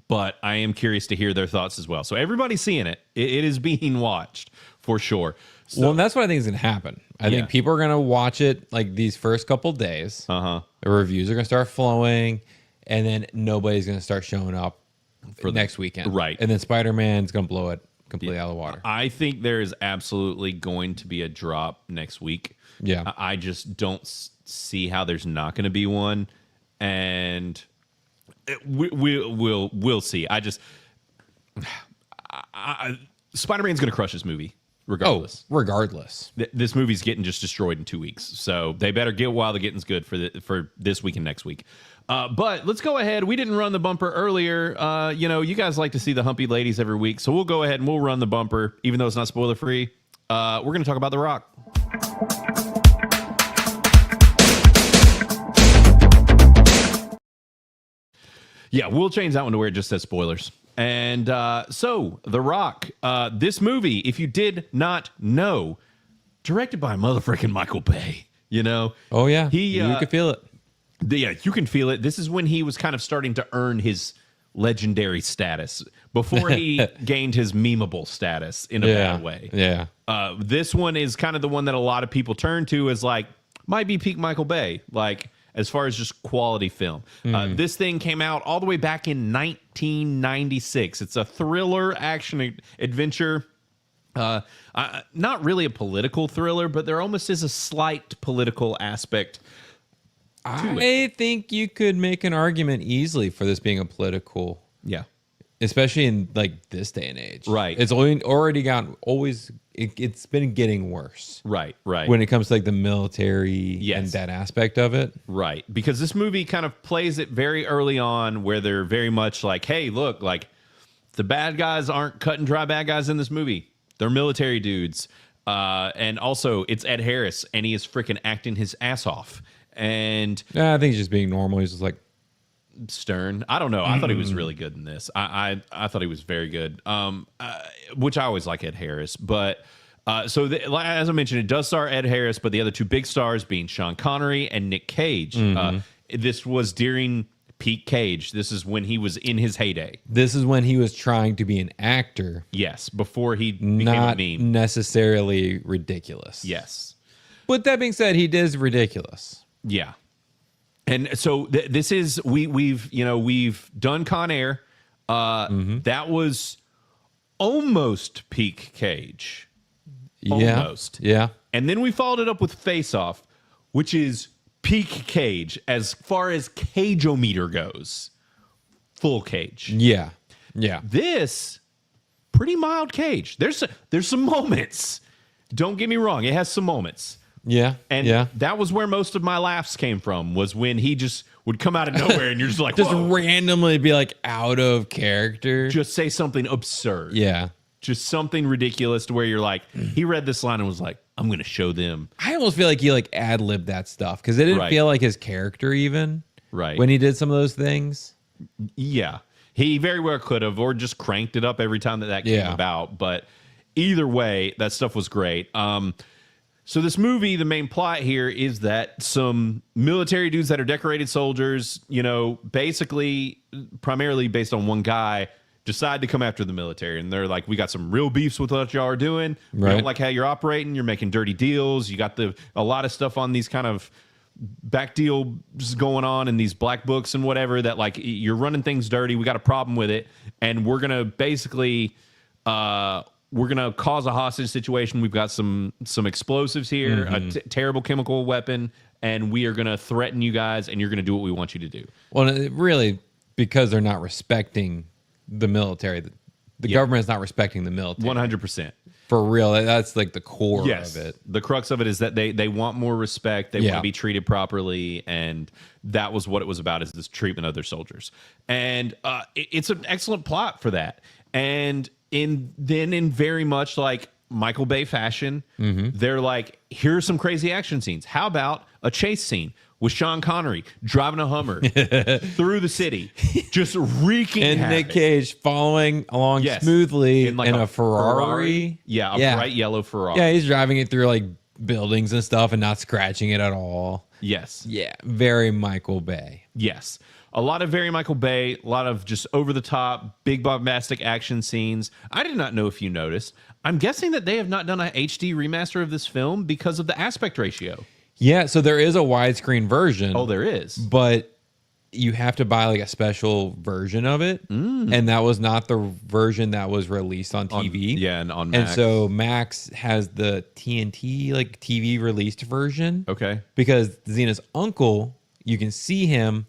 But I am curious to hear their thoughts as well. So everybody's seeing it. It is being watched for sure. So, Well, and that's what I think is going to happen. I Yeah. think people are going to watch it like these first couple days. uh-huh. The reviews are going to start flowing, and then nobody's going to start showing up for next weekend. Right. And then Spider-Man's going to blow it completely out of the water. I think there is absolutely going to be a drop next week. Yeah. I just don't see how there's not going to be one. And we'll see. Spider-Man's going to crush this movie regardless. Oh, regardless. This movie's getting just destroyed in 2 weeks, so they better get while the getting's good for this week and next week. But let's go ahead. We didn't run the bumper earlier. You guys like to see the humpy ladies every week, so we'll go ahead and we'll run the bumper, even though it's not spoiler free. We're going to talk about The Rock. Yeah, we'll change that one to where it just says spoilers. And so, The Rock, this movie, if you did not know, directed by motherfucking Michael Bay, Oh, yeah. He, you can feel it. Yeah, you can feel it. This is when he was kind of starting to earn his legendary status before he gained his memeable status in a bad way. Yeah. This one is kind of the one that a lot of people turn to as like, might be peak Michael Bay. Like, as far as just quality film. This thing came out all the way back in 1996. It's a thriller action adventure. Not really a political thriller, but there almost is a slight political aspect to it. I think you could make an argument easily for this being a political. Yeah. Especially in like this day and age. Right. It's already gotten it's been getting worse. Right. When it comes to like the military and that aspect of it. Right. Because this movie kind of plays it very early on where they're very much like, hey, look, like the bad guys aren't cut and dry bad guys in this movie. They're military dudes. And also it's Ed Harris and he is freaking acting his ass off. And I think he's just being normal. He's just like stern. I don't know. I thought he was really good in this. I thought he was very good. Which I always like Ed Harris. But as I mentioned, it does star Ed Harris, but the other two big stars being Sean Connery and Nick Cage. This was during peak Cage. This is when he was in his heyday. This is when he was trying to be an actor. Yes, before he became not a meme. Necessarily ridiculous. Yes. But that being said, he is ridiculous. Yeah. And so this is we've done Con Air. That was almost peak Cage. Almost. Yeah. And then we followed it up with Face Off, which is peak Cage as far as Cage-o-meter goes. Full Cage. Yeah. This pretty mild Cage. There's some moments. Don't get me wrong, it has some moments. Yeah. And that was where most of my laughs came from, was when he just would come out of nowhere and you're just like, just whoa. randomly be like out of character. Just say something absurd. Yeah. Just something ridiculous to where you're like, he read this line and was like, I'm going to show them. I almost feel like he like ad-libbed that stuff because it didn't feel like his character even. Right. When he did some of those things. Yeah. He very well could have, or just cranked it up every time that came about. But either way, that stuff was great. So this movie, the main plot here is that some military dudes that are decorated soldiers, basically primarily based on one guy, decide to come after the military. And they're like, we got some real beefs with what y'all are doing. We don't like how you're operating. You're making dirty deals. You got a lot of stuff on these kind of back deals going on in these black books and whatever that like you're running things dirty. We got a problem with it. And we're going to basically... we're going to cause a hostage situation. We've got some explosives here, a terrible chemical weapon, and we are going to threaten you guys, and you're going to do what we want you to do. Well, really, because they're not respecting the military. The government is not respecting the military. 100%. For real. That's like the core of it. The crux of it is that they want more respect. They want to be treated properly, and that was what it was about, is this treatment of their soldiers. And it's an excellent plot for that. And... in very much like Michael Bay fashion, they're like, here's some crazy action scenes. How about a chase scene with Sean Connery driving a Hummer through the city, just wreaking and havoc. Nick Cage following along smoothly in a Ferrari. Yeah, a bright yellow Ferrari. Yeah, he's driving it through like buildings and stuff and not scratching it at all. Yes. Yeah, very Michael Bay. Yes. A lot of very Michael Bay, a lot of just over-the-top, big bombastic action scenes. I did not know if you noticed. I'm guessing that they have not done a HD remaster of this film because of the aspect ratio. Yeah, so there is a widescreen version. Oh, there is. But you have to buy like a special version of it. And that was not the version that was released on TV. And on Max. And so Max has the TNT, like TV released version. Okay. Because Xena's uncle, you can see him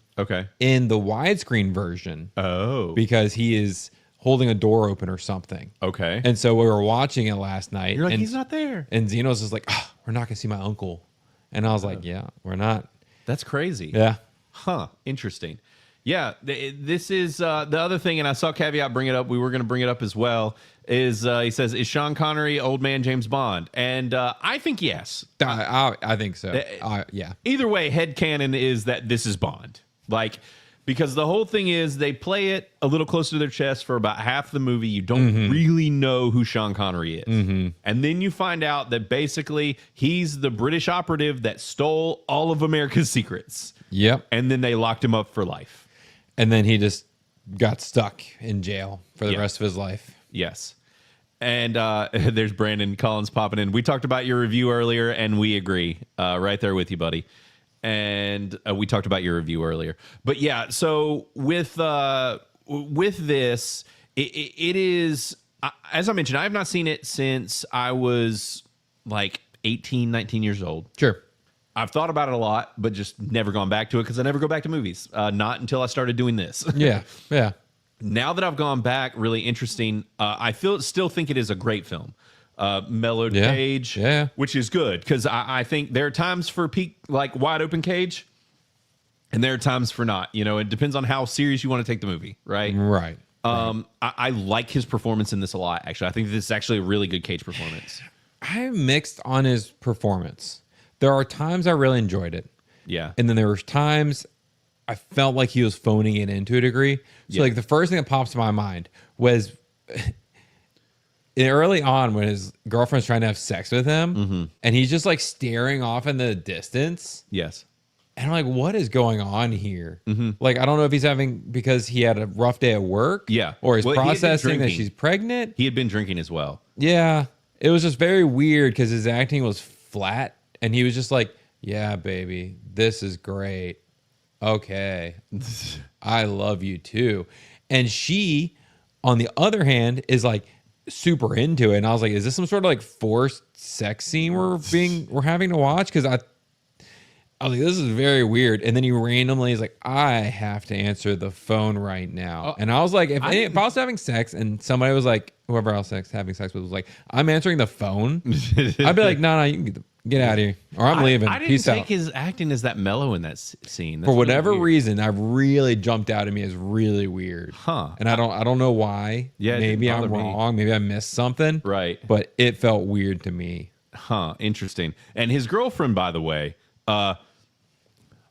in the widescreen version. Oh. Because he is holding a door open or something. Okay. And so we were watching it last night. You're like, and he's not there. And Xenos is like, oh, we're not going to see my uncle. And I was like, yeah, we're not. That's crazy. Yeah. Huh. Interesting. Yeah. This is the other thing, and I saw Caveat bring it up. We were going to bring it up as well. Is he says, is Sean Connery old man James Bond? And I think yes. I think so. Yeah. Either way, headcanon is that this is Bond. Like, because the whole thing is they play it a little closer to their chest for about half the movie. You don't really know who Sean Connery is. And then you find out that basically he's the British operative that stole all of America's secrets. Yep. And then they locked him up for life. And then he just got stuck in jail for the rest of his life. Yes. And there's Brandon Collins popping in. We talked about your review earlier, and we agree. Right there with you, buddy. and we talked about your review earlier. But yeah, so with this, it is, as I mentioned, I have not seen it since I was like 18, 19 years old. Sure. I've thought about it a lot, but just never gone back to it because I never go back to movies. Not until I started doing this. Yeah. Now that I've gone back, really interesting. I still think it is a great film. Mellowed Cage, which is good because I think there are times for peak, like wide open Cage, and there are times for not. It depends on how serious you want to take the movie, right? Right. I like his performance in this a lot. Actually, I think this is actually a really good Cage performance. I'm mixed on his performance. There are times I really enjoyed it. Yeah. And then there were times I felt like he was phoning it in to a degree. So like the first thing that pops to my mind was early on when his girlfriend's trying to have sex with him and he's just like staring off in the distance. Yes. And I'm like, what is going on here? Like, I don't know if he's having, because he had a rough day at work. Yeah. Or he's Well, he had been processing that drinking. she's pregnant. He had been drinking as well. Yeah. It was just very weird because his acting was flat and he was just like, yeah, baby, this is great. Okay. I love you too. And she, on the other hand, is like super into it. And I was like, is this some sort of like forced sex scene we're having to watch? Because I was like, this is very weird. And then he randomly is like, I have to answer the phone right now. And I was like, if I was having sex and somebody was like, whoever else having sex with was like, I'm answering the phone, I'd be like, no, you can get out of here. Or I'm leaving. I didn't Peace take out. his acting as that mellow in that scene. That's For whatever really weird. reason, I've really jumped out at me as really weird. Huh. And I don't know why. Yeah, it maybe didn't I'm bother me. wrong. Maybe I missed something. Right. But it felt weird to me. Huh. Interesting. And his girlfriend, by the way,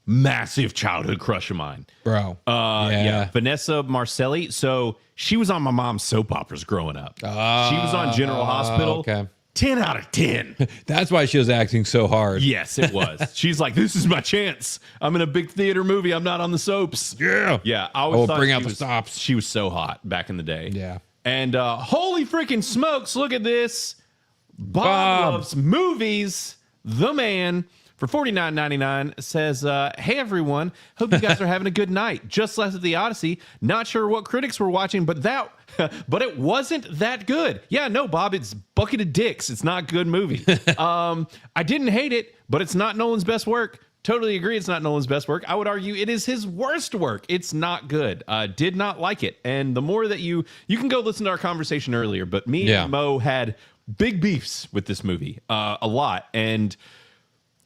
massive childhood crush of mine. Bro. Yeah. Vanessa Marcelli. So she was on my mom's soap operas growing up. She was on General Hospital. Okay. 10 out of 10. That's why she was acting so hard. Yes, it was. She's like, this is my chance. I'm in a big theater movie. I'm not on the soaps. Yeah. Yeah. I I always will thought bring she out the was- stops. She was so hot back in the day. Yeah. And holy freaking smokes, look at this. Bob loves movies. The man for $49.99 says, hey everyone, hope you guys are having a good night. Just left at the Odyssey. Not sure what critics were watching, but it wasn't that good. Yeah, no, Bob, it's bucket of dicks. It's not a good movie. I didn't hate it, but it's not Nolan's best work. Totally agree it's not Nolan's best work. I would argue it is his worst work. It's not good. Did not like it. And the more that you can go listen to our conversation earlier, but me and Mo had big beefs with this movie, a lot. And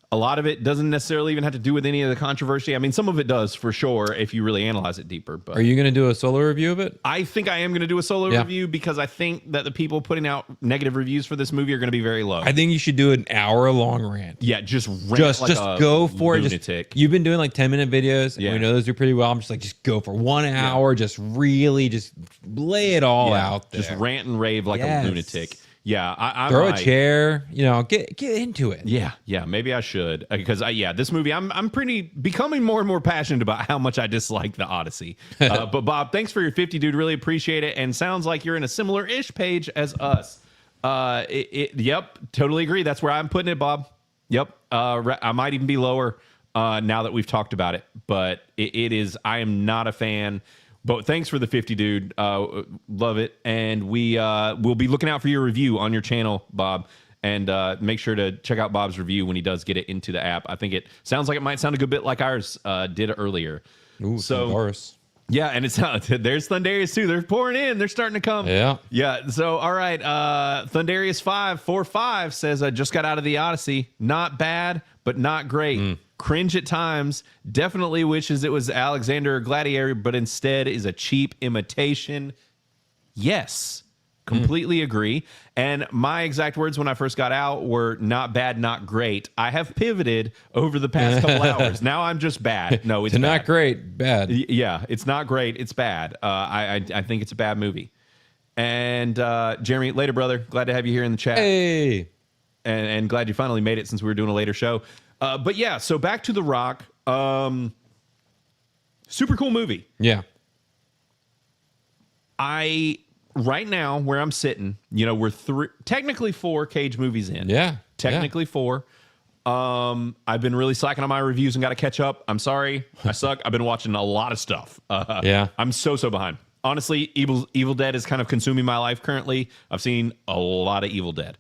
a lot of it doesn't necessarily even have to do with any of the controversy. I mean, some of it does for sure if you really analyze it deeper. But Are you going to do a solo review of it? I think I am going to do a solo review because I think that the people putting out negative reviews for this movie are going to be very low. I think you should do an hour-long rant. Yeah, just rant Just like a go for lunatic. it. You've been doing like 10-minute videos. Yeah. And we know those do pretty well. I'm just like, just go for 1 hour. Just really just lay it all out there. Just rant and rave like a lunatic. Yeah, I throw might. a chair. Get into it. Yeah, maybe I should because this movie I'm pretty becoming more and more passionate about how much I dislike the Odyssey. But Bob, thanks for your 50, dude. Really appreciate it. And sounds like you're in a similar-ish page as us. Yep, totally agree. That's where I'm putting it, Bob. Yep, I might even be lower now that we've talked about it. But it is. I am not a fan. But thanks for the 50, dude. Love it. And we'll be looking out for your review on your channel, Bob. And make sure to check out Bob's review when he does get it into the app. I think it sounds like it might sound a good bit like ours did earlier. Ooh, so Thundarus. Yeah, and there's Thundarius too. They're pouring in. They're starting to come. Yeah. So all right, Thundarius 545 says I just got out of the Odyssey. Not bad, but not great. Cringe at times. Definitely wishes it was Alexander or Gladiator, but instead is a cheap imitation. Yes. Completely agree. And my exact words when I first got out were not bad, not great. I have pivoted over the past couple hours. Now I'm just bad. No, it's not great, bad. Yeah, it's not great. It's bad. I think it's a bad movie. And Jeremy, later, brother. Glad to have you here in the chat. Hey. And glad you finally made it since we were doing a later show. But yeah, so back to The Rock. Super cool movie. Yeah. Right now, where I'm sitting, we're technically 4 Cage movies in. Yeah. Technically 4. I've been really slacking on my reviews and got to catch up. I'm sorry. I suck. I've been watching a lot of stuff. Yeah. I'm so behind. Honestly, Evil Dead is kind of consuming my life currently. I've seen a lot of Evil Dead.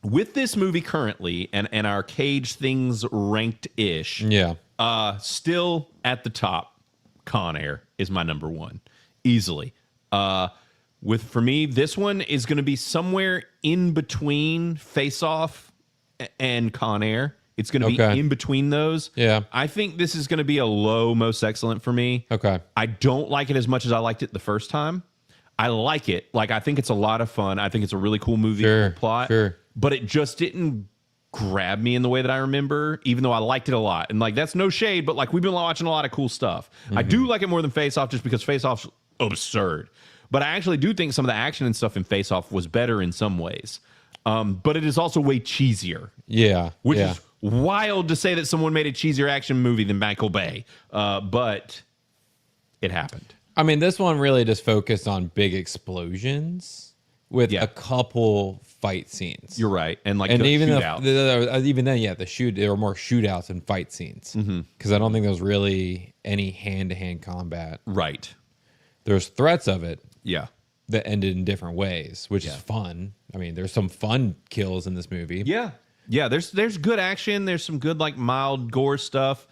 With this movie currently and our Cage things ranked-ish, Yeah. still at the top, Con Air is my number one, easily. For me, this one is going to be somewhere in between Face Off and Con Air. It's going to be in between those. Yeah. I think this is going to be a low most excellent for me. Okay. I don't like it as much as I liked it the first time. I like it. Like, I think it's a lot of fun. I think it's a really cool movie, cool plot. Sure. But it just didn't grab me in the way that I remember, even though I liked it a lot. And, like, that's no shade, but, like, we've been watching a lot of cool stuff. I do like it more than Face Off just because Face Off's absurd. But I actually do think some of the action and stuff in Face Off was better in some ways. But it is also way cheesier. Yeah. Which is wild to say that someone made a cheesier action movie than Michael Bay. But it happened. I mean, this one really just focused on big explosions with a couple fight scenes. You're right. And like even shootouts. even then, there were more shootouts and fight scenes. Because I don't think there was really any hand-to-hand combat. Right. There's threats of it. Yeah. That ended in different ways, which is fun. I mean, there's some fun kills in this movie. Yeah. Yeah, there's good action. There's some good, like, mild gore stuff.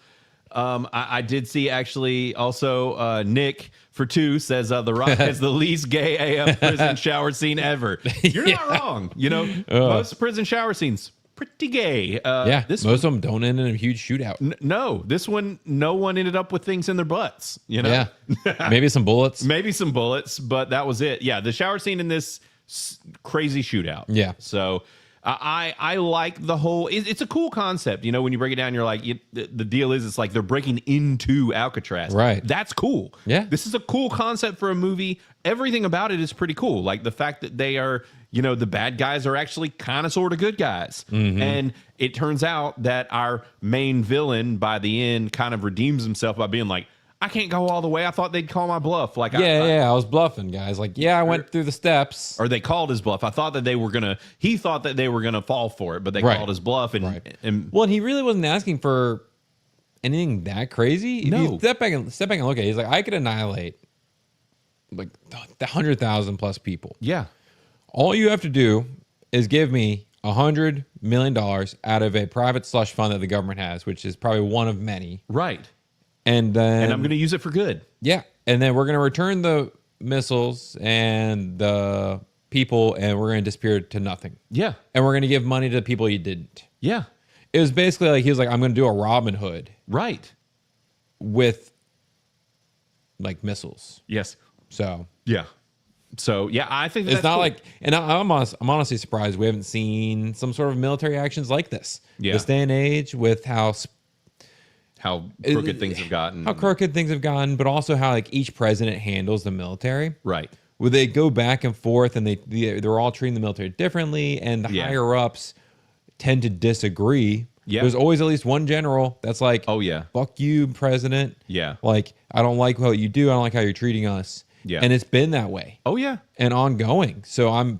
I did see, actually, also, Nick, for 2, says The Rock has the least gay AF prison shower scene ever. You're not wrong. You know, most prison shower scenes, pretty gay. Most of them don't end in a huge shootout. No, this one, no one ended up with things in their butts, you know? Yeah. Maybe some bullets. Maybe some bullets, but that was it. Yeah, the shower scene in this crazy shootout. Yeah. So I like the whole. It's a cool concept, you know. When you break it down, you're like, the deal is, it's like they're breaking into Alcatraz. Right. That's cool. Yeah. This is a cool concept for a movie. Everything about it is pretty cool. Like the fact that they are, you know, the bad guys are actually kind of sort of good guys. And it turns out that our main villain by the end kind of redeems himself by being like, I can't go all the way. I thought they'd call my bluff. Like, I was bluffing, guys. Like, I went through the steps. Or they called his bluff. I thought that he thought that they were gonna fall for it, but they called his bluff. And he really wasn't asking for anything that crazy. If you step back and look at it, he's like, I could annihilate like 100,000 plus people. Yeah. All you have to do is give me $100 million out of a private slush fund that the government has, which is probably one of many. Right. And I'm going to use it for good. Yeah. And then we're going to return the missiles and the people, and we're going to disappear to nothing. Yeah. And we're going to give money to the people you didn't. Yeah. It was basically like, he was like, I'm going to do a Robin Hood. Right. With like missiles. Yes. So. Yeah. So, yeah, I think it's not cool. Like, and I'm honestly surprised we haven't seen some sort of military actions like this. Yeah. This day and age, with how crooked things have gotten. How crooked things have gotten, but also how like each president handles the military. Right. Where they go back and forth, and they're all treating the military differently, and the higher ups tend to disagree. Yeah. There's always at least one general that's like, "Oh yeah, fuck you, president." Yeah. Like, I don't like what you do. I don't like how you're treating us. Yeah. And it's been that way. Oh yeah. And ongoing. So I'm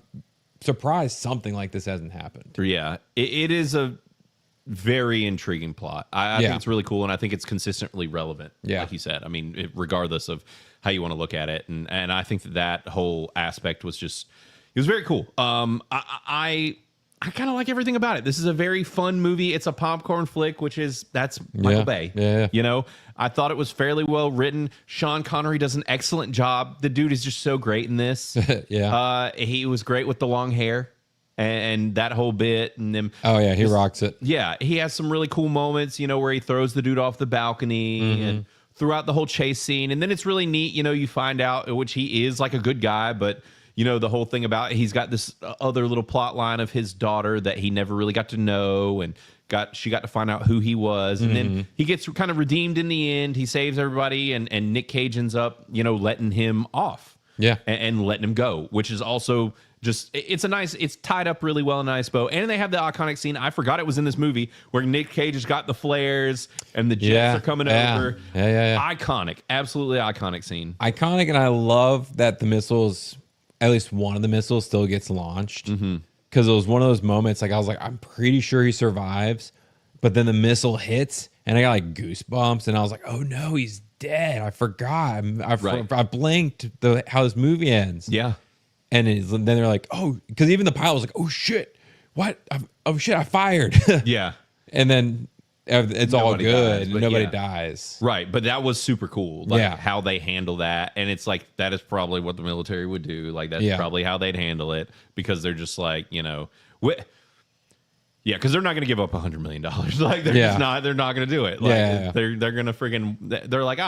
surprised something like this hasn't happened. Yeah. It is a very intriguing plot. I think it's really cool, and I think it's consistently relevant. Yeah. Like you said. I mean, regardless of how you want to look at it, and I think that whole aspect was just, it was very cool. I kind of like everything about it. This is a very fun movie. It's a popcorn flick, that's Michael Bay. Yeah. You know, I thought it was fairly well written. Sean Connery does an excellent job. The dude is just so great in this. Yeah. He was great with the long hair and that whole bit. And then, he rocks it. Yeah. He has some really cool moments, you know, where he throws the dude off the balcony and throughout the whole chase scene. And then it's really neat, you know, you find out, which he is like a good guy, but you know, the whole thing about he's got this other little plot line of his daughter that he never really got to know, and she got to find out who he was. And then he gets kind of redeemed in the end. He saves everybody, and Nick Cage ends up, you know, letting him off. Yeah. And letting him go, which is also just, it's tied up really well in a nice bow. And they have the iconic scene, I forgot it was in this movie, where Nick Cage has got the flares and the jets are coming over. Yeah. Iconic. Absolutely iconic scene. Iconic, and I love that the missiles, at least one of the missiles, still gets launched. because it was one of those moments. Like I was like, I'm pretty sure he survives, but then the missile hits, and I got like goosebumps, and I was like, oh no, he's dead. I forgot. I blanked how this movie ends. Yeah. And then they're like, oh, because even the pilot was like, oh shit, what? Oh shit, I fired. Yeah. And then it's all Nobody good. dies, but Nobody yeah. dies. Right, but that was super cool. Like Yeah. how they handle that, and it's like that is probably what the military would do. Like that's Yeah. probably how they'd handle it because they're just like yeah, because they're not going to give up $100 million. Like they're just not. They're not going to do it. Like they're going to freaking. They're like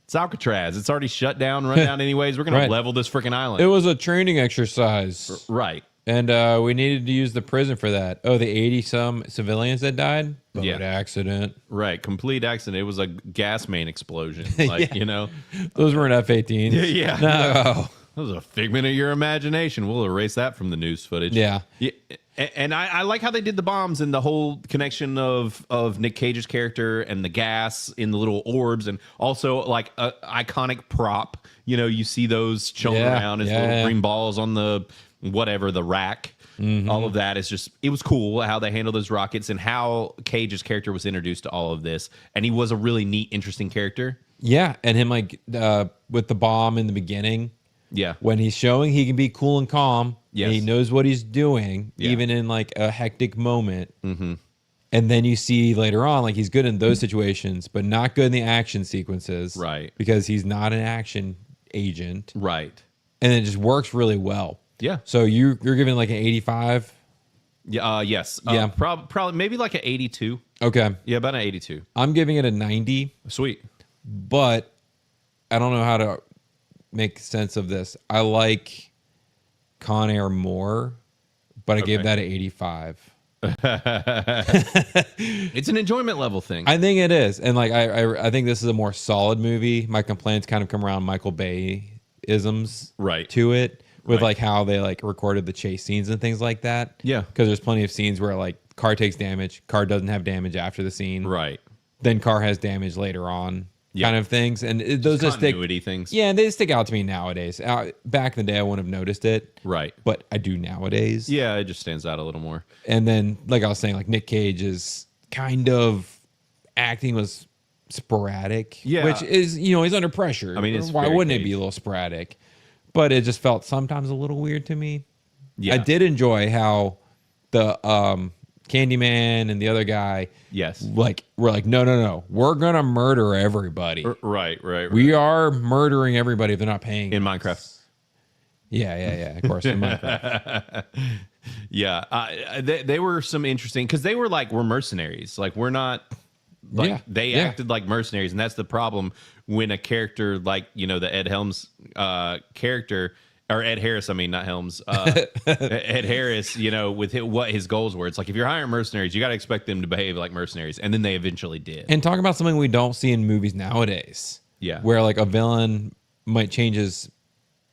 it's Alcatraz. It's already shut down, run down anyways. We're going to level this freaking island. It was a training exercise, right? And we needed to use the prison for that. Oh, the 80-some civilians that died? Boat accident. Right. Complete accident. It was a gas main explosion. Like, Those weren't F-18s. Yeah. No. That was a figment of your imagination. We'll erase that from the news footage. Yeah. And I like how they did the bombs and the whole connection of Nick Cage's character and the gas in the little orbs, and also like a iconic prop. You see those chilling around as little green balls on the the rack. All of that is just, it was cool how they handled those rockets and how Cage's character was introduced to all of this. And he was a really neat, interesting character. Yeah. And him like with the bomb in the beginning. Yeah. When he's showing he can be cool and calm. Yes. And he knows what he's doing, even in like a hectic moment. Mm-hmm. And then you see later on, like he's good in those situations, but not good in the action sequences. Right. Because he's not an action agent. Right. And it just works really well. Yeah. So you're giving like an 85? Yeah. Yes. Yeah. Probably maybe like an 82. Okay. Yeah, about an 82. I'm giving it a 90. Sweet. But I don't know how to make sense of this. I like Con Air more, but I gave that an 85. It's an enjoyment level thing. I think it is. And like I think this is a more solid movie. My complaints kind of come around Michael Bay isms to it. With like how they like recorded the chase scenes and things like that. Yeah. Because there's plenty of scenes where like car takes damage, car doesn't have damage after the scene. Right. Then car has damage later on. Yeah. Kind of things. And those just stick. Continuity things. Yeah, and they stick out to me nowadays. Back in the day, I wouldn't have noticed it. Right. But I do nowadays. Yeah, it just stands out a little more. And then, like I was saying, like Nick Cage's kind of acting was sporadic. Yeah. Which is, he's under pressure. I mean, it's why very wouldn't Cage. it be a little sporadic? But it just felt sometimes a little weird to me. Yeah. I did enjoy how the Candyman and the other guy, like we're like, no, we're gonna murder everybody. Right. We are murdering everybody if they're not paying in us. Minecraft. Yeah, of course, in Minecraft. Yeah, they were some interesting because they were like, we're mercenaries. Like we're not. Like they acted like mercenaries, and that's the problem when a character like the Ed Helms character, or Ed Harris, I mean not Helms, Ed Harris, with what his goals were. It's like if you're hiring mercenaries, you got to expect them to behave like mercenaries, and then they eventually did. And talk about something we don't see in movies nowadays. Yeah, where like a villain might change his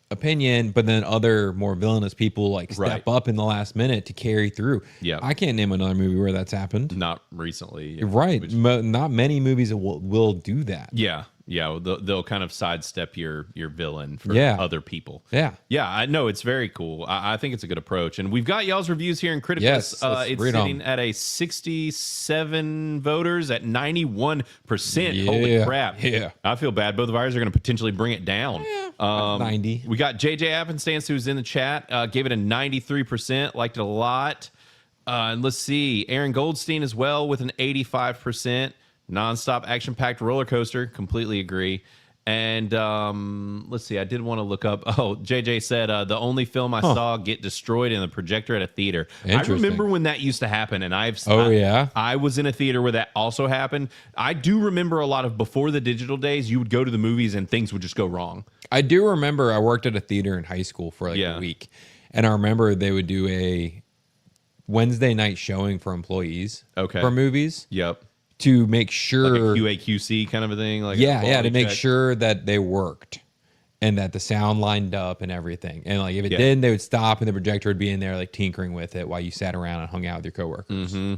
opinion, but then other more villainous people like step up in the last minute to carry through. Yeah, I can't name another movie where that's happened. Not recently, right? Not many movies will do that. Yeah, they'll kind of sidestep your villain for other people. Yeah, I know it's very cool. I think it's a good approach, and we've got y'all's reviews here in Criticless. Yes, it's sitting at a 67 voters at 91%. Holy crap! Yeah, I feel bad. Both of ours are going to potentially bring it down. 90. We got JJ Appenstance, who's in the chat, gave it a 93%, liked it a lot. And let's see, Aaron Goldstein as well with an 85%. Nonstop action-packed roller coaster, completely agree. And let's see, I did want to look up. Oh, JJ said the only film I saw get destroyed in the projector at a theater. I remember when that used to happen, and I was in a theater where that also happened. I do remember a lot of before the digital days. You would go to the movies and things would just go wrong. I do remember I worked at a theater in high school for like a week, and I remember they would do a Wednesday night showing for employees for movies. Yep. To make sure, like a QA/QC kind of a thing, like to make sure that they worked and that the sound lined up and everything. And like if it didn't, they would stop and the projector would be in there like tinkering with it while you sat around and hung out with your coworkers. Mm-hmm.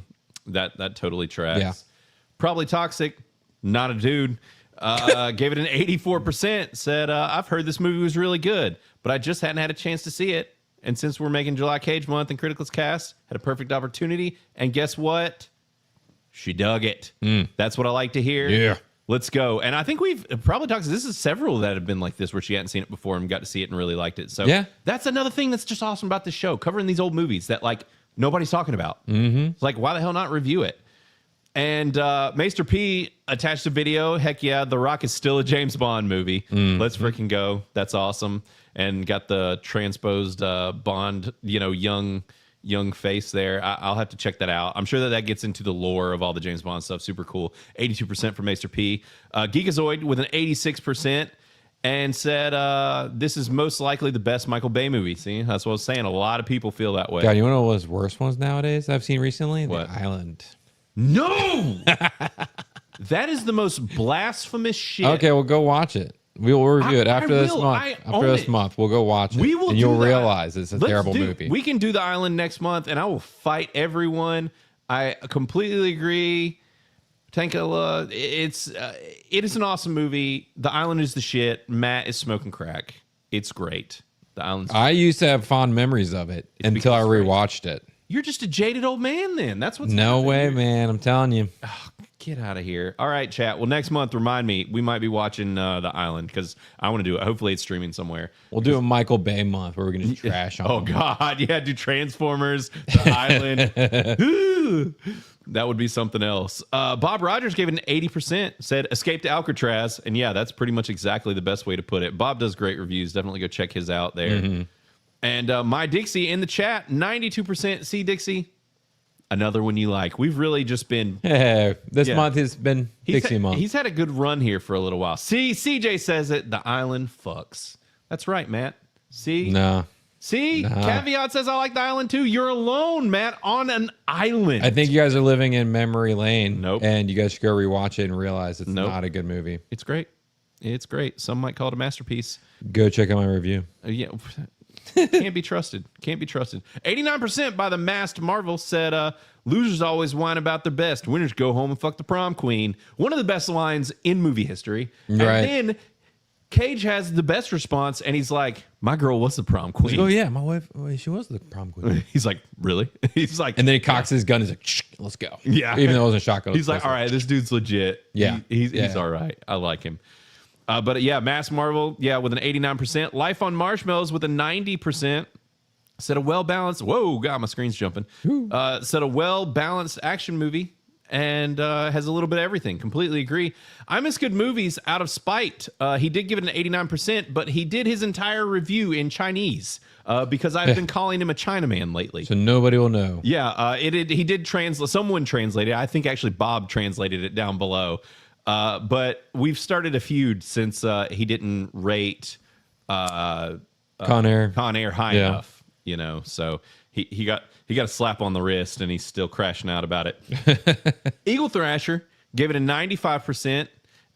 That totally tracks. Yeah. Probably toxic. Not a dude. Gave it an 84%. Said I've heard this movie was really good, but I just hadn't had a chance to see it. And since we're making July Cage month and Criticless Cast had a perfect opportunity, and guess what? She dug it. That's what I like to hear. Yeah. Let's go. And I think we've probably talked, this is several that have been like this where she hadn't seen it before and got to see it and really liked it. So yeah, that's another thing that's just awesome about this show, covering these old movies that like nobody's talking about. It's like, why the hell not review it? And Maester P attached a video. Heck yeah, The Rock is still a James Bond movie. Let's freaking go. That's awesome. And got the transposed Bond, young face there. I'll have to check that out. I'm sure that gets into the lore of all the James Bond stuff. Super cool. 82% for Maester P. Geekazoid with an 86% and said, this is most likely the best Michael Bay movie. See, that's what I was saying. A lot of people feel that way. God, you want to know what's worst ones nowadays I've seen recently? What? The Island. No! That is the most blasphemous shit. Okay, well, go watch it. We will review it after this month. After this month, we'll go watch it. We will, and you'll do that. realize it's a terrible movie. We can do The Island next month, and I will fight everyone. I completely agree. Tankala, it is an awesome movie. The Island is the shit. Matt is smoking crack. It's great. The Island. I used to have fond memories of it until I rewatched it. You're just a jaded old man, then. That's what's no way, here. man. I'm telling you. Oh, get out of here. All right, chat. Well, next month, remind me, we might be watching The Island because I want to do it. Hopefully, it's streaming somewhere. We'll do a Michael Bay month where we're going to trash on Oh, him. God. Yeah, do Transformers, The Island. That would be something else. Bob Rogers gave it an 80%, said Escape to Alcatraz. And yeah, that's pretty much exactly the best way to put it. Bob does great reviews. Definitely go check his out there. And My Dixie in the chat, 92%. See, Dixie, another one you like. We've really just been... This month has been Dixie month. He's had a good run here for a little while. See, CJ says it. The Island fucks. That's right, Matt. See? No. See? Caveat says I like The Island too. You're alone, Matt, on an island. I think you guys are living in memory lane. Nope. And you guys should go rewatch it and realize it's not a good movie. It's great. It's great. Some might call it a masterpiece. Go check out my review. Yeah. Can't be trusted. Can't be trusted. 89% by the masked Marvel said, losers always whine about their best. Winners go home and fuck the prom queen. One of the best lines in movie history. Right. And then Cage has the best response, and he's like, my girl was the prom queen. Oh, yeah, my wife, she was the prom queen. He's like, really? He's like... And then he cocks his gun. He's like, shh, let's go. Yeah. Even though it wasn't a shotgun. He's like, all right, this dude's legit. Yeah. He's all right. I like him. But yeah, Mass Marvel, with an 89%. Life on Marshmallows with a 90%. Said a well-balanced... Whoa, God, my screen's jumping. Said a well-balanced action movie and has a little bit of everything. Completely agree. I miss good movies out of spite. He did give it an 89%, but he did his entire review in Chinese because I've been calling him a Chinaman lately. So nobody will know. Yeah, he did translate... Someone translated it. I think actually Bob translated it down below. But we've started a feud since he didn't rate Con Air high enough, so he got a slap on the wrist and he's still crashing out about it. Eagle Thrasher gave it a 95%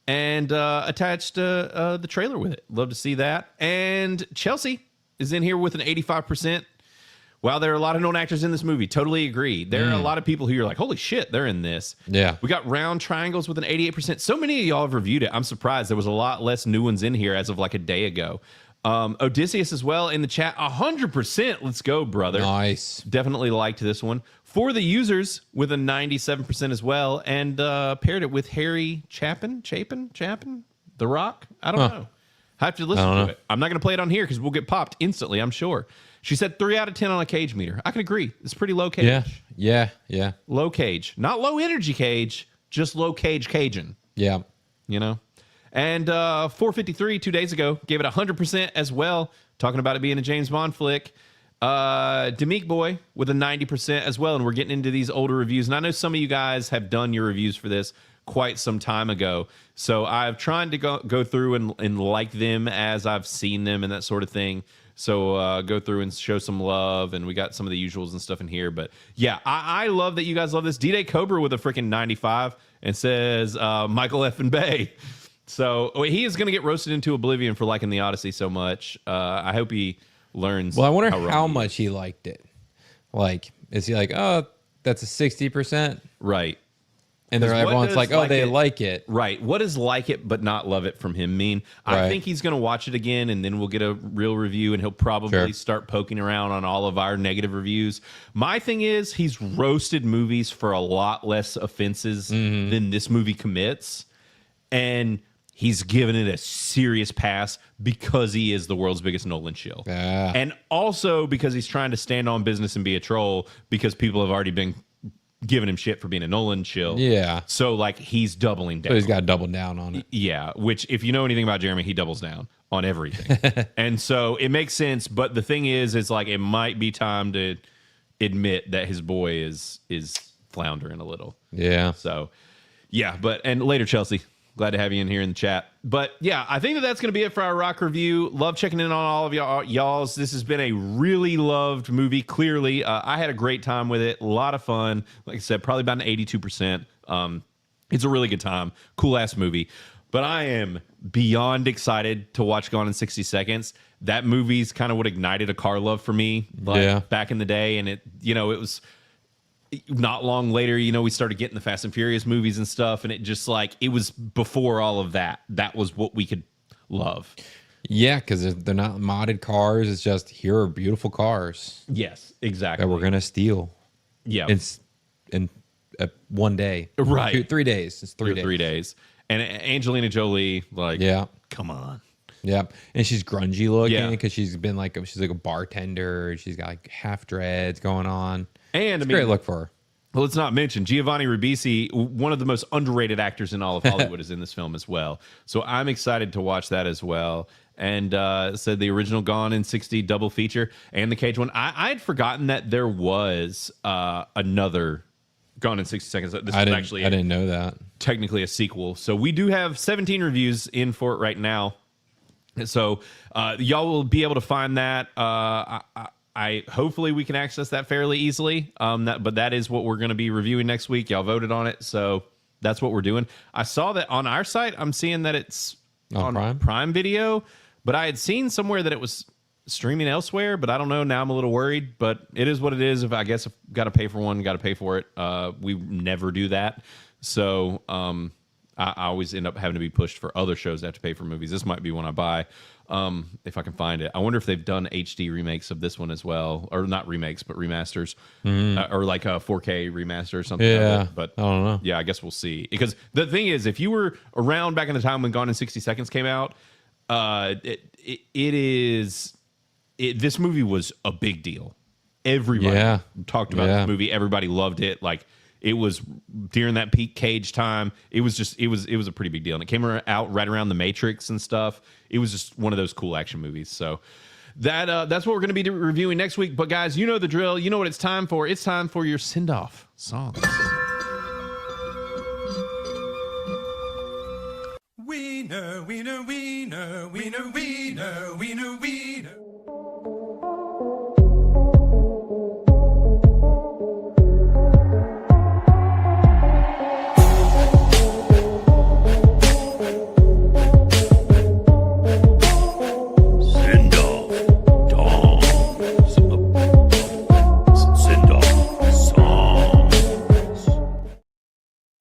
and attached the trailer with it. Love to see that. And Chelsea is in here with an 85%. Wow, there are a lot of known actors in this movie. Totally agree. There are a lot of people who you're like, holy shit, they're in this. Yeah. We got Round Triangles with an 88%. So many of y'all have reviewed it. I'm surprised. There was a lot less new ones in here as of like a day ago. Odysseus as well in the chat. 100%. Let's go, brother. Nice. Definitely liked this one. For the Users with a 97% as well. And paired it with Harry Chapin? The Rock? I don't know. I have to listen to it. I'm not going to play it on here because we'll get popped instantly, I'm sure. She said 3 out of 10 on a Cage meter. I can agree. It's pretty low Cage. Yeah. Low Cage. Not low energy Cage, just low Cage Cajun. Yeah. And 453 2 days ago gave it 100% as well. Talking about it being a James Bond flick. Demeek Boy with a 90% as well. And we're getting into these older reviews. And I know some of you guys have done your reviews for this quite some time ago. So I've tried to go through and like them as I've seen them and that sort of thing. So go through and show some love, and we got some of the usuals and stuff in here. But yeah, I love that you guys love this. D-Day Cobra with a freaking 95 and says Michael F. and Bay. So he is going to get roasted into oblivion for liking the Odyssey so much. I hope he learns. Well, I wonder how much he liked it. Like, is he like, oh, that's a 60%? Right. And they're, 'Cause what everyone's does like, oh, they it- like it. Right. What does like it but not love it from him mean? I Right. think he's going to watch it again, and then we'll get a real review, and he'll probably Sure. start poking around on all of our negative reviews. My thing is, he's roasted movies for a lot less offenses than this movie commits, and he's given it a serious pass because he is the world's biggest Nolan shill. Yeah. And also because he's trying to stand on business and be a troll because people have already been giving him shit for being a Nolan shill. Yeah. So, like, he's doubling down. So he's got to double down on it. Yeah, which if you know anything about Jeremy, he doubles down on everything. And so it makes sense, but the thing is like it might be time to admit that his boy is floundering a little. Yeah. So, yeah, and later, Chelsea. Glad to have you in here in the chat. But yeah, I think that's going to be it for our rock review. Love checking in on all of y'all's. This has been a really loved movie. Clearly, I had a great time with it. A lot of fun. Like I said, probably about an 82%. It's a really good time. Cool ass movie. But I am beyond excited to watch Gone in 60 Seconds. That movie's kind of what ignited a car love for me back in the day. And it was not long later, we started getting the Fast and Furious movies and stuff, and it just it was before all of that. That was what we could love. Yeah, because they're not modded cars. It's just, here are beautiful cars. Yes, exactly. That we're going to steal. Yeah. In one day. Right. 3 days. It's 3 days. 3 days. And Angelina Jolie, yeah. Come on. Yeah. And she's grungy looking Yeah. because she's like a bartender. She's got half dreads going on. And it's a great look for her. Well, let's not mention Giovanni Ribisi, one of the most underrated actors in all of Hollywood, is in this film as well. So I'm excited to watch that as well. And said the original Gone in 60 double feature and the Cage one. I had forgotten that there was another Gone in 60 Seconds. I didn't know that. Technically a sequel. So we do have 17 reviews in for it right now. So y'all will be able to find that. I hopefully we can access that fairly easily. But that is what we're going to be reviewing next week. Y'all voted on it, so that's what we're doing. I saw that on our site. I'm seeing that it's on Prime Video, but I had seen somewhere that it was streaming elsewhere. But I don't know. Now I'm a little worried. But it is what it is. If got to pay for one, got to pay for it. We never do that. So I always end up having to be pushed for other shows that have to pay for movies. This might be one I buy. If I can find it. I wonder if they've done HD remakes of this one as well, or not remakes, but remasters, or like a 4K remaster or something. Yeah, but I don't know. Yeah, I guess we'll see. Because the thing is, if you were around back in the time when Gone in 60 Seconds came out, this movie was a big deal. Everybody talked about this movie. Everybody loved it. Like, it was during that peak Cage time. It was a pretty big deal, and it came out right around The Matrix and stuff. It was just one of those cool action movies. So that's what we're going to be reviewing next week. But guys, you know the drill. You know what it's time for. It's time for your send-off songs. Wiener, wiener, wiener, wiener, wiener, wiener, wiener.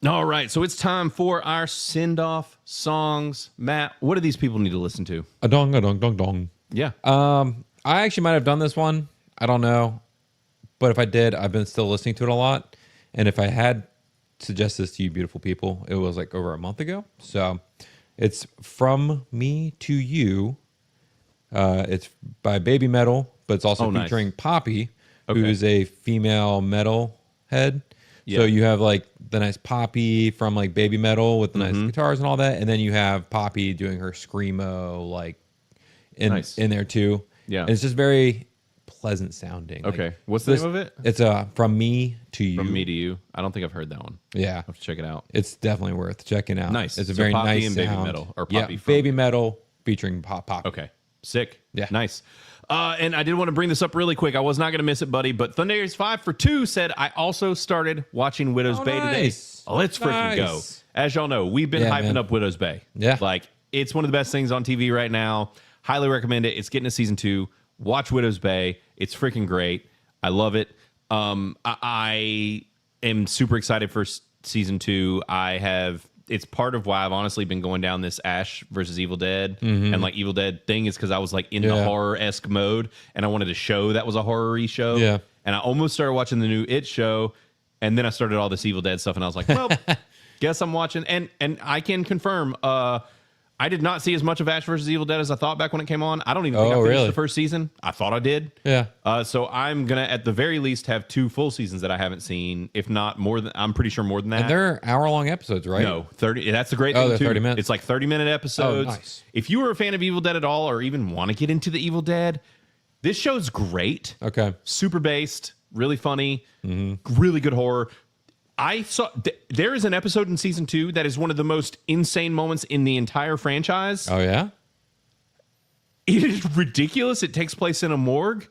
All right, so it's time for our send-off songs. Matt, what do these people need to listen to? A dong, a dong, dong, dong. Yeah. I actually might have done this one. I don't know. But if I did, I've been still listening to it a lot. And if I had suggested this to you beautiful people, it was like over a month ago. So it's From Me to You. It's by Baby Metal, but it's also featuring Poppy, who is a female metal head. Yeah. So you have like the nice Poppy from like Baby Metal with the nice guitars and all that, and then you have Poppy doing her screamo like in there too. Yeah, and it's just very pleasant sounding. Okay, like, what's the name of it? It's From Me to You. From Me to You. I don't think I've heard that one. Yeah, I'll have to check it out. It's definitely worth checking out. Nice. It's a so very Poppy nice and sound. Baby Metal, or Poppy from Baby Metal featuring Poppy. Okay, sick. Yeah, nice. And I did want to bring this up really quick. I was not going to miss it, buddy. But Thunderday's 5 for 2 said, I also started watching Widow's Bay today. Let's freaking go. As y'all know, we've been hyping up Widow's Bay. Yeah. Like, it's one of the best things on TV right now. Highly recommend it. It's getting to season 2. Watch Widow's Bay. It's freaking great. I love it. I am super excited for season 2. It's part of why I've honestly been going down this Ash versus Evil Dead and like Evil Dead thing is because I was like in the horror-esque mode and I wanted to show that was a horror-y show. Yeah. And I almost started watching the new It show, and then I started all this Evil Dead stuff, and I was like, well, guess I'm watching. And I can confirm, I did not see as much of Ash versus Evil Dead as I thought back when it came on. I don't even think I finished the first season. I thought I did. Yeah. So I'm gonna, at the very least, have 2 full seasons that I haven't seen, if not more than. I'm pretty sure more than that. And they're hour-long episodes, right? No, 30. That's the great thing they're too. 30 minutes. It's like 30-minute episodes. Oh, nice. If you were a fan of Evil Dead at all, or even want to get into the Evil Dead, this show's great. Okay. Super based, really funny, really good horror. I saw there is an episode in season 2 that is one of the most insane moments in the entire franchise. Oh yeah, it is ridiculous. It takes place in a morgue.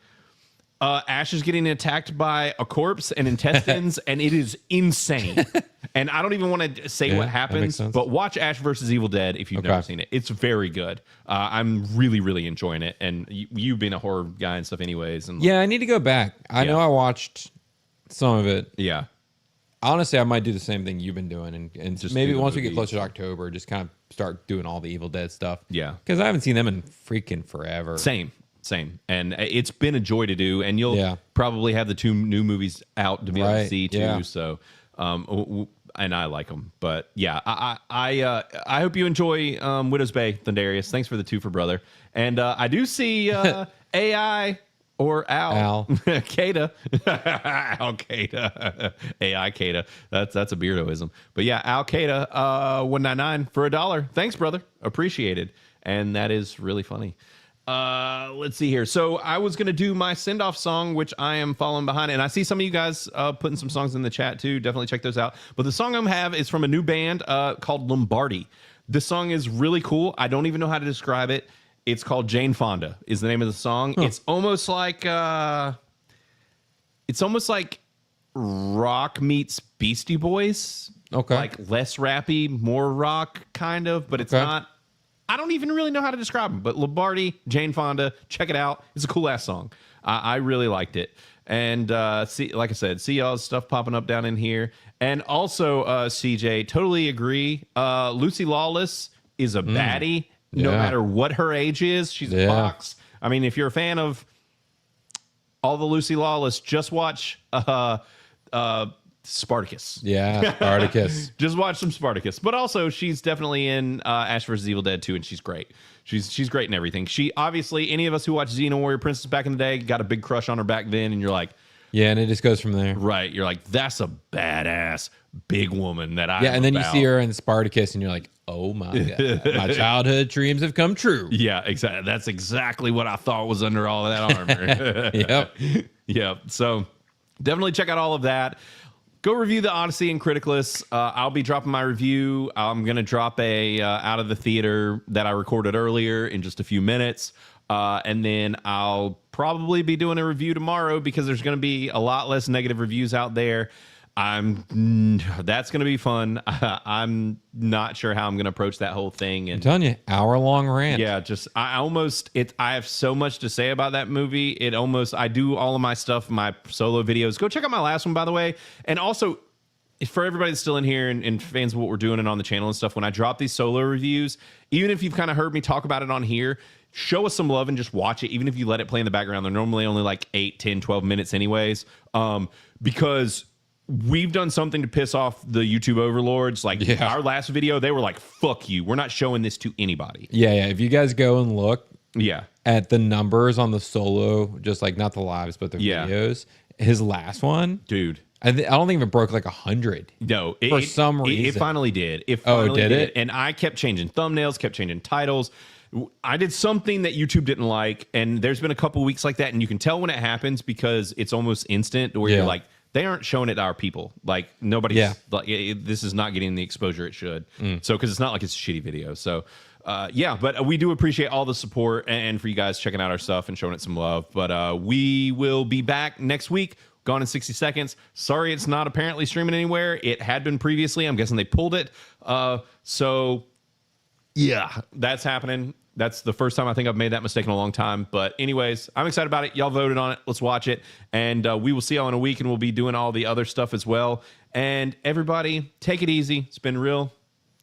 Ash is getting attacked by a corpse and intestines, and it is insane. And I don't even want to say what happens, but watch Ash versus Evil Dead if you've never seen it. It's very good. I'm really, really enjoying it. And you've been a horror guy and stuff anyways. And I need to go back. I know I watched some of it. Yeah. Honestly, I might do the same thing you've been doing, and Just maybe do the once we get movies. closer to October, just kind of start doing all the Evil Dead stuff. Yeah. Because I haven't seen them in freaking forever. Same. And it's been a joy to do. And you'll probably have the 2 new movies out to be able to see too. Yeah. So, and I like them. But yeah, I hope you enjoy Widow's Bay, Thundarius. Thanks for the 2 for brother. And I do see AI or Al. Kata. Al Kata. AI Kata. That's a beardoism. But yeah, Al Kata 199 for $1. Thanks, brother. Appreciated. And that is really funny. Let's see here. So I was going to do my send-off song, which I am following behind. And I see some of you guys putting some songs in the chat too. Definitely check those out. But the song I'm have is from a new band called Lombardi. This song is really cool. I don't even know how to describe it. It's called Jane Fonda is the name of the song. Huh. It's almost like rock meets Beastie Boys. Okay. Like less rappy, more rock kind of, but it's not. I don't even really know how to describe them, but Lombardi, Jane Fonda, check it out. It's a cool ass song. I really liked it. And like I said, see y'all's stuff popping up down in here. And also, CJ, totally agree. Lucy Lawless is a baddie, no matter what her age is. She's a fox. I mean, if you're a fan of all the Lucy Lawless, just watch Spartacus. Yeah, Spartacus. Just watch some Spartacus. But also, she's definitely in Ash vs. Evil Dead 2, and she's great. She's great in everything. She, obviously, any of us who watched Xena Warrior Princess back in the day got a big crush on her back then, and you're like... Yeah, and it just goes from there. Right. You're like, that's a badass big woman that I... Yeah, and then you see her in Spartacus, and you're like, oh my God, my childhood dreams have come true. Yeah, exactly. That's exactly what I thought was under all of that armor. Yep. Yep. So definitely check out all of that. Go review the Odyssey and Criticless. I'll be dropping my review. I'm going to drop a out of the theater that I recorded earlier in just a few minutes. And then I'll probably be doing a review tomorrow because there's going to be a lot less negative reviews out there. That's going to be fun. I'm not sure how I'm going to approach that whole thing. And I'm telling you, hour-long rant. yeah, I have so much to say about that movie. I do all of my stuff, my solo videos. Go check out my last one, by the way. And also, for everybody that's still in here and fans of what we're doing and on the channel and stuff, when I drop these solo reviews, even if you've kind of heard me talk about it on here, show us some love and just watch it. Even if you let it play in the background, they're normally only like 8, 10, 12 minutes anyways. Because we've done something to piss off the YouTube overlords. Like our last video, they were like, fuck you. We're not showing this to anybody. Yeah. If you guys go and look at the numbers on the solo, just like not the lives, but the videos, his last one, dude, I don't think it broke like 100. No, for some reason. It finally did. It finally did it? And I kept changing thumbnails, kept changing titles. I did something that YouTube didn't like, and there's been a couple weeks like that, and you can tell when it happens because it's almost instant where you're like, they aren't showing it to our people. Like nobody's like, this is not getting the exposure it should. So, because it's not like it's a shitty video. So, but we do appreciate all the support and for you guys checking out our stuff and showing it some love. But we will be back next week. Gone in 60 seconds. Sorry, it's not apparently streaming anywhere. It had been previously. I'm guessing they pulled it. So, yeah, that's happening. That's the first time I think I've made that mistake in a long time. But anyways, I'm excited about it. Y'all voted on it. Let's watch it. And we will see y'all in a week, and we'll be doing all the other stuff as well. And everybody, take it easy. It's been real.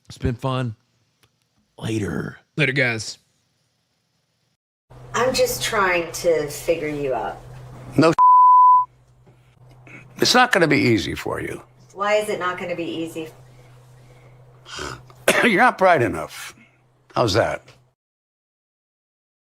It's been fun. Later. Later, guys. I'm just trying to figure you out. No, it's not going to be easy for you. Why is it not going to be easy? You're not bright enough. How's that?